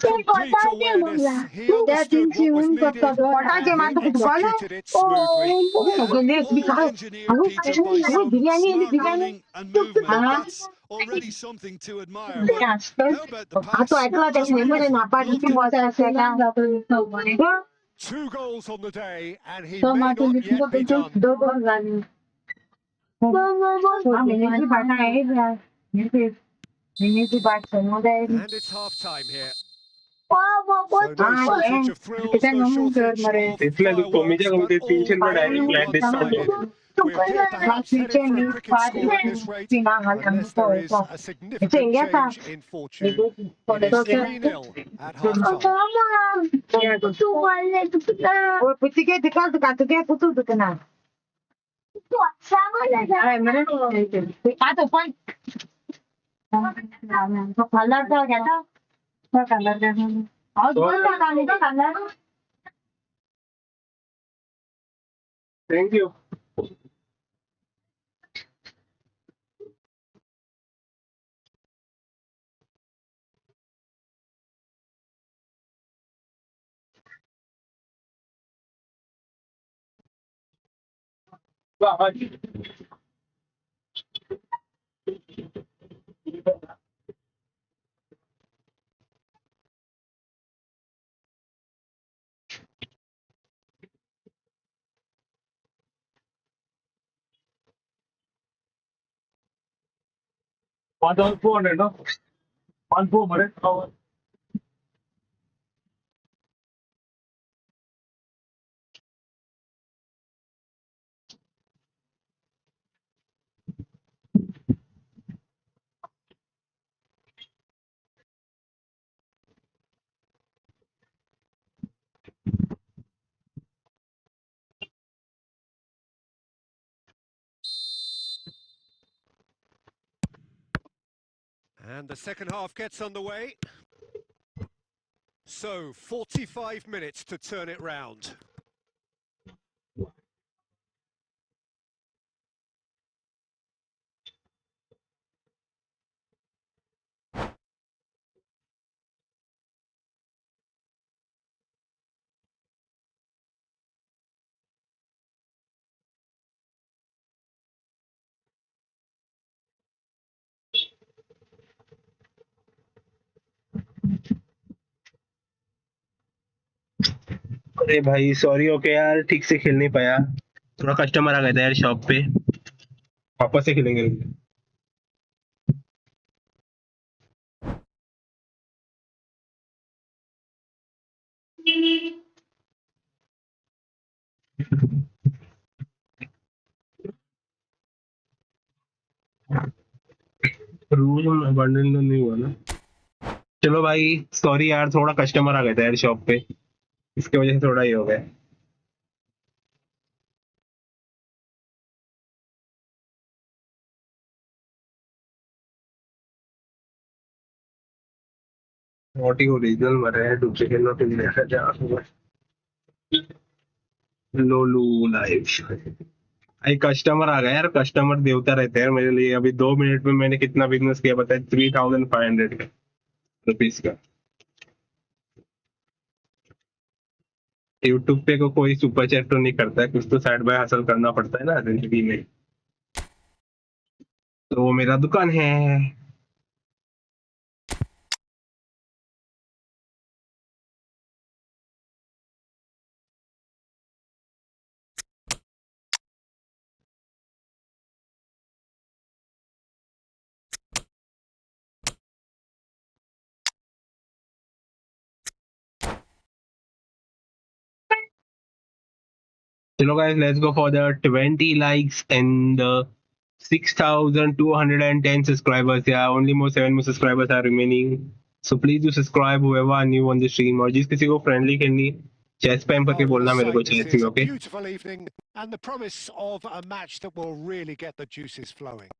S4: Complete awareness. He understood what was needed and he executed it smoothly.
S3: All engineered pizza by some smart running and movement. That's already something to admire. But how about the
S6: 아 또
S3: pass?
S6: 알콜라
S3: Just
S6: 때문에 이번에
S3: beautiful.
S6: 아빠 이렇게 뭐자
S4: 2 goals on the day and he
S6: तो
S4: may
S6: माँ
S4: not
S6: तुझे
S4: yet be done.
S6: दो गाली मैंने की बात है मैंने की बात सुनो दे
S4: And it's half time here. So no shortage of thrills, no shortage of
S2: इसलिए तो कमीजा
S4: fireworks,
S2: कमी
S4: but all
S2: 300 रुपये direct
S4: very
S2: flat discount
S4: one-sided. We appear perhaps headed for a cricket score at this rate, unless there is a significant change in fortune. It is 3-0 at half time.
S6: वो पुच्ची के दिखा तो काट के पुतु दुकना अरे मेरे आ तो पॉइंट तो कलर तो क्या था तो कलर का और कौन सा गाने का colour
S2: thank you $1,400 no 1,400
S4: And And the second half gets underway. So, 45 minutes to turn it round.
S2: अरे भाई सॉरी ओके यार, ठीक से खेल नहीं पाया, थोड़ा कस्टमर आ गया था यार शॉप पे, वापस से खेलेंगे। रूल बंडल नहीं हुआ ना। चलो भाई सॉरी यार, थोड़ा कस्टमर आ गया था यार शॉप पे, इसकी वजह से थोड़ा ही हो गया। नॉटी ओरिजिनल मरे हैं, डुप्लीकेट नॉट इन देखा जा लोलू लाइव। भाई कस्टमर आ गया यार, कस्टमर देवता रहते हैं मेरे लिए। अभी 2 मिनट में मैंने कितना बिजनेस किया बताए, 3500 का रुपीज का। यूट्यूब पे को कोई सुपर चैट तो नहीं करता है, कुछ तो साइड बाय हासिल करना पड़ता है ना जिंदगी में, तो वो मेरा दुकान है। चलो guys, let's go for the 20 likes and 6,210 subscribers. Yeah, only more 7 more subscribers are remaining. So please do subscribe whoever are new on the stream, और जिस किसी को फ्रेंडली खेलनी चेस स्पैम करके
S4: Oh, what
S2: बोलना
S4: a
S2: मेरे को
S4: sight this
S2: chess में,
S4: is.
S2: Okay?
S4: Beautiful evening and the promise of a match that will really get the juices flowing.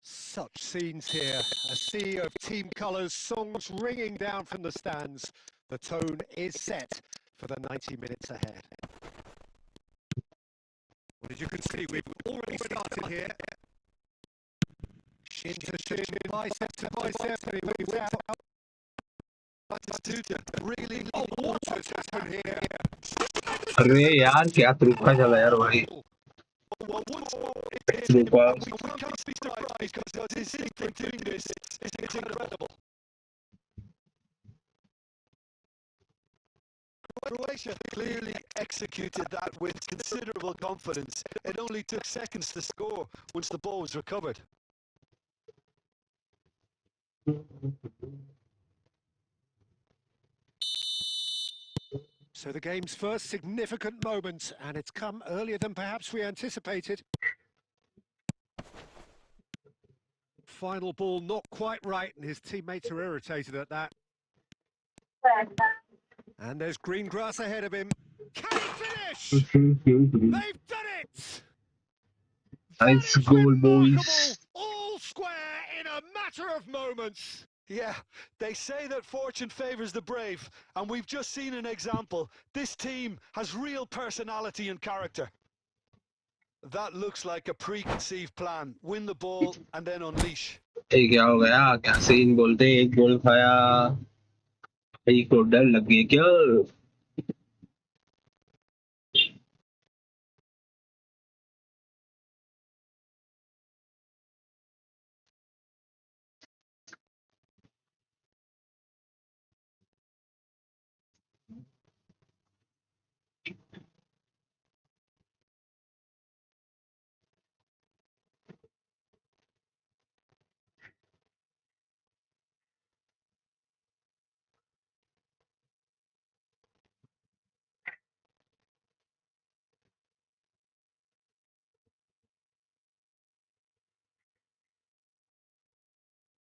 S4: Such scenes here, a sea of team colours, songs ringing down from the stands. The tone is set for the 90 minutes ahead. Well, as you can see, we've already started here. Shin to shin, bicep to bicep, and he wins out. Really low waters happen here.
S2: अरे यार क्या तुक्का चला यार भाई, तुक्का।
S3: We can't be surprised because his instinct for doing this is incredible. Croatia clearly executed that with considerable confidence. It only took seconds to score once the ball was recovered.
S4: So the game's first significant moment, and it's come earlier than perhaps we anticipated. Final ball not quite right, and his teammates are irritated at that. And there's green grass ahead of him. Can he finish? They've done it!
S2: Nice
S4: That is
S2: goal,
S4: remarkable!
S2: boys.
S4: All square in a matter of moments.
S3: Yeah, they say that fortune favours the brave, and we've just seen an example. This team has real personality and character. That looks like a preconceived plan. Win the ball and then unleash.
S2: ये क्या हो गया, क्या scene बोलते, एक गोल खाया, भाई को डर लग गया क्या?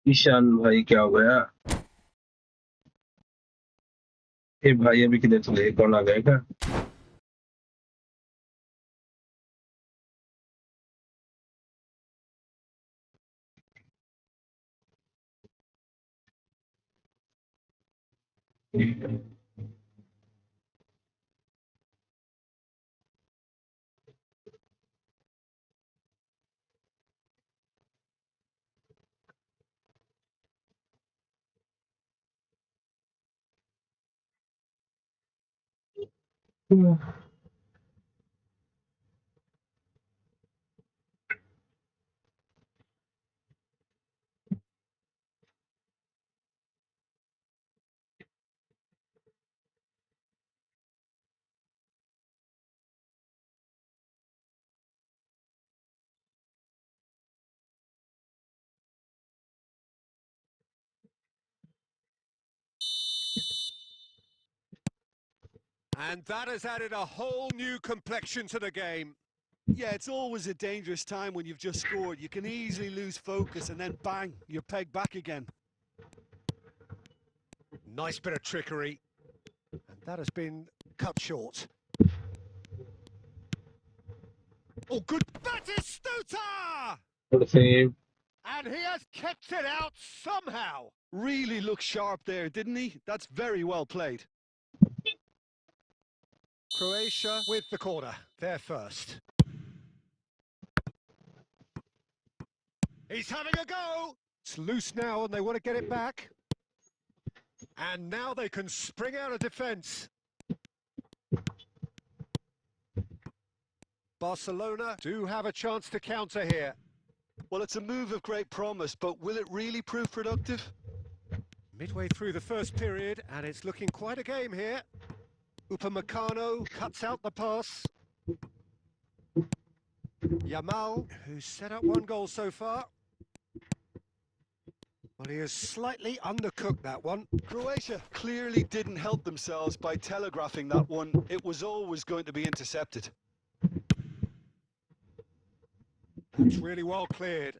S2: ईशान भाई क्या हो गया? ए भाई अभी किधर चले, कौन आ गया क्या?
S4: And that has added a whole new complexion to the game.
S3: Yeah, it's always a dangerous time when you've just scored. You can easily lose focus and then bang, you're pegged back again.
S4: Nice bit of trickery. And that has been cut short. Oh, good. Batistuta!
S2: What a save.
S4: And he has kept it out somehow.
S3: Really looked sharp there, didn't he? That's very well played.
S4: Croatia with the corner. They're first. He's having a go. It's loose now and they want to get it back. And now they can spring out of defence. Barcelona do have a chance to counter here.
S3: Well, it's a move of great promise, but will it really prove productive?
S4: Midway through the first period, and it's looking quite a game here. Upamecano cuts out the pass. Yamal, who's set up one goal so far. Well, he has slightly undercooked that one.
S3: Croatia clearly didn't help themselves by telegraphing that one. It was always going to be intercepted.
S4: That's really well cleared.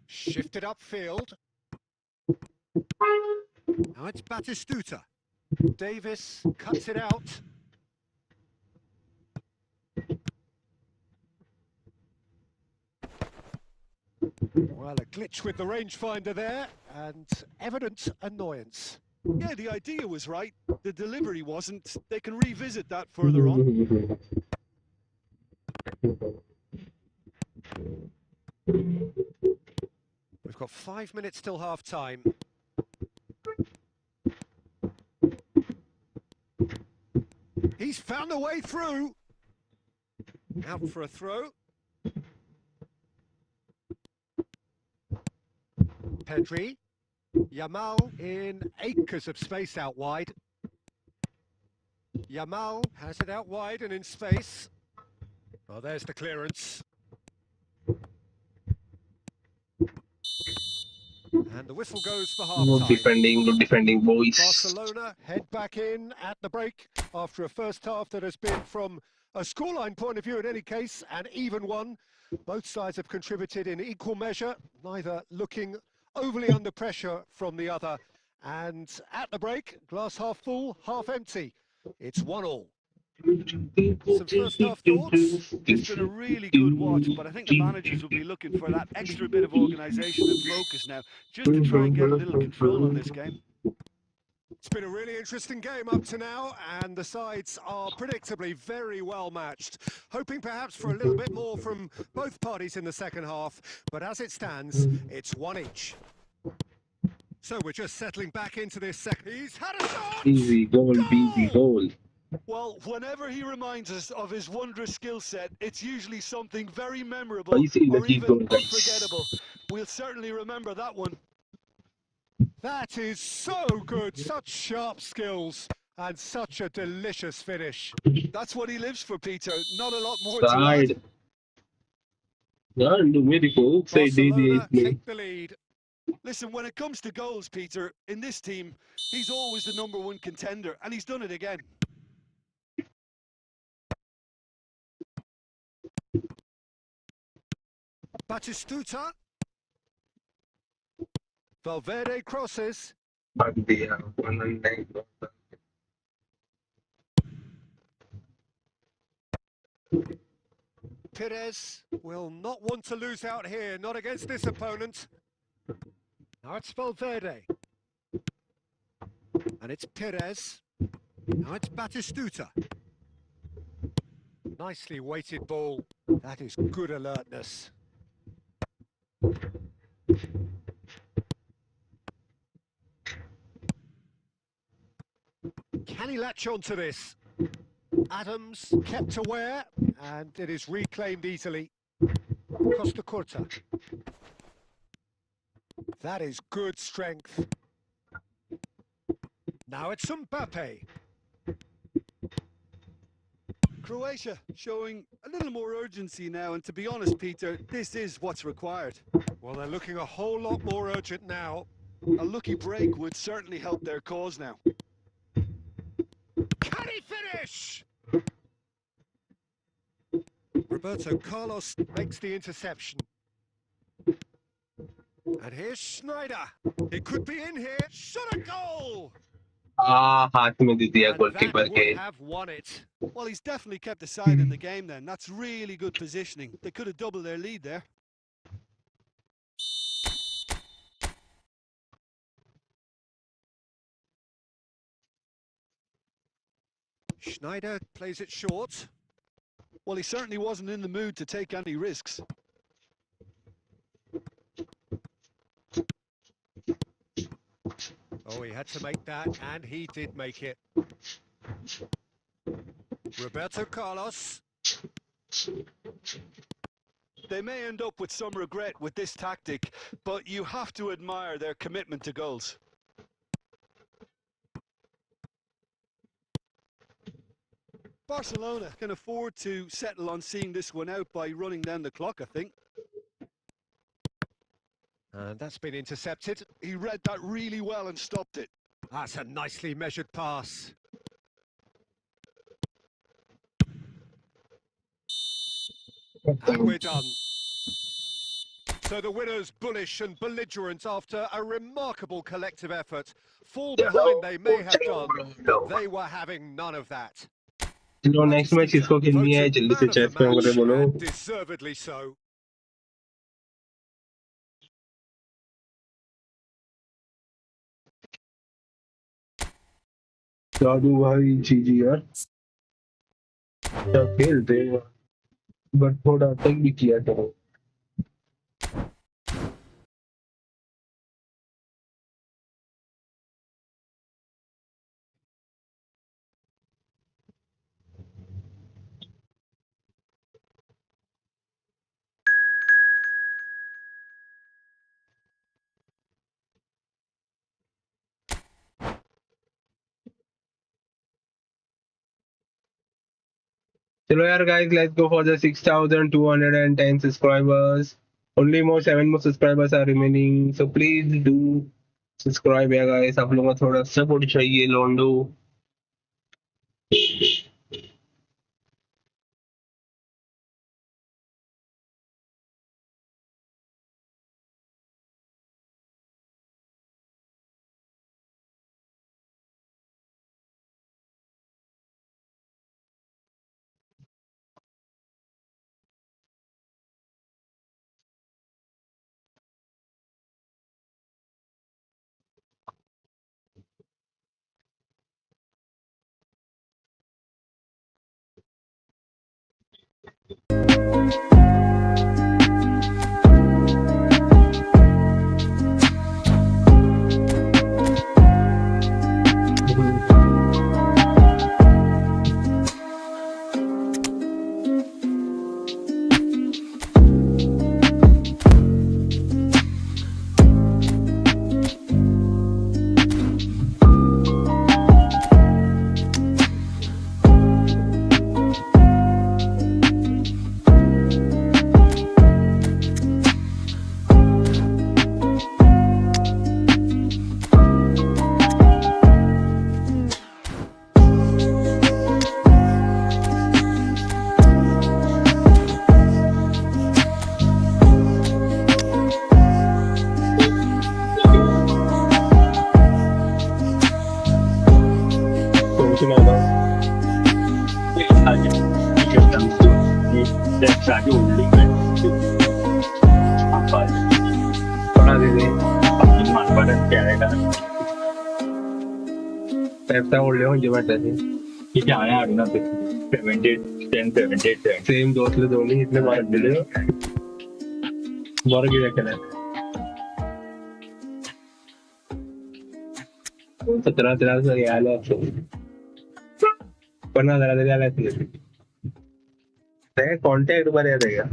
S4: Shifted upfield. Now it's Batistuta. Davis cuts it out. Well, a glitch with the rangefinder there, and evident annoyance.
S3: Yeah, the idea was right. The delivery wasn't. They can revisit that further on.
S4: We've got 5 minutes till half-time. He's found a way through. Out for a throw. Pedri. Yamal in acres of space out wide. Yamal has it out wide and in space. Oh, there's the clearance. And the whistle goes for half-time.
S2: Good defending, boys.
S4: Barcelona head back in at the break after a first half that has been, from a scoreline point of view in any case, an even one. Both sides have contributed in equal measure, neither looking overly under pressure from the other. And at the break, glass half full, half empty. It's 1-1. Some first half thoughts?
S3: It's been a really good watch, but I think the managers will be looking for that extra bit of organisation and focus now, just to try and get a little control on this game.
S4: It's been a really interesting game up to now, and the sides are predictably very well matched. Hoping perhaps for a little bit more from both parties in the second half, but as it stands, it's one each. So we're just settling back into this second. He's had a shot!
S2: Easy goal, easy goal.
S3: Well, whenever he reminds us of his wondrous skill set, it's usually something very memorable
S2: I see the
S3: or even
S2: goal, guys.
S3: unforgettable. We'll certainly remember that one.
S4: That is so good, such sharp skills, and such a delicious finish.
S3: That's what he lives for, Peter. Not a lot more to add.
S2: Side. And very cool. Say
S4: Barcelona take the lead.
S3: Listen, when it comes to goals, Peter, in this team, he's always the #1 contender, and he's done it again.
S4: Batistuta. Valverde crosses. Perez will not want to lose out here, not against this opponent. Now it's Valverde. And it's Perez. Now it's Batistuta. Nicely weighted ball. That is good alertness. Can he latch onto this? Adams kept aware, and it is reclaimed easily. Costa Curta. That is good strength. Now it's Mbappe.
S3: Croatia showing a little more urgency now, and to be honest, Peter, this is what's required.
S4: Well, they're looking a whole lot more urgent now.
S3: A lucky break would certainly help their cause now.
S4: Can he finish? Roberto Carlos makes the interception. And here's Schneider. It could be in here. Shot a goal!
S2: हाथ में दे दिया
S4: And
S2: goalkeeper
S4: that
S2: के.
S4: would have won it.
S3: Well, he's definitely kept the side in the game then. That's really good positioning. They could have doubled their lead there.
S4: Schneider plays it short.
S3: Well, he certainly wasn't in the mood to take any risks.
S4: Oh, he had to make that, and he did make it. Roberto Carlos.
S3: They may end up with some regret with this tactic, but you have to admire their commitment to goals. Barcelona can afford to settle on seeing this one out by running down the clock, I think.
S4: And that's been intercepted.
S3: He read that really well and stopped it.
S4: That's a nicely measured pass. And we're done. So the winners bullish and belligerent after a remarkable collective effort. Fall behind they may have done, but they were having none of that.
S2: चलो next match किसको खेलनी है जल्दी से chess पे वगैरह बोलो.
S4: And deservedly so.
S2: जादू भाई जी यार क्या खेलते हैं बट थोड़ा अटैक भी किया करो. चलो यार guys, let's go for the 6,210 subscribers. Only more 7 more subscribers are remaining, so please do subscribe यार guys. आप लोगों को थोड़ा सपोर्ट चाहिए लोंडो.
S7: त्याला
S2: त्याचा ओढले म्हणजे वाटायचे
S7: किती आहे आडून 78
S2: सेम दोस्तले दोन्ही इथले मारत दिले बरं गेल्या केलं 17 आलं असं 50,000 तरी आले असले ते कॉन्टॅक्ट बरे आहे का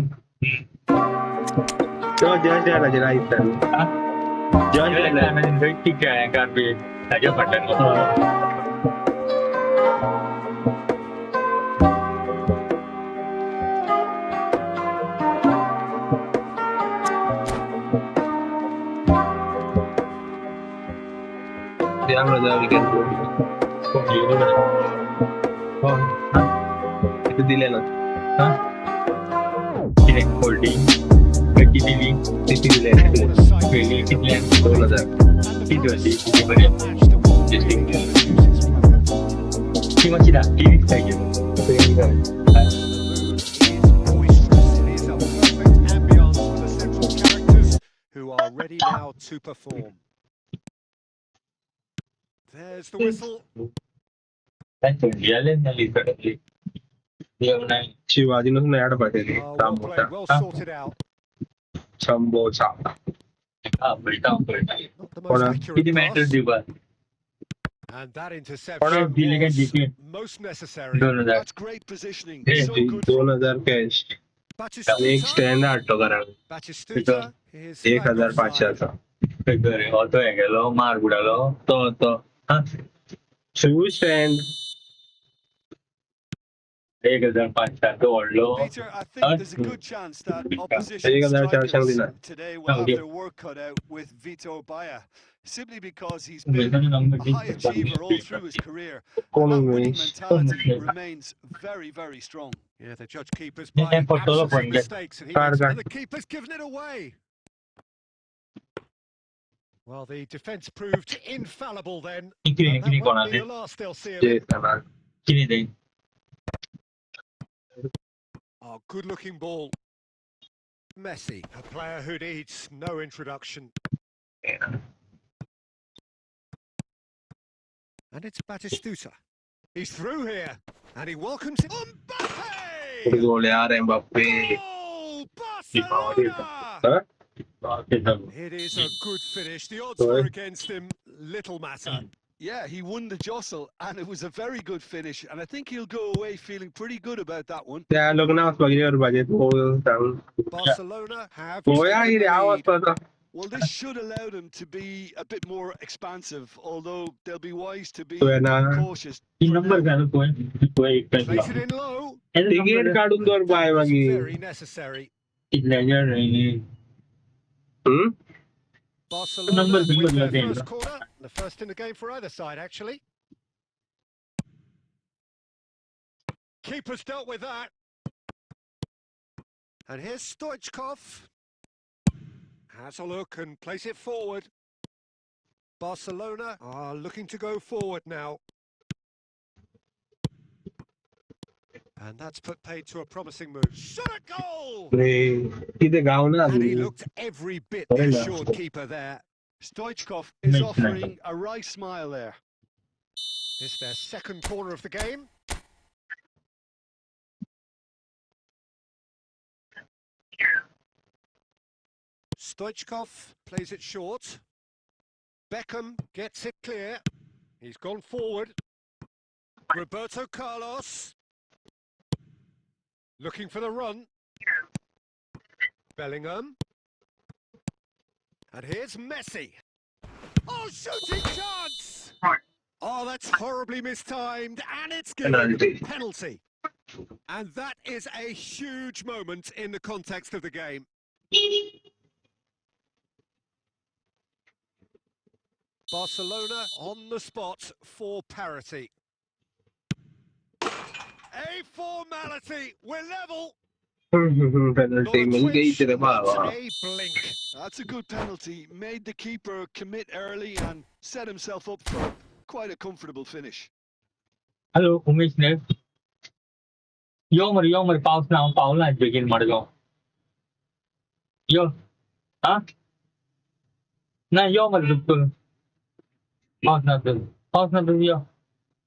S2: तो जस्ट आला जरा इथं
S7: जॉन ठीक आहे कारण की त्याच्या पट्ट्यात
S2: त्यामुळे जाऊ विकेट किती दिले ना
S7: होल्डिंग किती दिली
S2: किती दिले
S7: वेगळी किती
S2: 2,000
S7: किती होती किती पर्यंत किंवा किती टीव्ही पाहिजे
S4: Who are ready now to perform. There's the whistle.
S2: शिवाजीनं ऍड पाहिजे
S4: Oh,
S2: काम
S4: well
S2: मोठा
S4: played, well sorted out.
S2: शंभोचा
S4: Not the most
S2: Corner.
S7: किती
S4: accurate
S7: मॅटर
S4: pass.
S7: दिवा
S4: And that interception
S7: दिले काय
S4: was
S7: जिथे
S4: most necessary.
S7: 2000
S3: That's great positioning. So good.
S2: 2,000 cash आणि एक
S4: Batistuta.
S2: स्टँड आटो करा
S4: Batistuta is flagged
S2: 1,500चा
S7: घरी होतो आहे गेलो मार बुडालो तो
S2: शिव स्टँड
S7: 1,500 ओढलो
S3: Peter, I think there's a good chance that opposition
S2: Hey, guys,
S3: strikers
S2: Shanghai.
S3: today will have their work cut out with Vito Baia, simply because he's been a high achiever all through his career. And that winning mentality remains very, very strong.
S4: Yeah, the judge keepers
S7: Yeah,
S4: by
S7: for solo
S4: absence of
S7: point, yeah.
S4: mistakes, and
S2: Card,
S4: and
S2: card.
S4: the keeper's given it away. Well, the defence proved infallible then.
S7: किती
S4: And that
S7: किती
S4: won't
S7: कोणाला
S4: be the last they'll see of
S2: J
S4: it.
S2: करणार
S7: किती देईन
S4: Oh, good-looking ball. Messi, a player who needs no introduction. And it's Batistuta. He's through here, and he welcomes it. Mbappe!
S2: गोल यार Mbappe
S4: Goal! Barcelona! It is a good finish. The odds were against him. Little matter.
S3: Yeah, he won the jostle, and it was a very good finish. And I think he'll go away feeling pretty good about that one.
S2: त्या लोकांना बघितल्यावर पाहिजे तो सांग
S4: Barcelona have
S2: गोया
S4: taken
S2: he
S4: the
S2: आवाज
S4: lead.
S2: पडतो
S3: Well, this should allow them to be a bit more expansive, although they'll be wise to be
S2: तो है ना
S3: cautious.
S7: तीन
S3: for
S7: नंबर
S3: now.
S7: झालं तो एक
S4: Place it in low.
S2: Ticket काढून दोन पाय
S4: That was
S2: मागे
S4: very necessary. Barcelona
S7: Number
S4: with
S7: single
S4: their
S7: again.
S4: first corner. The first in the game for either side, actually. Keeper's dealt with that. And here's Stoichkov. Has a look and place it forward. Barcelona are looking to go forward now. And that's put paid to a promising move. Shot at goal!
S2: तिथे गाव ना
S4: And he looked every bit the assured keeper there.
S3: Stoichkov is
S7: Makes
S3: offering a wry smile there.
S4: It's their second corner of the game. Stoichkov plays it short. Beckham gets it clear. He's gone forward. Roberto Carlos. Looking for the run. Bellingham. And here's Messi. Oh, shooting chance! Oh, that's horribly mistimed, and it's given penalty. And that is a huge moment in the context of the game. Barcelona on the spot for parity. A formality, we're level.
S2: Penalty मिल गई तेरे बाबा
S4: A blink.
S3: That's a good penalty. Made the keeper commit early and set himself up for quite a comfortable finish.
S7: Hello, Umesh ने Yomer पाऊस begin मर जाओ यो हाँ Nah, yo betul. Pas na betul yo.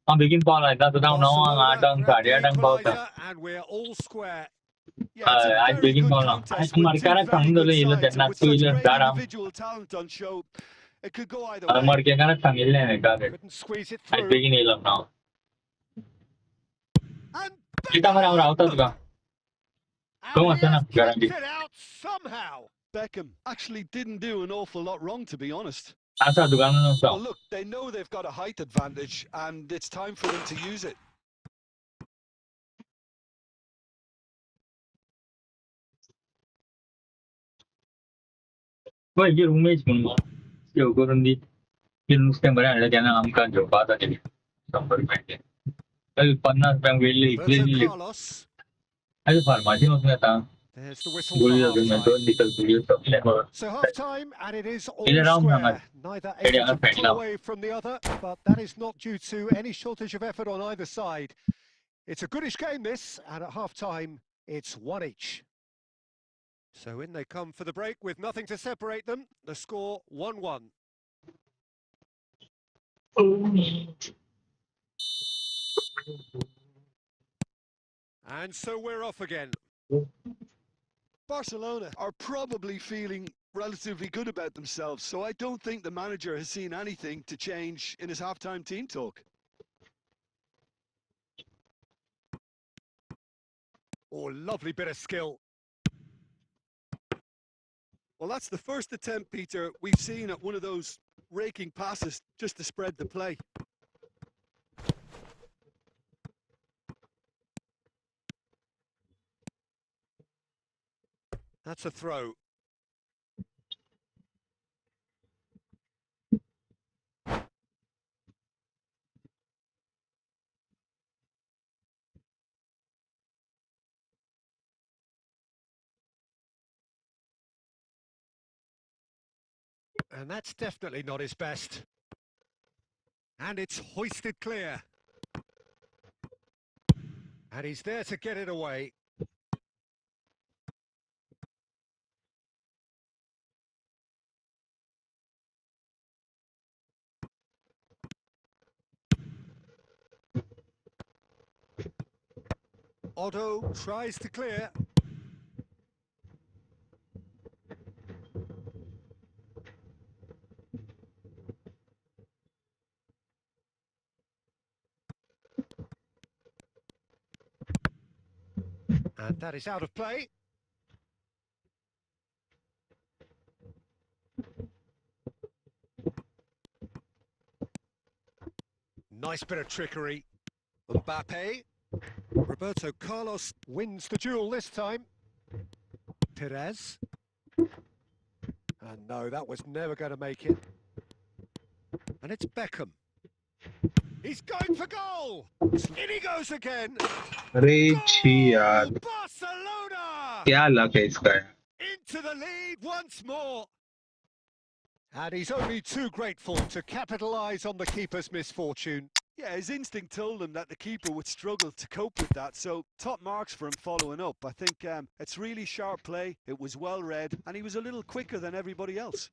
S7: Ang bikin pola ita tu tang no ang
S3: Barcelona
S7: adang
S3: grab
S7: ka
S3: the
S7: dia adang bau ta.
S3: equaliser, and we're all square. Yeah, it's a
S7: Ay
S3: very
S7: bikin
S3: good
S7: pola. Ay
S3: contest with two
S7: markara
S3: very
S7: kang
S3: good
S7: dole ilo
S3: sides, and
S7: janna
S3: with
S7: tu
S3: such
S7: ilo
S3: great
S7: daram.
S3: individual talent on show, it could go either
S7: Ang
S3: way.
S7: markara kang ilo ne ka.
S4: Couldn't squeeze it
S7: Ay
S4: through.
S7: bikin ilo no.
S3: And
S7: Kita marang rau ta tu ka.
S4: And
S7: Kung
S4: he
S7: asa na
S4: has
S7: garanti.
S4: kicked it out somehow.
S3: Beckham actually didn't do an awful lot wrong, to be honest.
S7: Asa tu kan no
S3: Well,
S7: so.
S3: look, they know they've got a height advantage, and it's time for them to use it.
S7: Wah ye rumage pun mo. Yo korun di. Yung stem bara ada jangan amkan jo pada jadi. Sampai main. Ay pannas bang wili
S4: Roberto
S7: wili.
S4: Carlos.
S7: Ay farmasi mo na ta.
S4: There's the whistle for
S7: Golulive dengan tu
S4: half-time.
S7: di kalkulasi tu level.
S4: So half-time, and it is all
S7: Ile round
S4: square.
S7: naman.
S4: Neither
S7: Ile
S4: able to
S7: ang friend
S4: pull
S7: lang.
S4: away from the other, but that is not due to any shortage of effort on either side. It's a goodish game, this, and at half-time, it's one each. So in they come for the break with nothing to separate them. The score 1-1. And so we're off again.
S3: Barcelona are probably feeling relatively good about themselves, so I don't think the manager has seen anything to change in his halftime team talk.
S4: Oh, lovely bit of skill.
S3: Well, that's the first attempt, Peter, we've seen at one of those raking passes just to spread the play.
S4: That's a throw. And that's definitely not his best. And it's hoisted clear. And he's there to get it away. Otto tries to clear. And that is out of play. Nice bit of trickery. Mbappe. Roberto Carlos wins the duel this time. Perez. And no, that was never going to make it. And it's Beckham. He's going for goal. In he goes again.
S2: अरे छी यार
S4: Goal, Barcelona!
S2: क्या luck है इसका यार.
S4: Into the lead once more. And he's only too grateful to capitalise on the keeper's misfortune.
S3: Yeah, his instinct told him that the keeper would struggle to cope with that, so top marks for him following up. I think it's really sharp play, it was well read, and he was a little quicker than everybody else.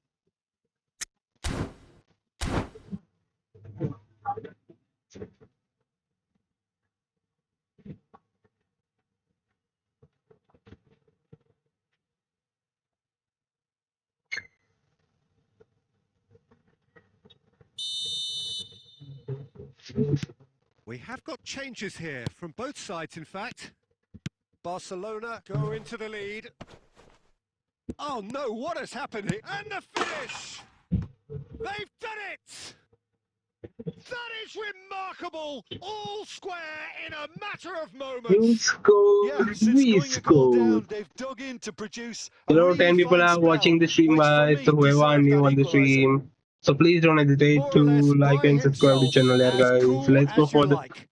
S4: We have got changes here from both sides, in fact. Barcelona go into the lead. Oh no, what has happened here? And the finish! They've done it! That is remarkable! All square in a matter of
S2: You
S4: moments.
S2: score,
S3: Yeah, since
S2: we
S3: going a goal down,
S2: score.
S3: they've dug in to produce
S2: You
S3: a
S2: know,
S3: really
S2: 10 people
S3: fine
S2: are
S3: spell,
S2: watching the stream,
S3: which for
S2: guys.
S3: me
S2: So whoever are
S3: deserved
S2: new
S3: that
S2: on the
S3: equaliser.
S2: stream, so please don't hesitate
S4: More or
S2: to
S4: less
S2: like
S4: by
S2: and subscribe to the channel,
S4: himself,
S2: yeah,
S4: as
S2: guys.
S4: cool
S2: Let's go
S4: as you
S2: for the
S4: like.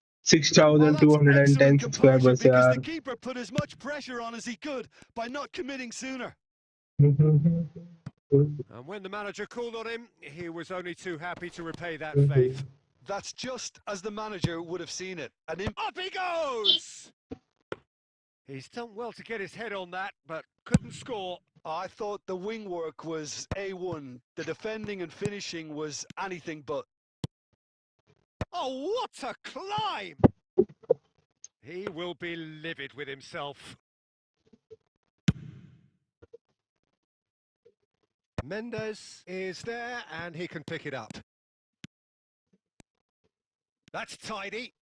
S3: Well, that's
S2: 6,210
S3: excellent composure
S2: subscribers,
S3: because
S2: yeah.
S3: the keeper put as much pressure on as he could by not committing sooner.
S4: And when the manager called on him, he was only too happy to repay that faith.
S3: That's just as the manager would have seen it.
S4: Up he goes! He's done well to get his head on that, but couldn't score.
S3: I thought the wing work was A1. The defending and finishing was anything but.
S4: Oh, what a climb! He will be livid with himself. Mendes is there and he can pick it up. That's tidy.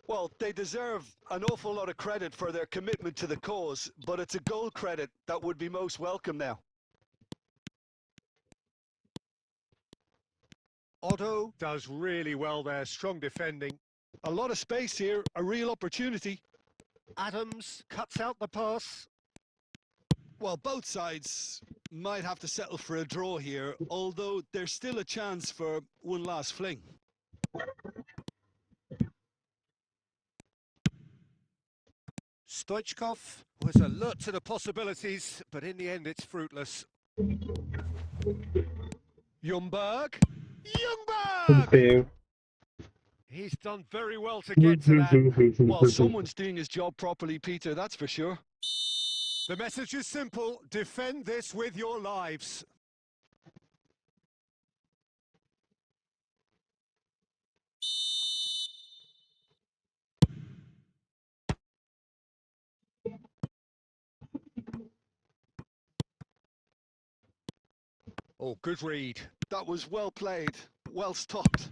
S3: Well, they deserve an awful lot of credit for their commitment to the cause, but it's a goal credit that would be most welcome now.
S4: Otto does really well there, strong defending.
S3: A lot of space here, a real opportunity.
S4: Adams cuts out the pass.
S3: Well, both sides might have to settle for a draw here, although there's still a chance for one last fling.
S4: Stoichkov was alert to the possibilities, but in the end it's fruitless. Ljungberg! Ljungberg!
S2: Save.
S4: He's done very well to get to that.
S3: Well, someone's doing his job properly, Peter, that's for sure.
S4: The message is simple: defend this with your lives.
S3: Oh, good read. That was well played, well stopped.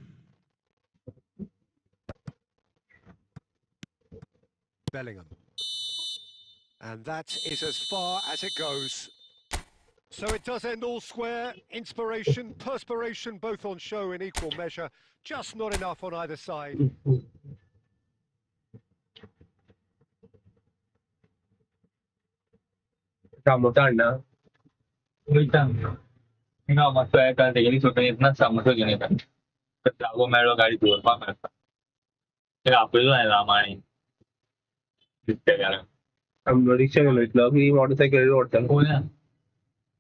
S4: Bellingham. And that is as far as it goes. So it does end all square. Inspiration, perspiration, both on show in equal measure. Just not enough on either side.
S2: Ramotana.
S7: मस्त आहे का त्याच्यानी सुटून येत ना समोर घेऊन येतात तर जागो मेळो गाडी जोरपा करता ते आपलं आहे रामाणी दिसते कारण
S2: रिक्षा घेऊन येतलो की मोटरसायकल ओढतात
S7: हो ना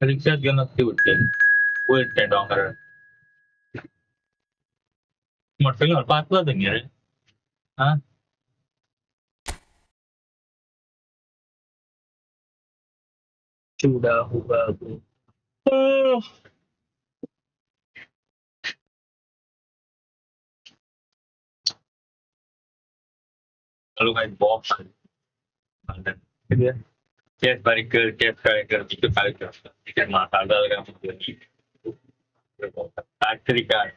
S7: रिक्षात घेऊन असते उठते उठते डोंगर मोटरसायकल पाचला तर रे हा
S2: chivda हुबा
S7: lalu main box Kes bariker itu kali ikan matal dalam begini factory kan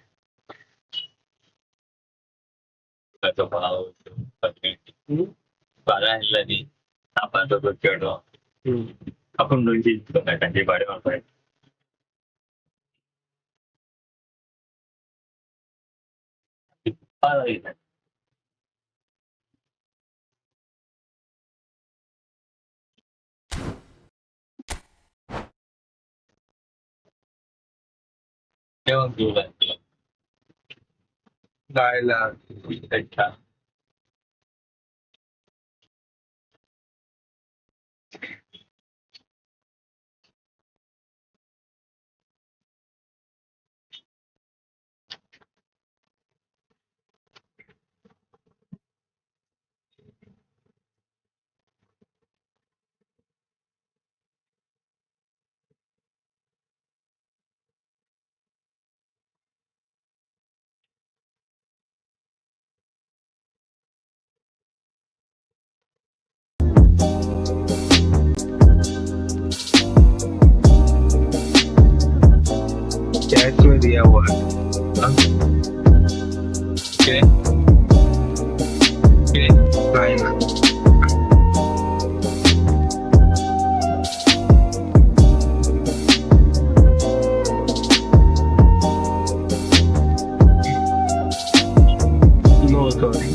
S7: kita tahu barang lagi apa tu bercerita apa nunjuk tu nak kanji barang apa apa lagi Memang gila.
S2: Thailand.
S7: अच्छा.
S2: Chats में दिया हुआ है Thailand. No, sorry.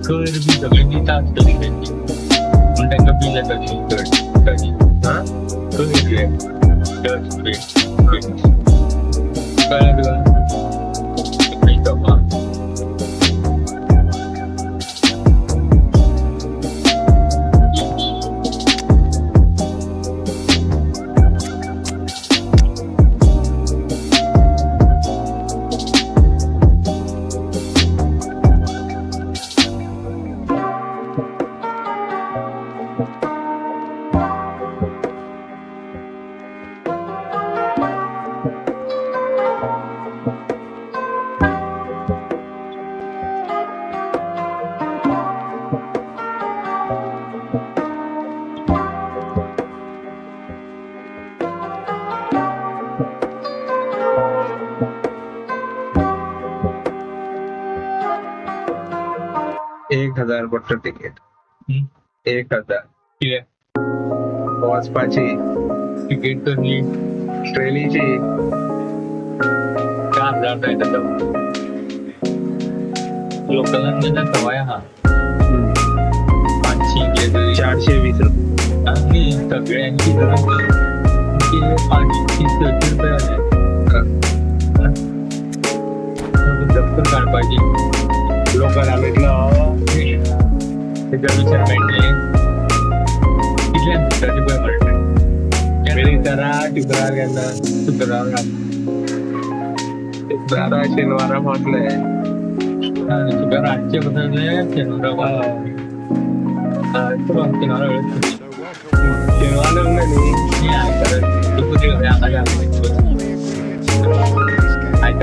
S7: भी सगळ्यांनी तास तरी घ्यायची पण त्यांना बिल येतात तरी
S2: हा
S7: कळलं का
S2: $1000 पडतं तिकीट 1000
S7: ठीक आहे
S2: वॉसपाची
S7: तिकीट तर मी
S2: ट्रेनीची
S7: 4,000 जायचं लोकांना सवय हा
S2: 420 रुपये
S7: आणि सगळ्यांची ₹530 आले दफ्तर काढपायचे
S2: लोकांना भेटलं
S7: त्याच्या विचार भेटले किती दुसऱ्याचे पण म्हणते
S2: मेरी तरह शुक्रार शुक्रारा शनिवारा म्हटलंय
S7: शुक्र आजचे बदलले शनिवार
S2: शनिवार नाही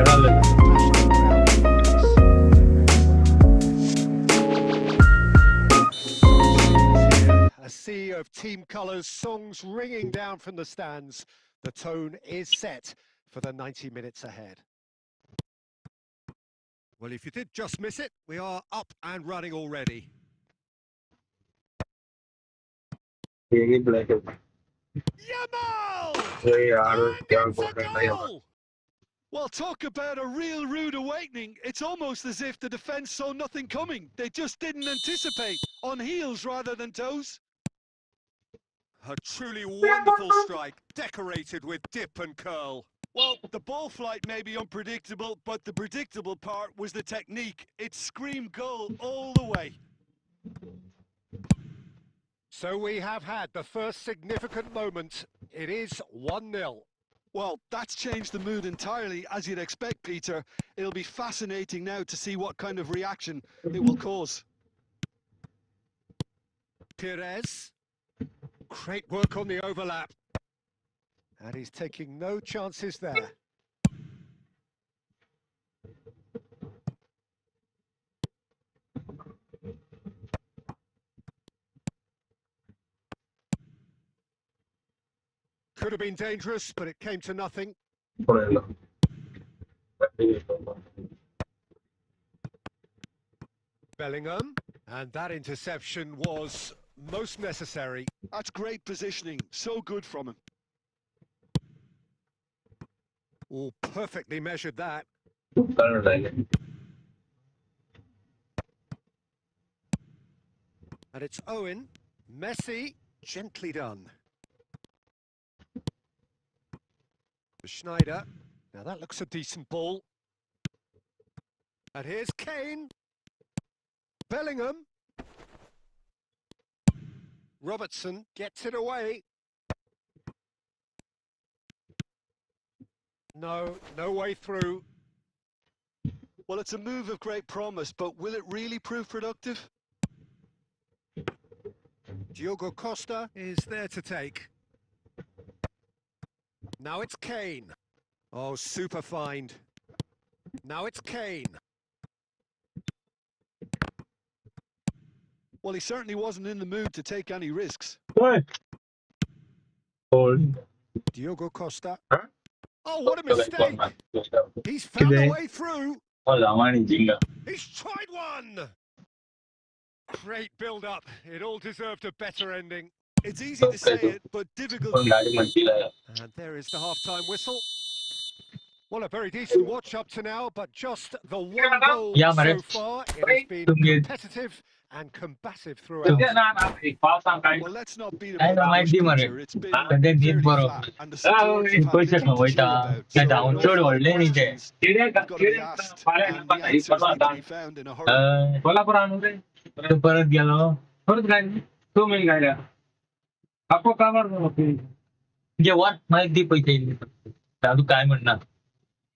S4: A sea of team colours, songs ringing down from the stands. The tone is set for the 90 minutes ahead. Well, if you did just miss it, we are up and running already. Yamal! And it's a goal!
S3: Well, talk about a real rude awakening. It's almost as if the defence saw nothing coming. They just didn't anticipate. On heels rather than toes.
S4: A truly wonderful strike, decorated with dip and curl.
S3: Well, the ball flight may be unpredictable, but the predictable part was the technique. It screamed goal all the way.
S4: So we have had the first significant moment. It is 1-0.
S3: Well, that's changed the mood entirely, as you'd expect, Peter. It'll be fascinating now to see what kind of reaction it will cause.
S4: Perez. Great work on the overlap. And he's taking no chances there. Could have been dangerous, but it came to nothing. Bellingham, and that interception was most necessary.
S3: That's great positioning, so good from him.
S4: Oh, perfectly measured that.
S7: Correct.
S4: And it's Owen. Messi, gently done. For Schneider. Now that looks a decent ball. And here's Kane. Bellingham. Robertson gets it away. No way through.
S3: Well, it's a move of great promise, but will it really prove productive?
S4: Diogo Costa is there to take. Now it's Kane. Oh, super find. Now it's Kane.
S3: Well, he certainly wasn't in the mood to take any risks.
S2: What?
S4: Diogo Costa.
S2: Huh?
S4: Oh, what a mistake! He's found a way through. He's tried one! Great build-up. It all deserved a better ending.
S3: It's easy to say it, but difficult.
S4: And there is the half-time whistle. Well, a very decent watch up to now, but just the one goal
S7: Yeah,
S4: so
S7: Maharaj.
S4: far. It has been
S7: Tumge-
S4: competitive and combative throughout.
S3: Well, let's not beat
S7: I
S3: about the
S7: might
S3: bush,
S7: be
S3: Peter.
S7: Maharaj.
S3: It's been
S7: But then need
S3: fairly
S7: borrow.
S3: flat, and the supports have had
S7: पैसे
S3: little to cheer
S7: कमवायचा
S3: about.
S7: त्या
S3: So an
S7: down
S3: awful lot of
S7: ओढले नाही ते
S3: questions have got to be asked, and the answers need to be found in a hurry.
S7: Kolhapur आणू रे तू परत गेलो परत काय तू मी काय आपण का बरं जेवण माहिती पैसे येईल तू काय म्हणणार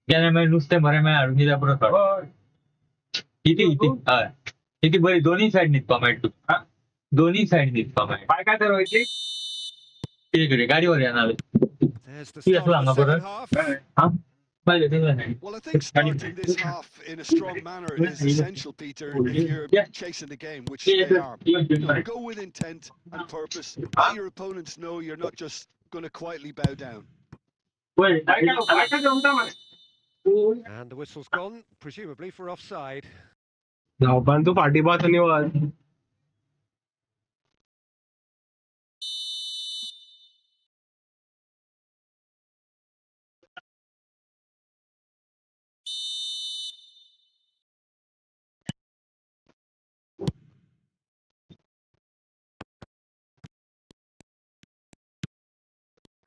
S7: त्याने मी नुसते बरे मी आणून दिल्या परत किती किती किती बरी दोन्ही साईड नीट पमायट तू दोन्ही साईड नीट पमायट काय काय तर व्हायची तिकडे गाडीवर येणार
S4: There's the
S7: ती
S4: start
S7: असं
S4: of the
S7: सांगा
S4: second
S7: परत
S4: half.
S7: हा पाहिजे ते नाही
S3: Well, I think starting this half in a strong manner is essential, Peter, if you're chasing the game, which they are. You know, go with intent and purpose. Let your opponents know you're not just going to quietly bow down.
S4: And the whistle's gone, presumably for offside.
S2: धावपान तू फाटी पाहत निवान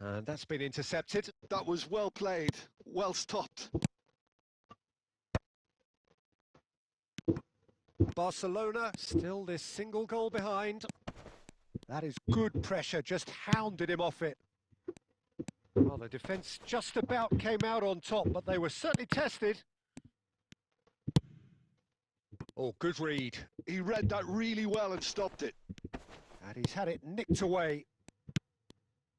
S4: And that's been intercepted.
S3: That was well played, well stopped.
S4: Barcelona still this single goal behind. That is good pressure, just hounded him off it. Well, the defence just about came out on top, but they were certainly tested. Oh, good read.
S3: He read that really well and stopped it.
S4: And he's had it nicked away.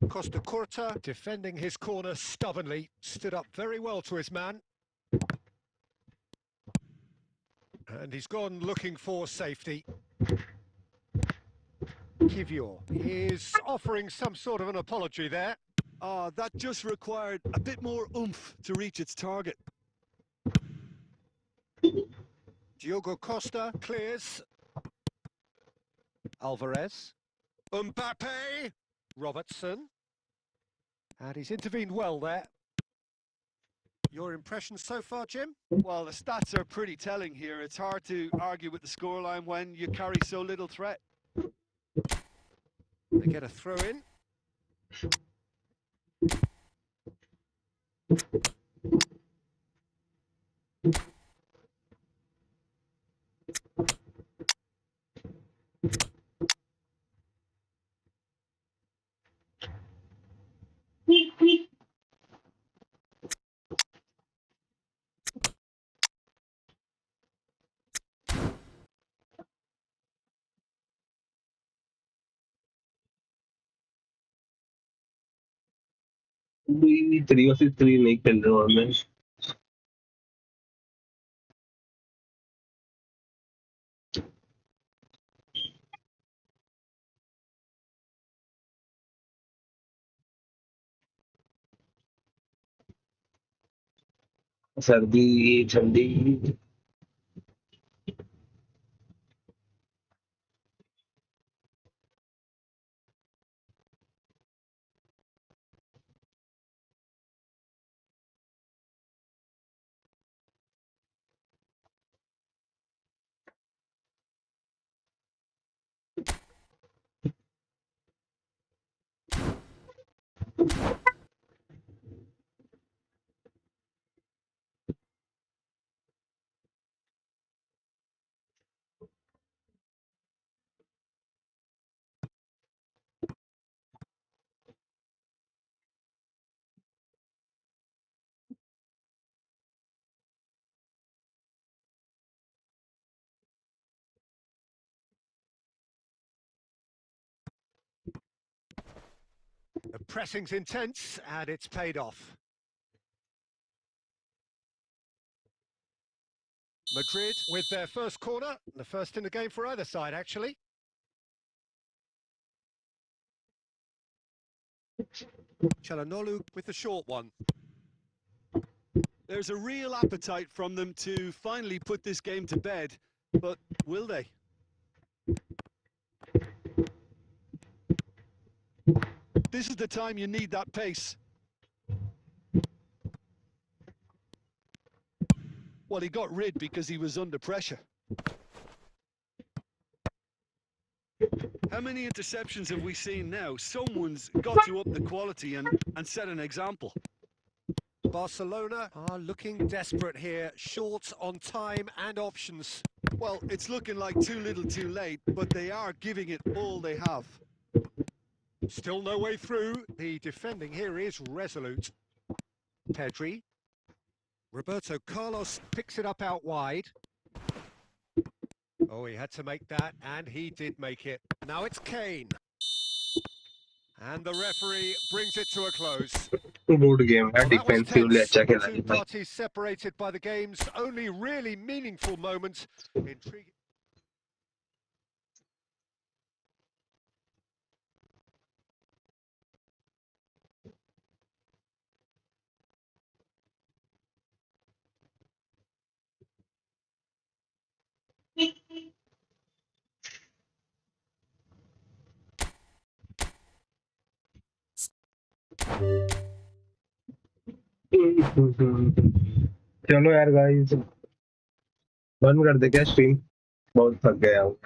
S4: Costa Curta defending his corner stubbornly, stood up very well to his man. And he's gone looking for safety. Kivior is offering some sort of an apology there.
S3: That just required a bit more oomph to reach its target.
S4: Diogo Costa clears. Alvarez. Mbappe. Robertson. And he's intervened well there. Your impressions so far, Jim?
S3: Well, the stats are pretty telling here. It's hard to argue with the scoreline when you carry so little threat.
S4: They get a throw in.
S2: Three versus three नहीं खेल रहे और मैं सर्दी ठंडी
S4: The pressing's intense and it's paid off. Madrid with their first corner, the first in the game for either side, actually. Çalhanoğlu with the short one.
S3: There's a real appetite from them to finally put this game to bed, but will they? This is the time you need that pace. Well, he got rid because he was under pressure. How many interceptions have we seen now? Someone's got to up the quality and set an example.
S4: Barcelona are looking desperate here, short on time and options.
S3: Well, it's looking like too little too late, but they are giving it all they have.
S4: Still no way through. The defending here is resolute. Pedri. Roberto Carlos picks it up out wide. Oh, he had to make that, and he did make it. Now it's Kane. And the referee brings it to a close.
S2: Good game है,
S4: Well, that was
S2: defensively
S4: tense.
S2: अच्छा खेला
S4: Two
S2: है भाई.
S4: parties separated by the game's only really meaningful moment. Intriguing.
S2: चलो यार guys, बंद कर दे क्या स्ट्रीम, बहुत थक गया हूँ.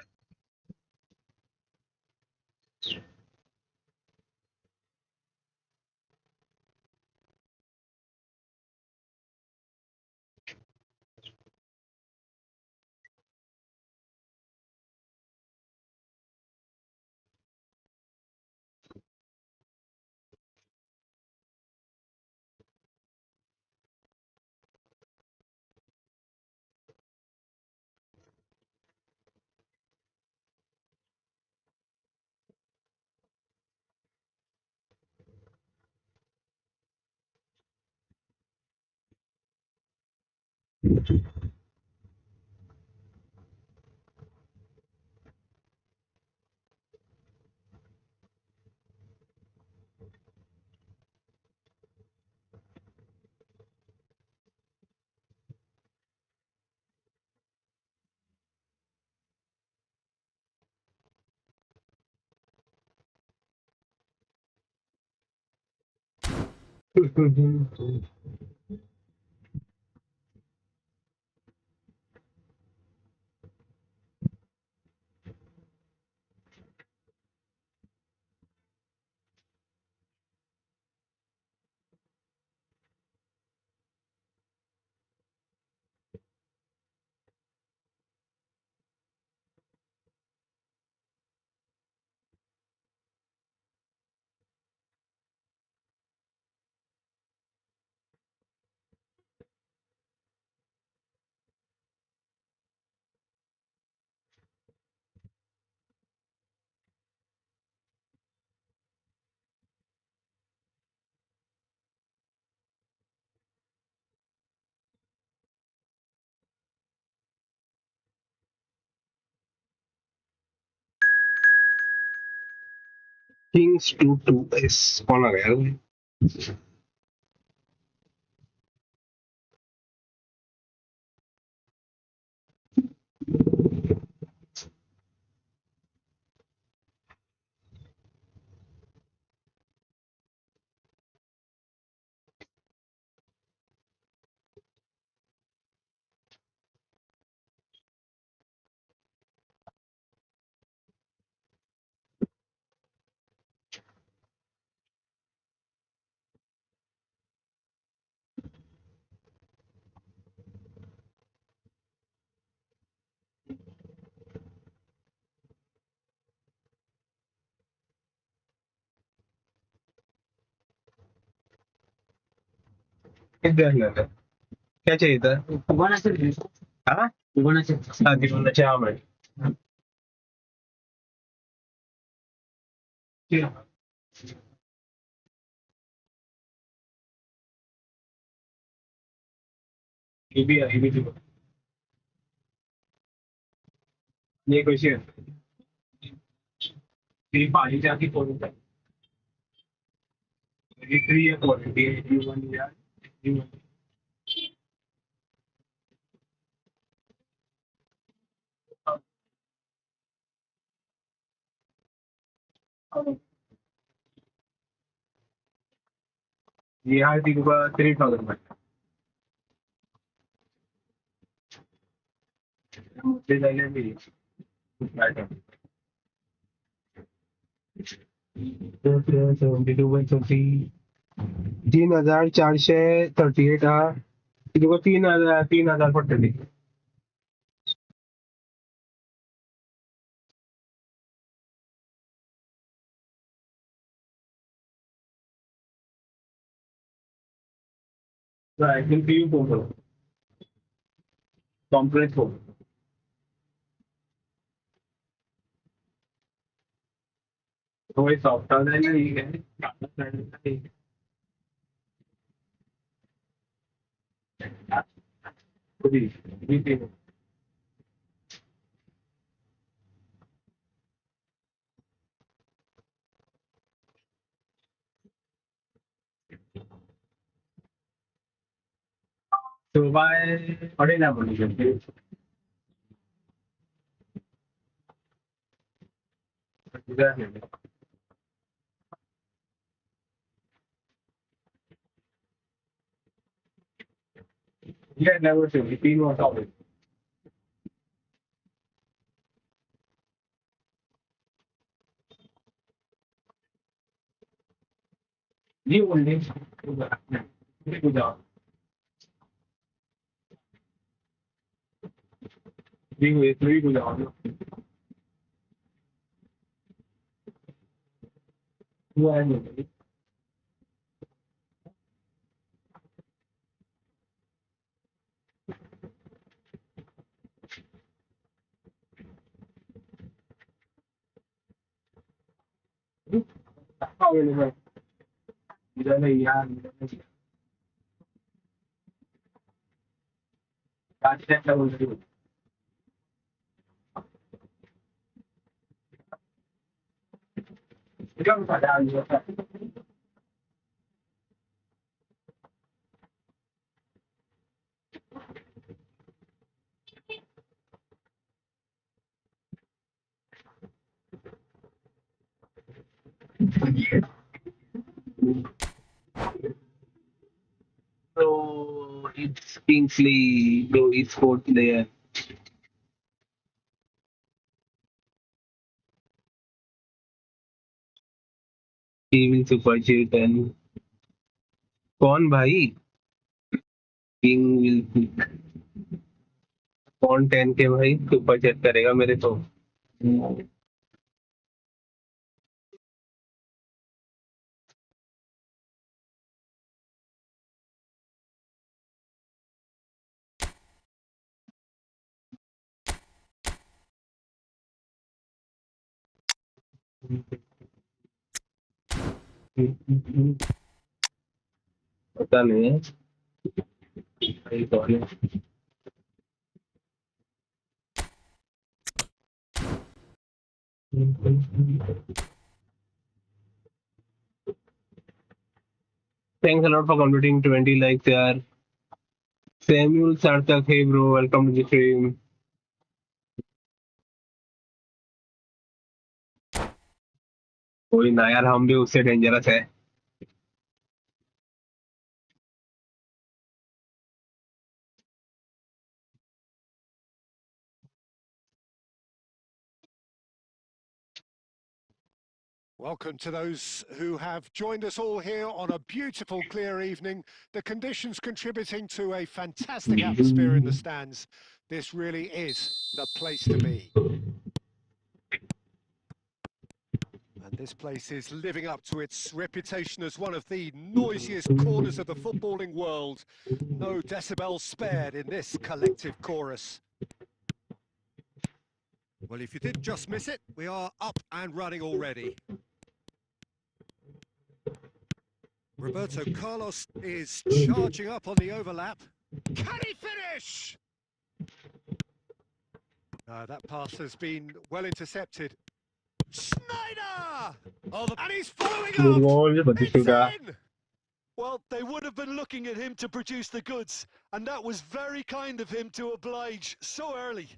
S2: Kings 2-2 कौन आ गया यार? किधर लेना? क्या चाहिए था? हाँ? हाँ, दिवाना चाह मैं. ये भी दिवाना. ये क्वेश्चन. तेरी पानी जाती कौन सा? ये 3 है कौन? ये 1 यार. ये ये 3000 में. $3,438 हा तुका 3,000 पडटली. I can see you photo. Complete photo. तो वही सॉफ्टवेयर है ना ये है. So by what is happening? Yeah, never seen. It's been one topic. You only good job. You three good job. Who are you? How will you? You don't know Ian. That's that level two. You don't know that. So it's Kingsley Pro Esports there. He will super cheat and कौन भाई? King will कौन 10 के भाई super chat करेगा मेरे को? पता नहीं है. Sorry. Thanks a lot for completing 20 likes there. Samuel Sartak, hey bro, welcome to the stream. कोई ना यार हम भी उससे डेंजरस है.
S4: Welcome to those who have joined us all here on a beautiful, clear evening. The conditions contributing to a fantastic atmosphere in the stands. This really is the place to be. And this place is living up to its reputation as one of the noisiest corners of the footballing world. No decibels spared in this collective chorus. Well, if you did just miss it, we are up and running already. Roberto Carlos is charging up on the overlap. Can he finish? That pass has been well intercepted. Schneider! Oh, and he's following up! It's in!
S3: Well, they would have been looking at him to produce the goods, and that was very kind of him to oblige so early.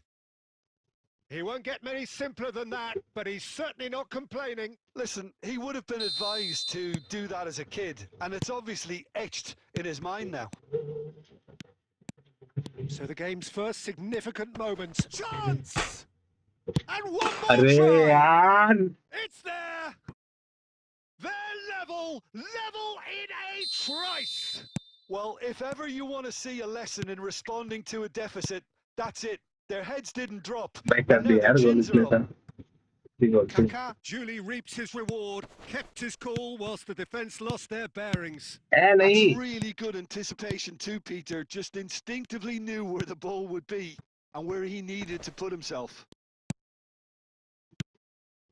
S4: He won't get many simpler than that, but he's certainly not complaining.
S3: Listen, he would have been advised to do that as a kid, and it's obviously etched in his mind now.
S4: So the game's first significant moment. Chance! And one more
S2: अरे
S4: try!
S2: यार
S4: It's there! They're level in a trice!
S3: Well, if ever you want to see a lesson in responding to a deficit, that's it. Their heads didn't drop,
S2: मैं कर
S3: and now
S2: दिया
S3: their
S2: यार गोल
S3: chins
S2: इसलिए
S3: are
S2: था
S3: up.
S2: ठीक है okay.
S4: Kaká duly reaped his reward, kept his cool whilst the defence lost their bearings.
S2: है
S3: That's
S2: नहीं
S3: really good anticipation too, Peter. Just instinctively knew where the ball would be and where he needed to put himself.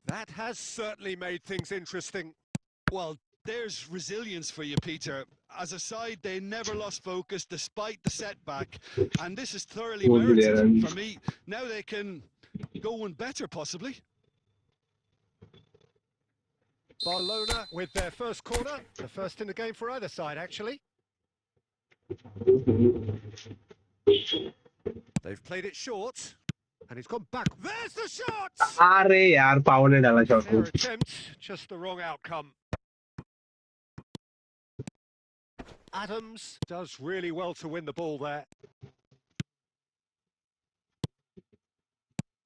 S4: That has certainly made things interesting.
S3: Well, there's resilience for you, Peter. As a side, they never lost focus despite the setback, and this is thoroughly
S2: Good
S3: merited
S2: there.
S3: for me. Now they can go one better, possibly.
S4: Barcelona with their first corner, the first in the game for either side, actually. They've played it short, and he's gone back. There's the shot!
S2: अरे यार power ने डाला shot
S4: Fair
S2: को
S4: attempt, just the wrong outcome. Adams does really well to win the ball there.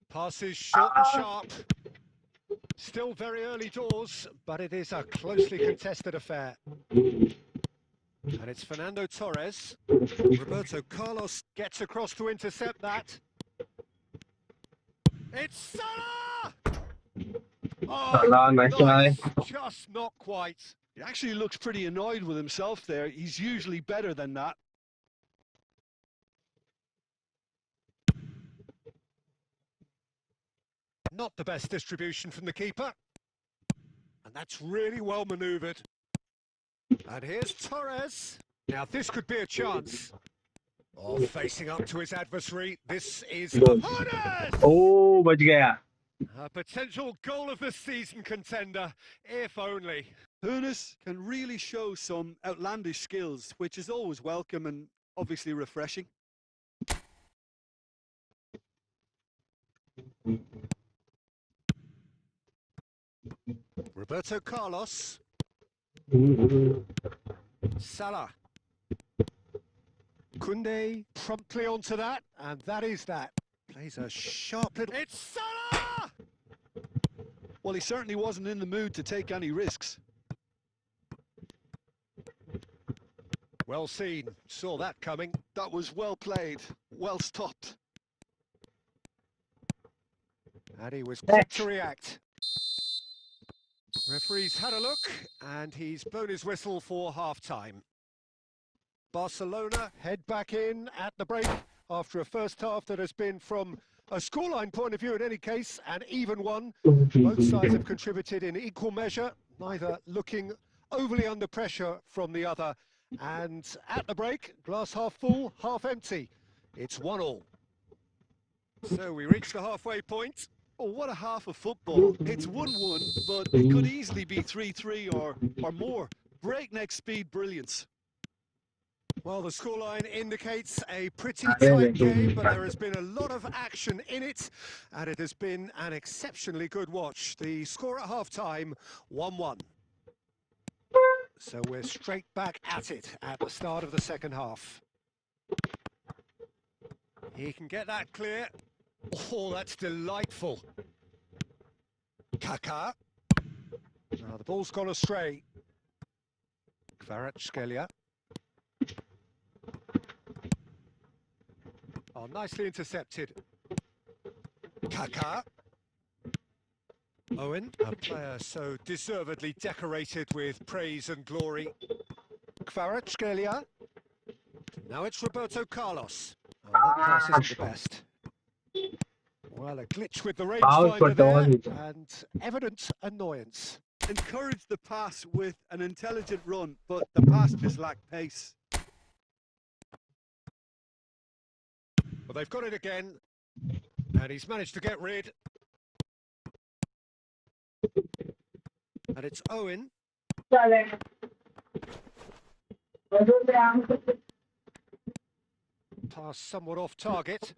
S4: Passes short and sharp. Still very early doors, but it is a closely contested affair. And it's Fernando Torres. Roberto Carlos gets across to intercept that. It's Salah! Oh,
S2: Salah, nice try.
S4: just not quite.
S3: He actually looks pretty annoyed with himself there. He's usually better than that.
S4: Not the best distribution from the keeper. And that's really well manoeuvred. And here's Torres. Now this could be a chance. Oh, facing up to his adversary. This is
S2: Goal.
S4: Torres!
S2: ओ बच गया
S4: A potential goal of the season contender, if only.
S3: Hooness can really show some outlandish skills, which is always welcome and obviously refreshing.
S4: Roberto Carlos. Salah. Koundé promptly onto that, and that is that. Plays a sharp little... It's Salah!
S3: Well, he certainly wasn't in the mood to take any risks.
S4: Well seen, saw that coming.
S3: That was well played, well stopped.
S4: And he was quick to react. Referee's had a look, and he's blown his whistle for half-time. Barcelona head back in at the break after a first half that has been, from a scoreline point of view in any case, an even one. Both sides have contributed in equal measure, neither looking overly under pressure from the other. And at the break, glass half full, half empty. It's 1-1. So we reach the halfway point.
S3: Oh, what a half of football. It's 1-1, but it could easily be 3-3 or more. Breakneck speed brilliance.
S4: Well, the scoreline indicates a pretty tight game, but there has been a lot of action in it, and it has been an exceptionally good watch. The score at half-time, 1-1. So we're straight back at it at the start of the second half. He can get that clear. Oh, that's delightful. Kaká. Now the ball's gone astray. Kvaratskhelia. Oh, nicely intercepted. Kaká. Owen, a player so deservedly decorated with praise and glory. Kvaratskhelia. Now it's Roberto Carlos. Oh, that pass isn't the best. Well, a glitch with the rangefinder there, and evident annoyance.
S3: Encouraged the pass with an intelligent run, but the pass just lacked pace.
S4: Well, they've got it again, and he's managed to get rid. And it's Owen. Pass somewhat off target.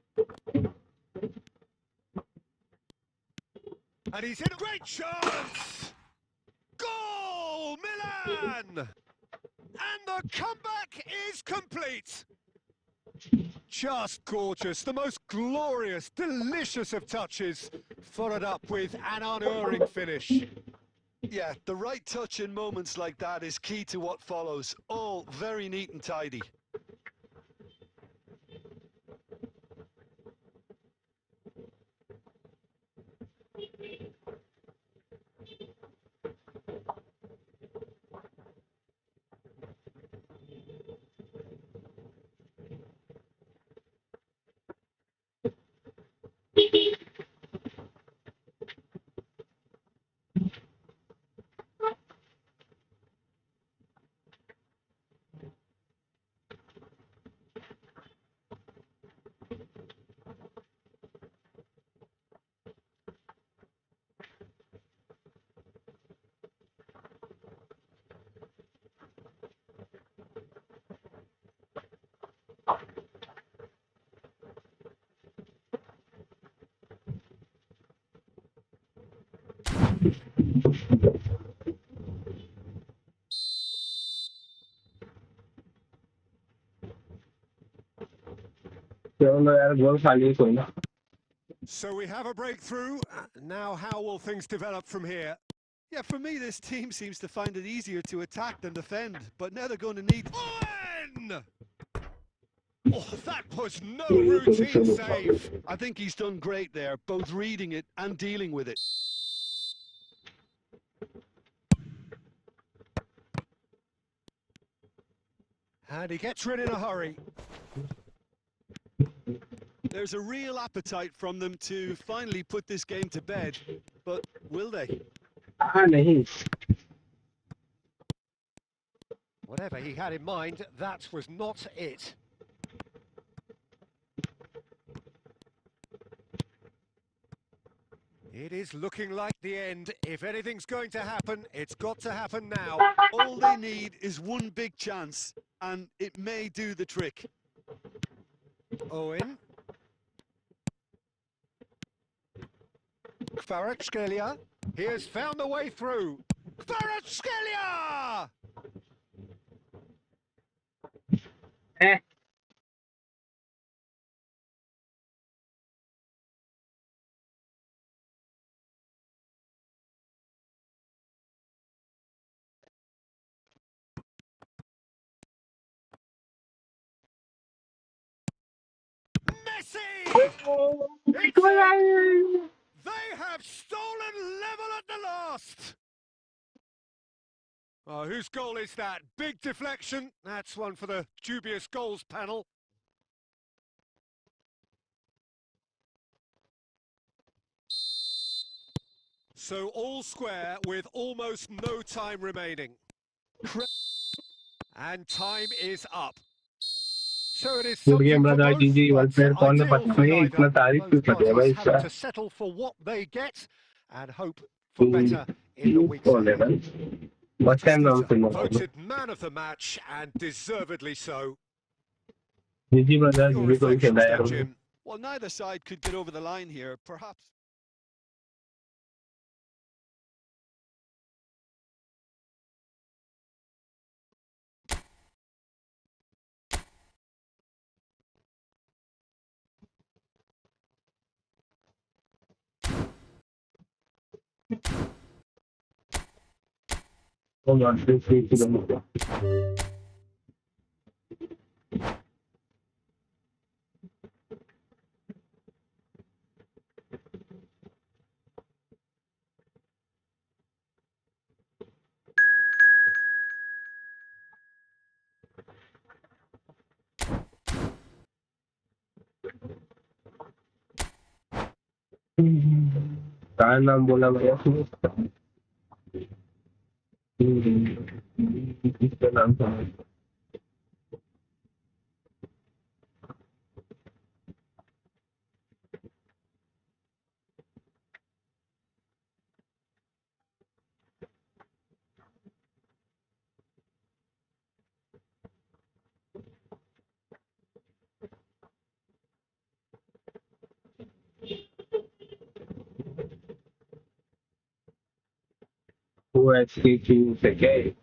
S4: And he's in a great chance! Goal, Milan! And the comeback is complete. Just gorgeous, the most glorious, delicious of touches, followed up with an unerring finish.
S3: Yeah, the right touch in moments like that is key to what follows. All very neat and tidy.
S2: चलो यार गोल खाली है कोई ना.
S4: So we have a breakthrough. Now how will things develop from here?
S3: Yeah, for me, this team seems to find it easier to attack than defend, but now they're going to need...
S4: Owen! Oh, that was no routine save.
S3: I think he's done great there, both reading it and dealing with it.
S4: And he gets rid in a hurry.
S3: There's a real appetite from them to finally put this game to bed, but will they?
S2: हाँ नहीं.
S4: Whatever he had in mind, that was not it. It is looking like the end. If anything's going to happen, it's got to happen now.
S3: All they need is one big chance, and it may do the trick.
S4: Owen. Kvaratskhelia. He has found the way through. Kvaratskhelia!
S2: Eh.
S4: Messi! It's it! They have stolen level at the last! Oh, whose goal is that? Big deflection. That's one for the dubious goals panel. So all square with almost no time remaining. And time is up. So it is
S2: Good game,
S4: something for
S2: brother.
S4: both,
S2: GG. One
S4: but
S2: player कौन है
S4: ideal
S2: पता
S4: for
S2: नहीं. इतना
S4: neither.
S2: तारीफ क्यों
S4: Both
S2: कर रहे हैं भाई
S4: parties having
S2: इसका.
S4: to settle for what they get and hope for better in the weeks ahead.
S2: First time round
S4: Batistita,
S2: film.
S4: voted man of the match and deservedly so.
S2: GG brother.
S4: Your
S2: GG कोई खेला
S4: reflections
S2: यार.
S4: then, Jim.
S3: Well, neither side could get over the line here, perhaps.
S2: Hold on. 3 kilometers. काय नाम बोला भैया किसका नाम था who actually choose the game.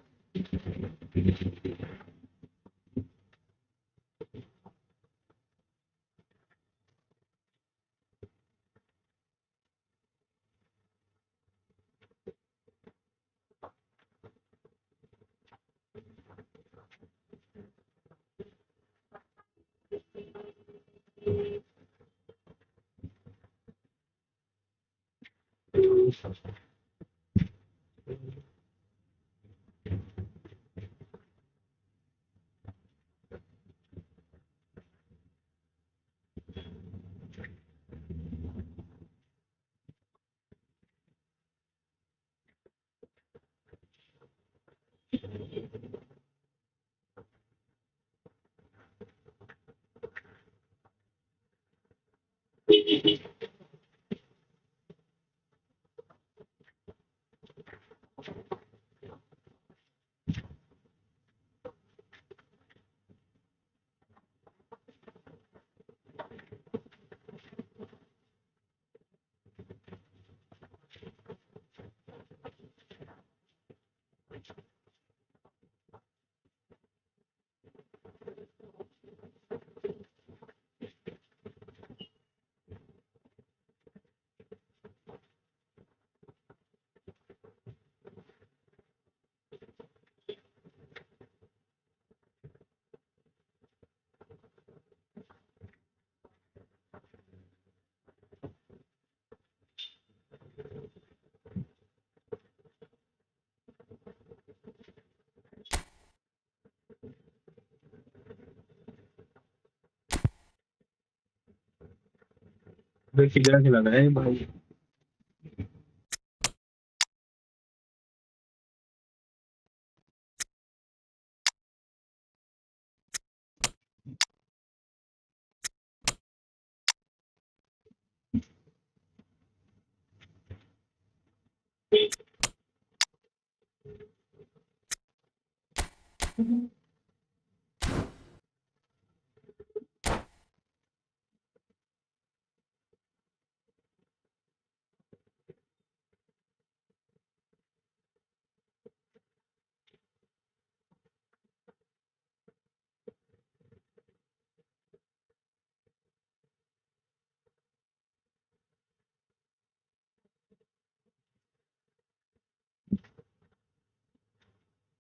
S2: किधर खिलाना है भाई?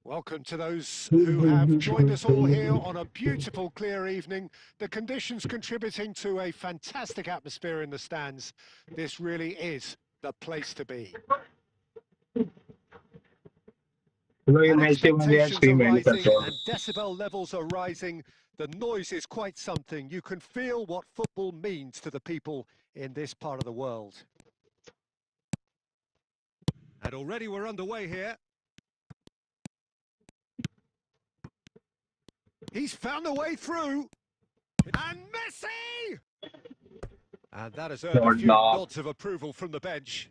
S4: Welcome to those who have joined us all here on a beautiful, clear evening. The conditions contributing to a fantastic atmosphere in the stands. This really is the place to be.
S2: ये
S4: And
S2: match से मुझे यार
S4: expectations are
S2: stream and
S4: rising
S2: करते हैं.
S4: and decibel levels are rising. The noise is quite something. You can feel what football means to the people in this part of the world. And already we're underway here. He's found a way through. And Messi! And that has earned a few nods of approval from the bench.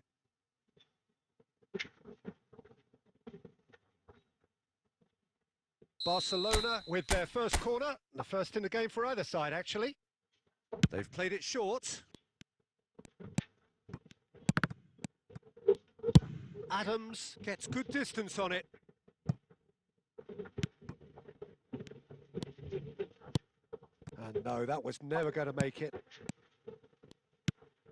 S4: Barcelona with their first corner, the first in the game for either side, actually. They've played it short. Adams gets good distance on it. And no, that was never going to make it.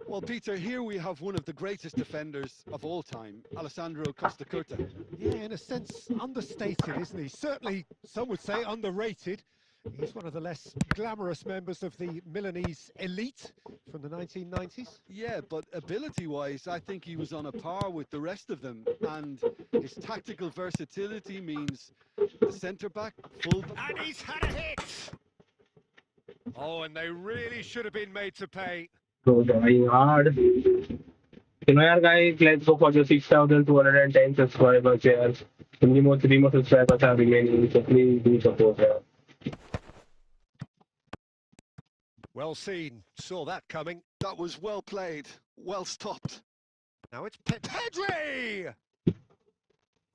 S3: Well, Peter, here we have one of the greatest defenders of all time, Alessandro Costa Curta.
S4: Yeah, in a sense, understated, isn't he? Certainly, some would say underrated. He's one of the less glamorous members of the Milanese elite from the 1990s.
S3: Yeah, but ability-wise, I think he was on a par with the rest of them. And his tactical versatility means the centre-back, full-back...
S4: And he's had a hit! Oh, and they really should have been made to pay.
S2: So trying hard. You know, yaar, guys, let's go for the 6,210 subscribers here. Only more 3 more subscribers are remaining, so please do support here.
S4: Well seen, saw that coming.
S3: That was well played, well stopped.
S4: Now it's Pedri!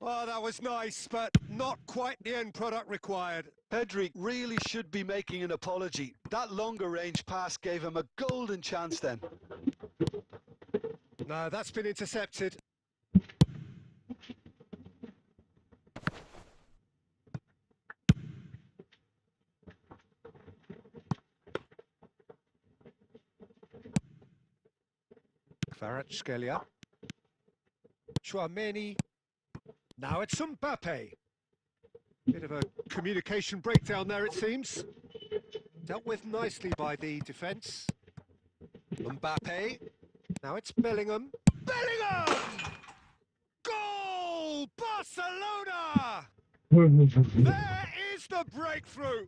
S4: Oh, that was nice, but not quite the end product required.
S3: Pedri really should be making an apology. That longer range pass gave him a golden chance then.
S4: No, that's been intercepted. Kvaratskhelia. Chouameni. Now it's Mbappe. Bit of a communication breakdown there, it seems. Dealt with nicely by the defence. Mbappe. Now it's Bellingham. Bellingham! There is the breakthrough.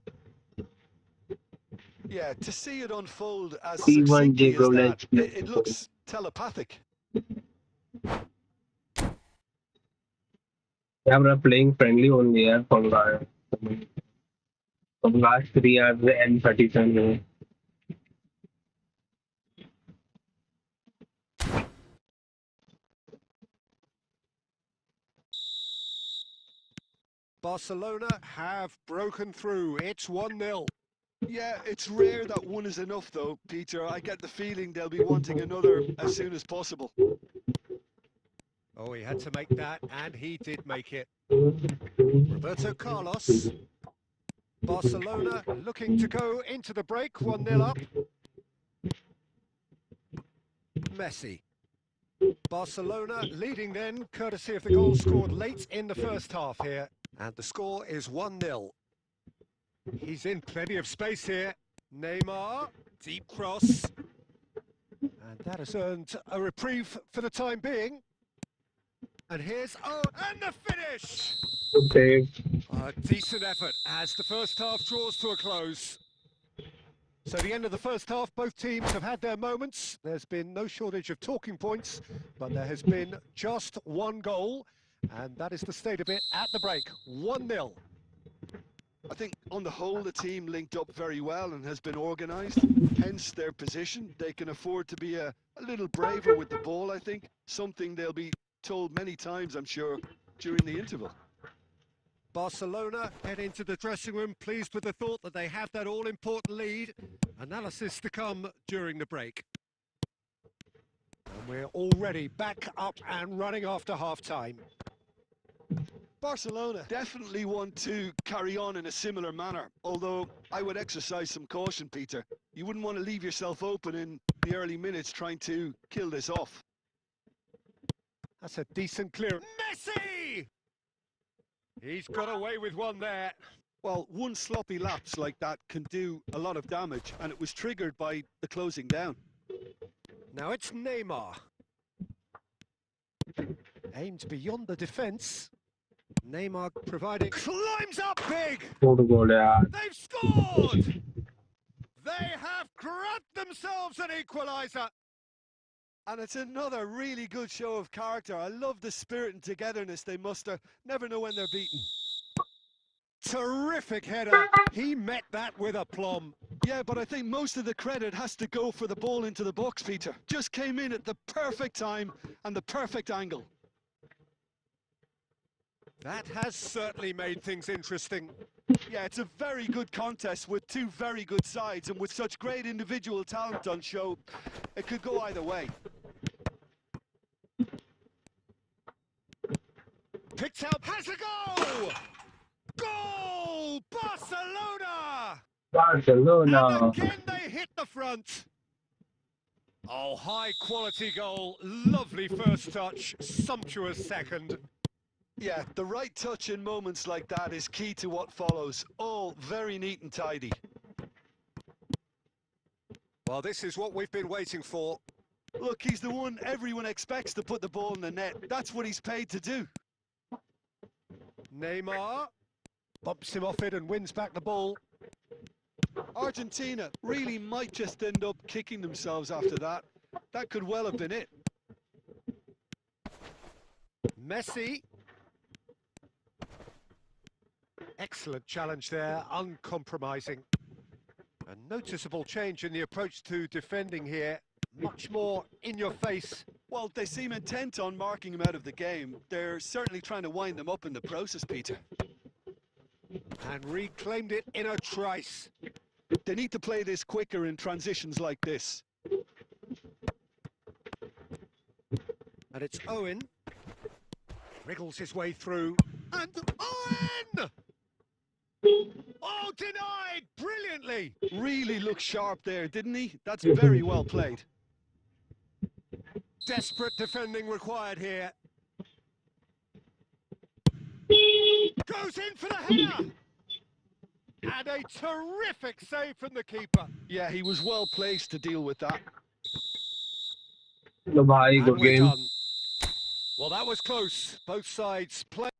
S3: Yeah, to see it unfold as
S2: P1
S3: succinctly as
S2: Jacob,
S3: that,
S2: let's play.
S3: it looks telepathic.
S2: Yeah, we're playing friendly only from last 3 hours and 37 minutes.
S4: Barcelona have broken through. It's 1-0.
S3: Yeah, it's rare that one is enough, though, Peter. I get the feeling they'll be wanting another as soon as possible.
S4: Oh, he had to make that, and he did make it. Roberto Carlos. Barcelona looking to go into the break, 1-0 up. Messi. Barcelona leading then, courtesy of the goal scored late in the first half here. And the score is 1-0. He's in plenty of space here. Neymar, deep cross. And that has earned a reprieve for the time being. And here's, and the finish!
S2: Good save.
S4: A decent effort as the first half draws to a close. So the end of the first half, both teams have had their moments. There's been no shortage of talking points, but there has been just one goal, and that is the state of it at the break, 1-0.
S3: I think on the whole, the team linked up very well and has been organised, hence their position. They can afford to be a little braver with the ball, I think. Something they'll be told many times, I'm sure, during the interval.
S4: Barcelona head into the dressing room, pleased with the thought that they have that all-important lead. Analysis to come during the break. And we're already back up and running after half-time.
S3: Barcelona definitely want to carry on in a similar manner, although I would exercise some caution, Peter. You wouldn't want to leave yourself open in the early minutes trying to kill this off.
S4: That's a decent clear. Messi! He's got away with one there.
S3: Well, one sloppy lapse like that can do a lot of damage, and it was triggered by the closing down.
S4: Now it's Neymar. Aimed beyond the defence. Neymar providing... Climbs up big! They've scored! They have grabbed themselves an equaliser.
S3: And it's another really good show of character. I love the spirit and togetherness they muster. Never know when they're beaten.
S4: Terrific header. He met that with aplomb.
S3: Yeah, but I think most of the credit has to go for the ball into the box, Peter. Just came in at the perfect time and the perfect angle.
S4: That has certainly made things interesting.
S3: Yeah, it's a very good contest with two very good sides, and with such great individual talent on show, it could go either way.
S4: Picked up, has a goal! Goal! Barcelona!
S2: Barcelona.
S4: And again they hit the front. Oh, high quality goal. Lovely first touch, sumptuous second.
S3: Yeah, the right touch in moments like that is key to what follows. All very neat and tidy.
S4: Well, this is what we've been waiting for.
S3: Look, he's the one everyone expects to put the ball in the net. That's what he's paid to do.
S4: Neymar bumps him off it and wins back the ball.
S3: Argentina really might just end up kicking themselves after that. That could well have been it.
S4: Messi. Excellent challenge there, uncompromising. A noticeable change in the approach to defending here. Much more in your face.
S3: Well, they seem intent on marking him out of the game. They're certainly trying to wind them up in the process, Peter.
S4: And reclaimed it in a trice.
S3: They need to play this quicker in transitions like this.
S4: And it's Owen. Wriggles his way through. And Owen! Oh, denied brilliantly.
S3: Really looked sharp there, didn't he? That's very well played.
S4: Desperate defending required here. Goes in for the header. And a terrific save from the keeper.
S3: Yeah, he was well placed to deal with that.
S2: तो भाई
S4: And
S2: good
S4: we're
S2: game.
S4: done. Well, that was close. Both sides play.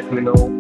S2: let me know.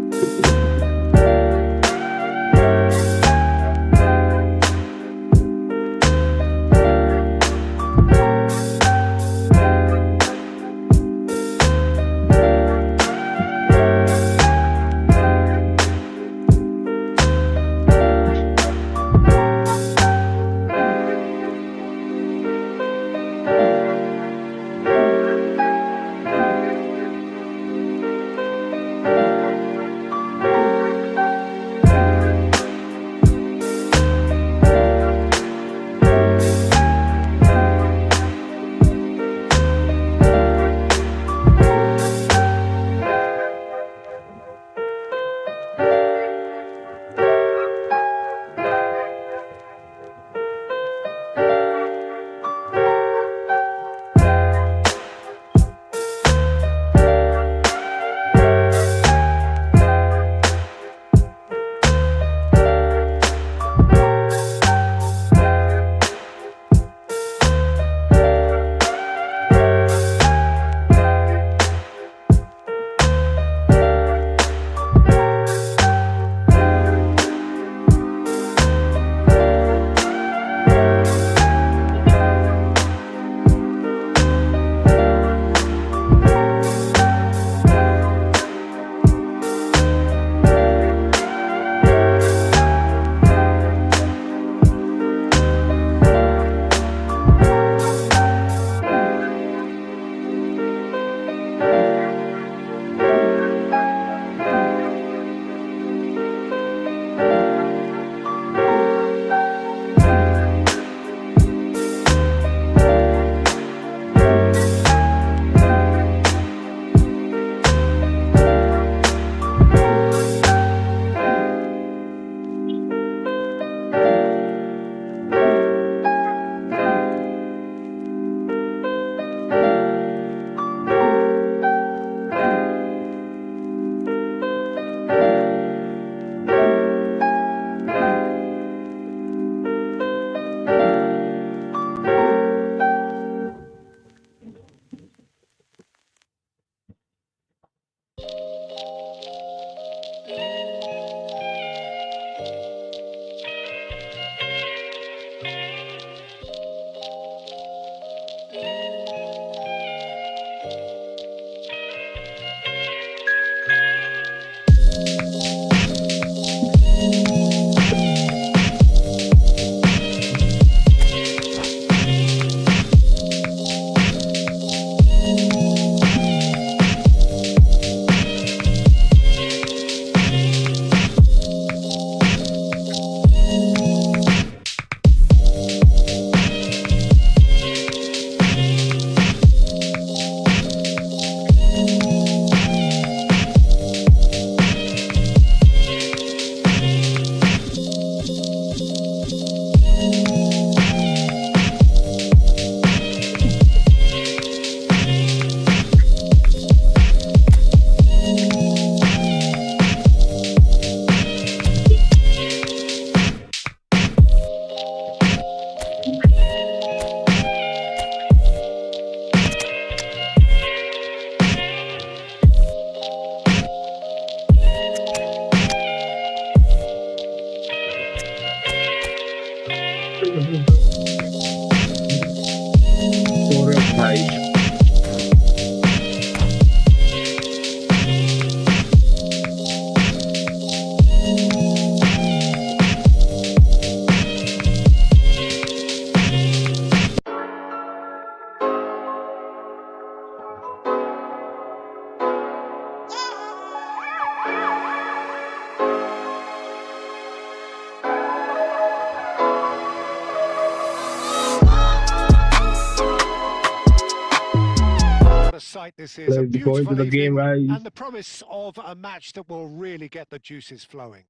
S4: Sight this is a
S2: Let's go into
S4: beautiful
S2: the game,
S4: evening
S2: guys.
S4: and the promise of a match that will really get the juices flowing.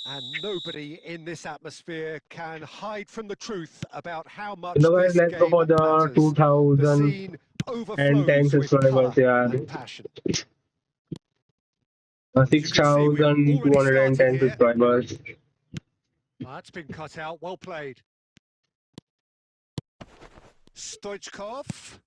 S4: And nobody in this atmosphere can hide from the truth about how much
S2: Hello guys,
S4: this
S2: let's go
S4: game
S2: for the
S4: matters. The scene
S2: 2010
S4: overflows with colour
S2: subscribers. Yeah,
S4: and passion.
S2: 6,210 subscribers.
S4: That's been cut out. Well played. Stoichkov.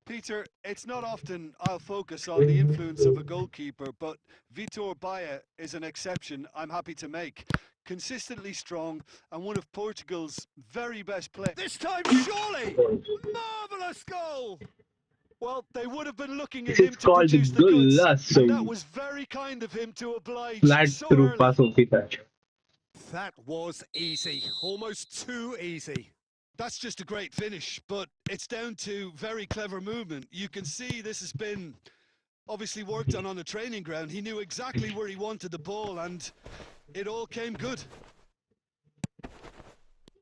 S3: Peter, it's not often I'll focus on the influence of a goalkeeper, but Vitor Baia is an exception I'm happy to make. Consistently strong and one of Portugal's very best players.
S4: This time, surely! Marvellous goal!
S3: Well, they would have been looking at
S2: This
S3: him
S2: is
S3: to
S2: called
S3: produce the goods, and that
S2: Golulive.
S3: was very kind of him to oblige
S2: Flat
S3: so
S2: through
S3: early.
S2: pass officer.
S4: That was easy. Almost too easy.
S3: That's just a great finish, but it's down to very clever movement. You can see this has been obviously worked on the training ground. He knew exactly where he wanted the ball, and it all came good.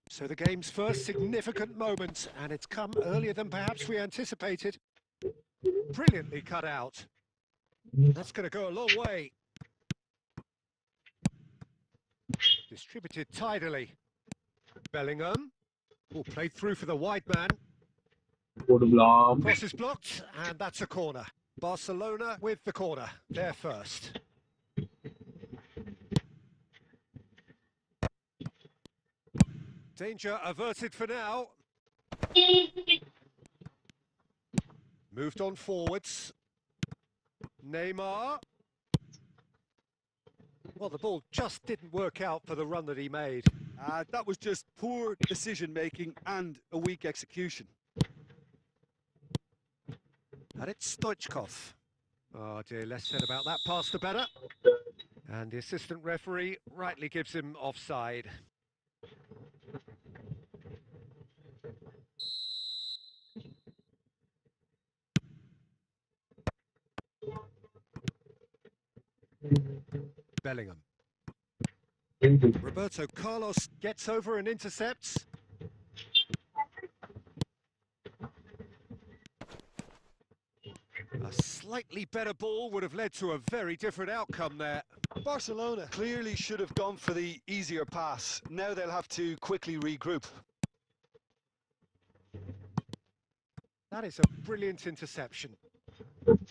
S4: So the game's first significant moment, and it's come earlier than perhaps we anticipated. Brilliantly cut out. That's going to go a long way. Distributed tidily. Bellingham. All played through for the wide man.
S2: Go to block.
S4: Cross is blocked, and that's a corner. Barcelona with the corner. They're first. Danger averted for now. Moved on forwards. Neymar. Well, the ball just didn't work out for the run that he made.
S3: That was just poor decision-making and a weak execution.
S4: And it's Stoichkov. Oh dear, less said about that pass the better. And the assistant referee rightly gives him offside. Bellingham. Roberto Carlos gets over and intercepts. A slightly better ball would have led to a very different outcome there.
S3: Barcelona clearly should have gone for the easier pass. Now they'll have to quickly regroup.
S4: That is a brilliant interception.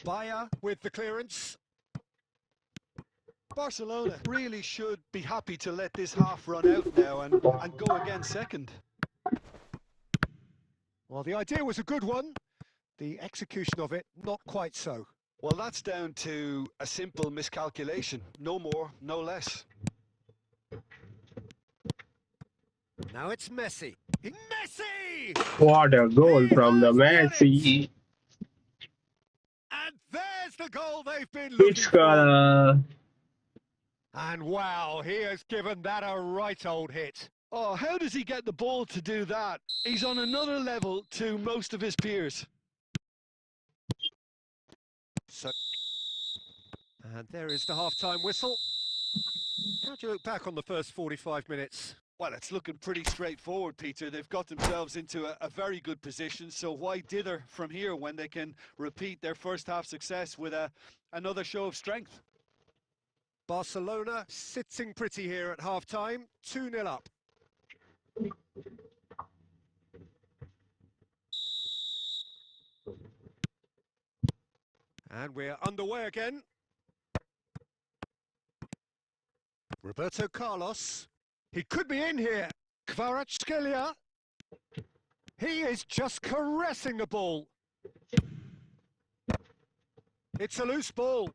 S4: Baia with the clearance.
S3: Barcelona really should be happy to let this half run out now and go again second.
S4: Well, the idea was a good one. The execution of it, not quite so.
S3: Well, that's down to a simple miscalculation. No more, no less.
S4: Now it's Messi. Messi!
S2: What a goal from the Messi.
S4: And there's the goal they've been looking
S2: It's
S4: for.
S2: got
S4: And wow, he has given that a right old hit.
S3: Oh, how does he get the ball to do that? He's on another level to most of his peers.
S4: So, and there is the half-time whistle. How do you look back on the first 45 minutes?
S3: Well, it's looking pretty straightforward, Peter. They've got themselves into a very good position, so why dither from here when they can repeat their first half success with another show of strength?
S4: Barcelona sitting pretty here at half-time, 2-0 up. And we're underway again. Roberto Carlos. He could be in here. Kvaratskhelia. He is just caressing the ball. It's a loose ball.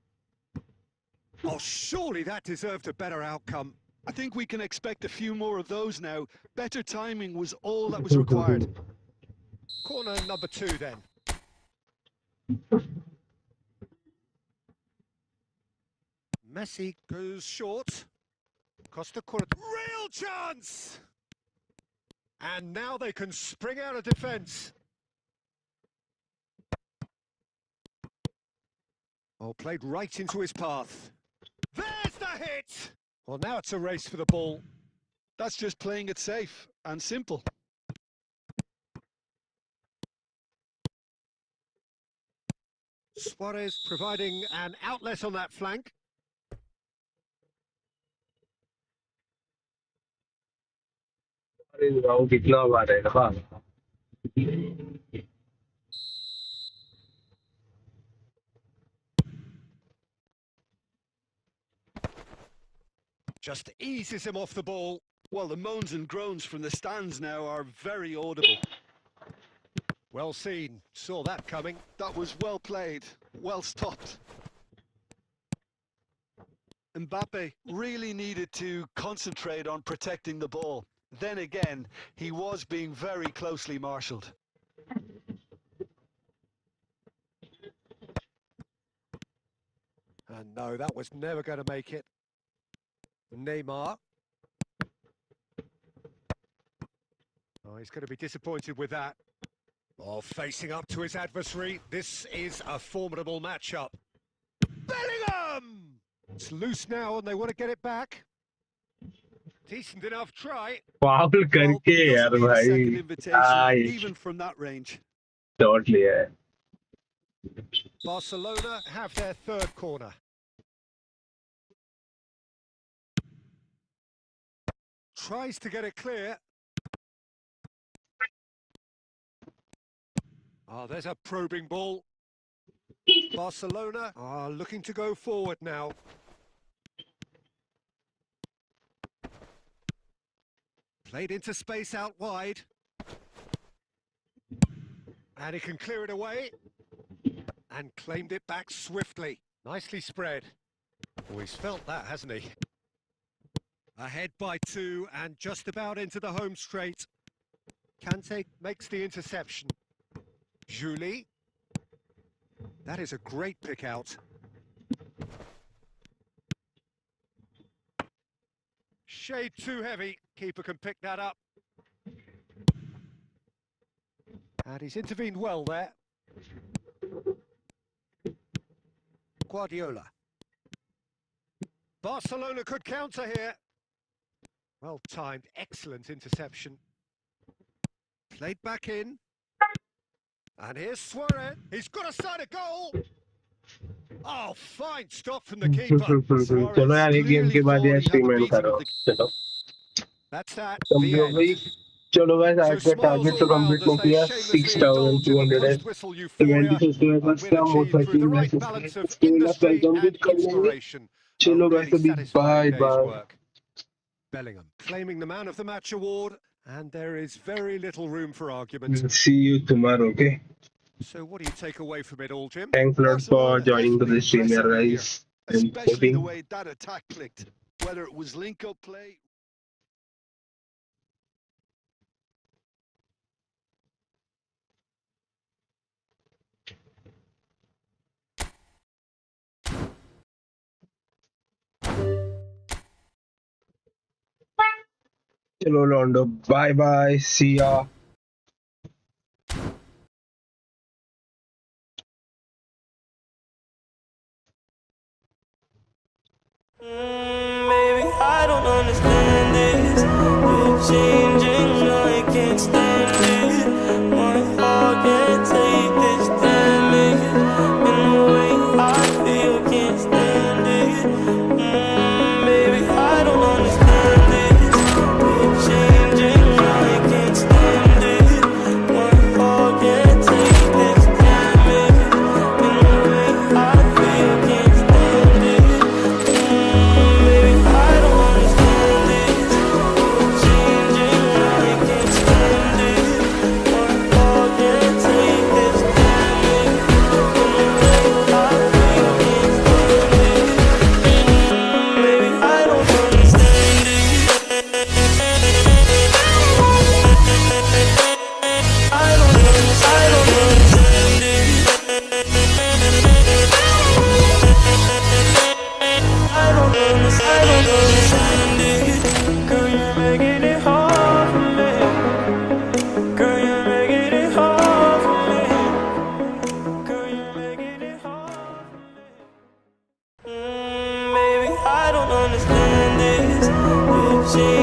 S4: Oh, surely that deserved a better outcome.
S3: I think we can expect a few more of those now. Better timing was all that was required.
S4: Corner number 2 then. Messi goes short. Costa corner. Real chance! And now they can spring out of defence. Oh, played right into his path. There's the hit! Well, now it's a race for the ball.
S3: That's just playing it safe and simple.
S4: Suarez providing an outlet on that flank.
S2: कितना बार है ना
S4: Just eases him off the ball.
S3: Well, the moans and groans from the stands now are very audible.
S4: Well seen. Saw that coming.
S3: That was well played, well stopped. Mbappe really needed to concentrate on protecting the ball. Then again, he was being very closely marshalled.
S4: And no, that was never going to make it. Neymar. Oh, he's going to be disappointed with that. Oh, facing up to his adversary. This is a formidable matchup. Bellingham! It's loose now and they want to get it back. Decent enough try.
S2: Foul
S3: Well,
S2: करके
S3: he
S2: यार
S3: doesn't need a second
S2: भाई
S3: invitation, even from that range.
S2: Shot लिया है.
S4: Barcelona have their third corner. Tries to get it clear. Oh, there's a probing ball. Barcelona are looking to go forward now. Played into space out wide. And he can clear it away. And claimed it back swiftly. Nicely spread. Oh, he's felt that, hasn't he? Ahead by 2 and just about into the home straight. Kante makes the interception. Julie. That is a great pick out. Shade too heavy. Keeper can pick that up. And he's intervened well there. Guardiola. Barcelona could counter here. Well timed, excellent interception. Played back in. And here's Suarez. He's got a side of goal. Oh, fine stop from the keeper.
S2: चलो यार एक game के बाद यार stream and करो. चलो.
S4: That's that.
S2: तो
S4: The
S2: भाई
S4: end.
S2: चलो guys आज का टारगेट तो कंप्लीट हो गया. 6,270 सब्सक्राइबर्स का मोटिवेशन मैसेज कंप्लीट कर लेंगे. चलो guys अभी bye bye.
S4: Bellingham claiming the Man of the Match award, and there is very little room for argument.
S2: See you tomorrow, okay?
S4: So what do you take away from it all, Jim?
S2: Thanks a lot for joining to the stream, guys. And
S3: Especially the way that attack clicked. Whether it was link-up play...
S2: चलो लॉन्डो bye bye सी या.
S1: Baby, I don't understand this. You're changing, I can't stand it. My heart can't take this damage. In the way I feel, can't stand it. Baby, I don't understand this. You're changing, I can't stand it. My heart can't take this damage. In the way I feel, can't stand it. Baby, I don't understand this. You're changing, I can't stand it. My heart can't take this damage. In the way I feel, can't stand it. Baby, I don't understand it. I don't understand it. I don't understand it. Girl, you're making it hard for me. Girl, you're making it hard for me. Girl, you're making it hard for me. Baby, I don't understand this. You're changing.